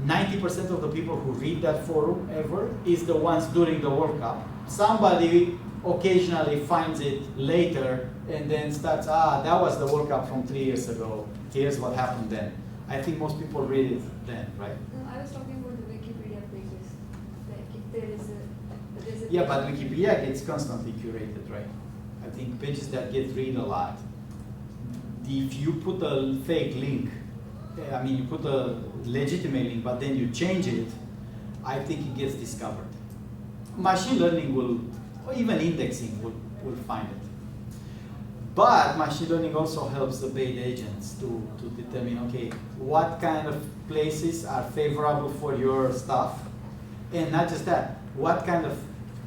90% of the people who read that forum ever is the ones during the World Cup. Somebody occasionally finds it later and then starts, that was the World Cup from 3 years ago. Here's what happened then. I think most people read it then, right? No, I was talking about the Wikipedia pages. Like if there's a Yeah, but Wikipedia gets constantly curated, right? I think pages that get read a lot. If you put a fake link, I mean, you put a legitimate link, but then you change it, I think it gets discovered. Machine learning will, or even indexing will find it. But machine learning also helps the bad agents to determine, okay, what kind of places are favorable for your stuff, and not just that, what kind of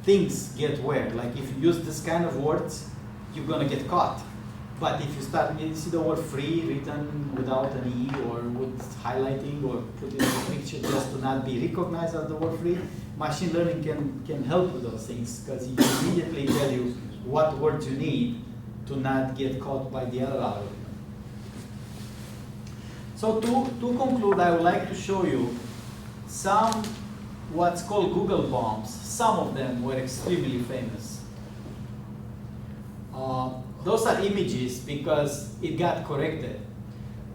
things get where. Like if you use this kind of words, you're gonna get caught. But if you see the word free written without an E or with highlighting or put it in the picture just to not be recognized as the word free, machine learning can help with those things because it can immediately tell you what words you need to not get caught by the other algorithm. So to conclude, I would like to show you some what's called Google bombs. Some of them were extremely famous. Those are images because it got corrected.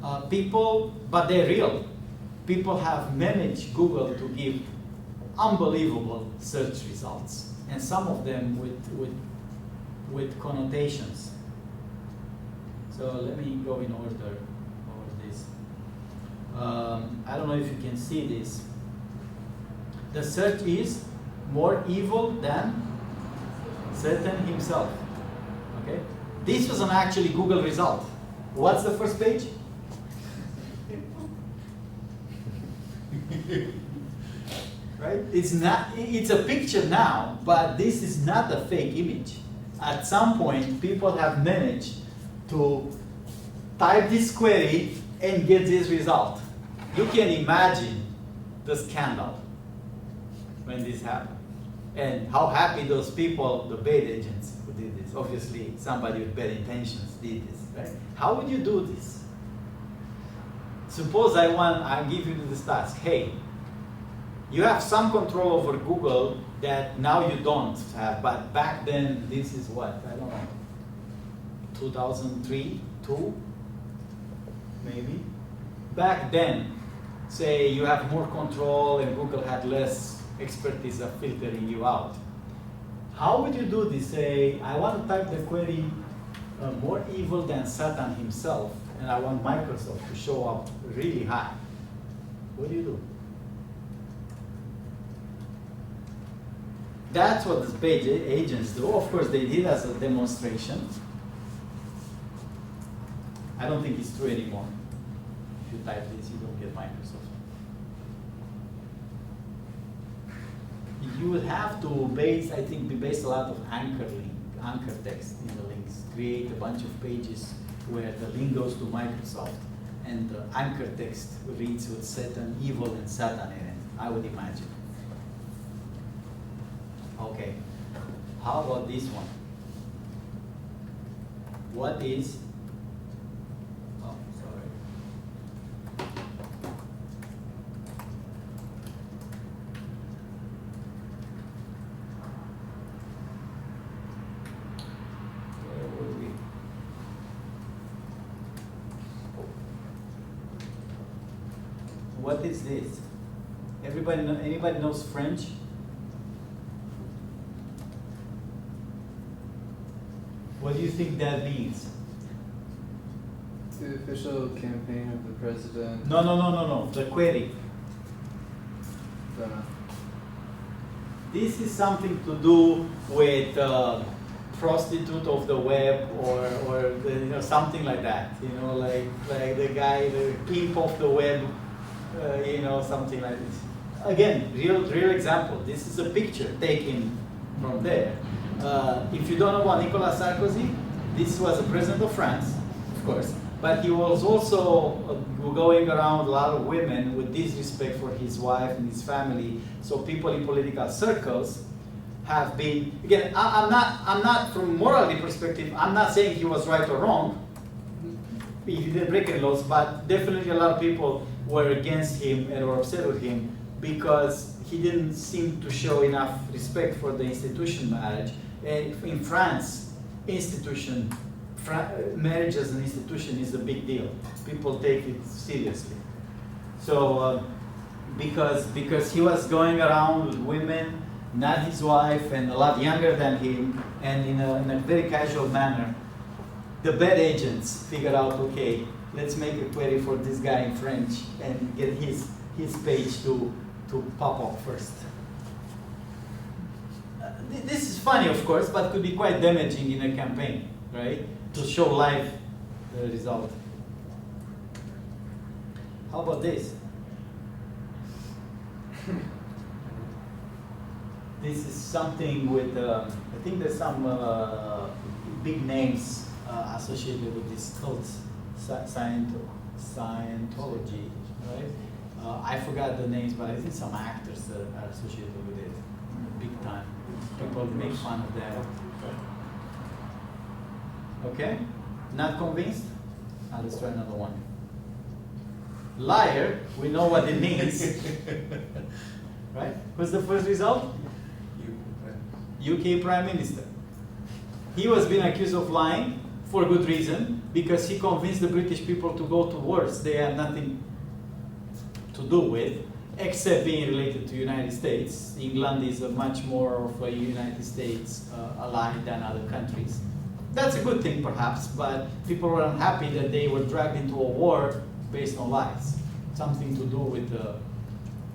But they're real. People have managed Google to give unbelievable search results, and some of them with connotations. So let me go in order over this. I don't know if you can see this. The search is more evil than Satan himself. Okay? This was an actually Google result. What's the first page? Right? It's a picture now, but this is not a fake image. At some point, people have managed to type this query and get this result. You can imagine the scandal. when this happened. And how happy those people, the bad agents who did this. Obviously, somebody with bad intentions did this, right? How would you do this? Suppose I give you this task. Hey, you have some control over Google that now you don't have, but back then, this is what? I don't know, 2003, 2, maybe? Back then, say you have more control and Google had less expertise of filtering you out. How would you do this? Say, I want to type the query more evil than Satan himself, and I want Microsoft to show up really high. What do you do? That's what the page agents do. Of course, they did as a demonstration. I don't think it's true anymore. If you type this, you don't get Microsoft. You would have to base, I think, base a lot of anchor text in the links. Create a bunch of pages where the link goes to Microsoft and the anchor text reads with Satan, evil, and Satan in it, I would imagine. Okay, how about this one? What is, oh, sorry. Where were we? What is this? Anybody knows French? What do you think that means? The official campaign of the president. No. The query. Don't know. This is something to do with prostitute of the web or the, something like that. Like the guy, the pimp of the web. Something like this. Again, real example. This is a picture taken from there. If you don't know about Nicolas Sarkozy, this was the president of France, of course, but he was also going around a lot of women with disrespect for his wife and his family. So people in political circles have been, again, I'm not from morally perspective, I'm not saying he was right or wrong, if he didn't break any laws, but definitely a lot of people were against him and were upset with him because he didn't seem to show enough respect for the institution marriage. And in France, marriage as an institution is a big deal. People take it seriously. So, because he was going around with women, not his wife, and a lot younger than him, and in a very casual manner, the bad agents figured out, okay, let's make a query for this guy in French and get his page to pop up first. This is funny, of course, but could be quite damaging in a campaign, right? To show live the result. How about this? This is something with, I think there's some big names associated with this cult, Scientology, right? I forgot the names, but I think some actors that are associated with it, big time. People make fun of them. Okay? Not convinced? Now let's try another one. Liar, we know what it means. Right? What's the first result? UK Prime Minister. He was being accused of lying for good reason, because he convinced the British people to go to wars they had nothing to do with, except being related to the United States. England is a much more of a United States ally than other countries. That's a good thing perhaps, but people were unhappy that they were dragged into a war based on lies. Something to do with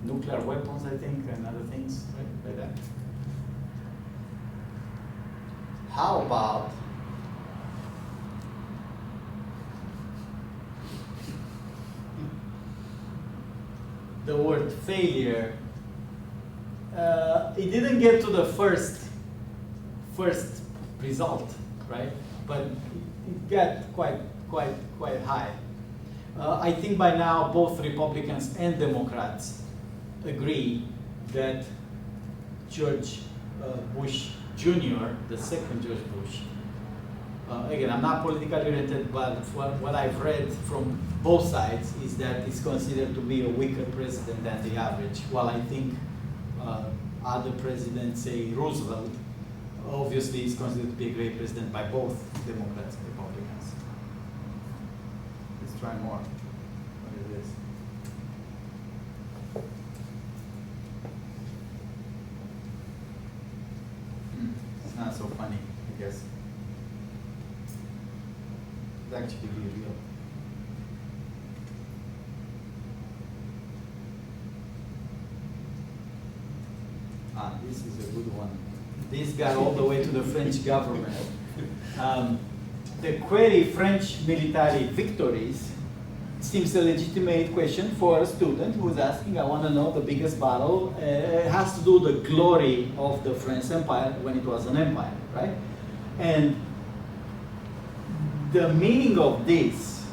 nuclear weapons, I think, and other things, right, like that. How about the word failure? It didn't get to the first result, right? But it got quite high. I think by now both Republicans and Democrats agree that George Bush Jr., the second George Bush. Again, I'm not politically oriented, but what I've read from both sides is that it's considered to be a weaker president than the average. While I think other presidents, say Roosevelt, obviously is considered to be a great president by both Democrats and Republicans. Let's try more. What is this? It's not so funny, I guess. It's actually real. This is a good one. This got all the way to the French government. The query French military victories seems a legitimate question for a student who's asking, I want to know the biggest battle. It has to do with the glory of the French Empire when it was an empire, right? And the meaning of this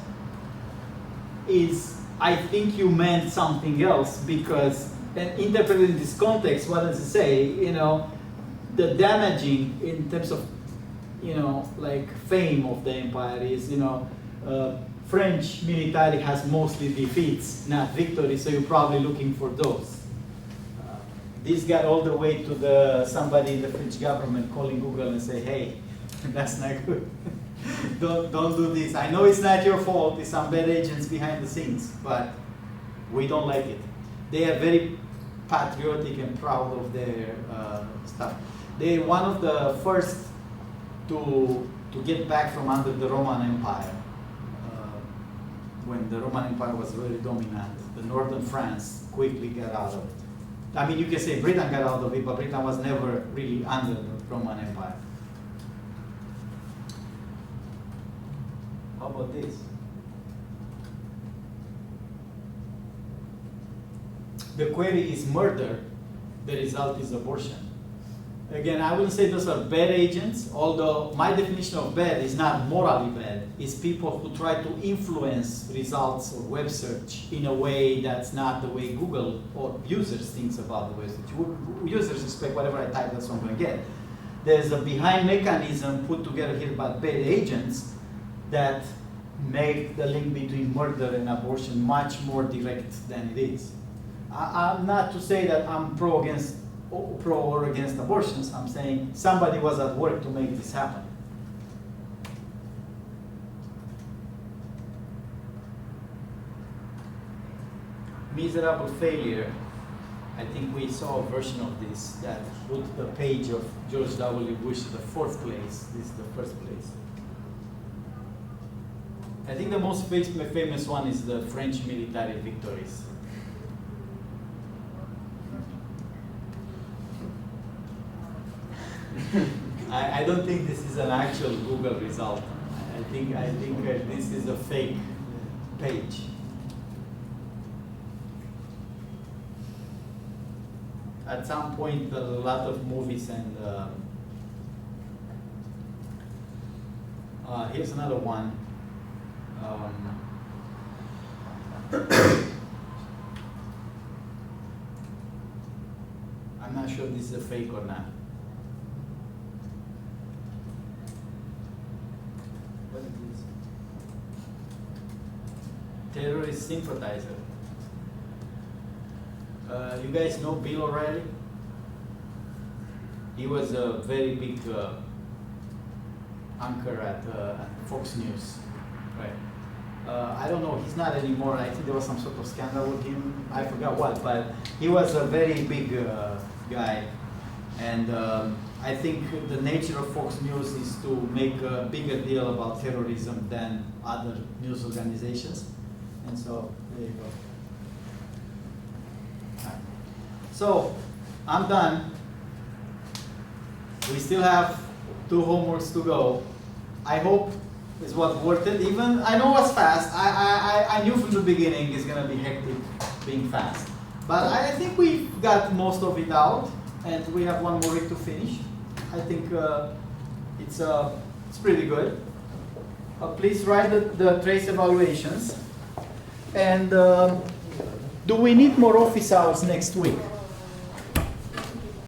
is, I think you meant something else, because interpreted in this context, what does it say? You know, the damaging in terms of, you know, like fame of the empire is, you know, French military has mostly defeats, not victories, so you're probably looking for those. This got all the way to the somebody in the French government calling Google and say, hey, that's not good. don't do this. I know it's not your fault, it's some bad agents behind the scenes, but we don't like it. They are very patriotic and proud of their stuff. They're one of the first to get back from under the Roman Empire. When the Roman Empire was very dominant, the northern France quickly got out of it. I mean, you can say Britain got out of it, but Britain was never really under the Roman Empire. How about this? The query is murder, the result is abortion. Again, I wouldn't say those are bad agents, although my definition of bad is not morally bad. It's people who try to influence results or web search in a way that's not the way Google or users thinks about the web search. Users expect whatever I type, that's what I'm going to get. There's a behind mechanism put together here by bad agents that make the link between murder and abortion much more direct than it is. I'm not to say that I'm pro or against abortions. I'm saying somebody was at work to make this happen. Miserable failure. I think we saw a version of this that put the page of George W. Bush in the 4th place. This is the 1st place. I think the most famous one is the French military victories. I don't think this is an actual Google result. I think this is a fake page. At some point, a lot of movies and here's another one. I'm not sure if this is a fake or not. What is this? Terrorist sympathizer. You guys know Bill O'Reilly? He was a very big anchor at Fox News, right? I don't know, he's not anymore. I think there was some sort of scandal with him. I forgot what, but he was a very big guy. And I think the nature of Fox News is to make a bigger deal about terrorism than other news organizations. And so, there you go. So, I'm done. We still have 2 homeworks to go. I hope it's what worth it. Even, I know it's fast. I knew from the beginning it's gonna be hectic being fast. But I think we got most of it out, and we have 1 more week to finish. I think it's pretty good. Please write the trace evaluations. And do we need more office hours next week?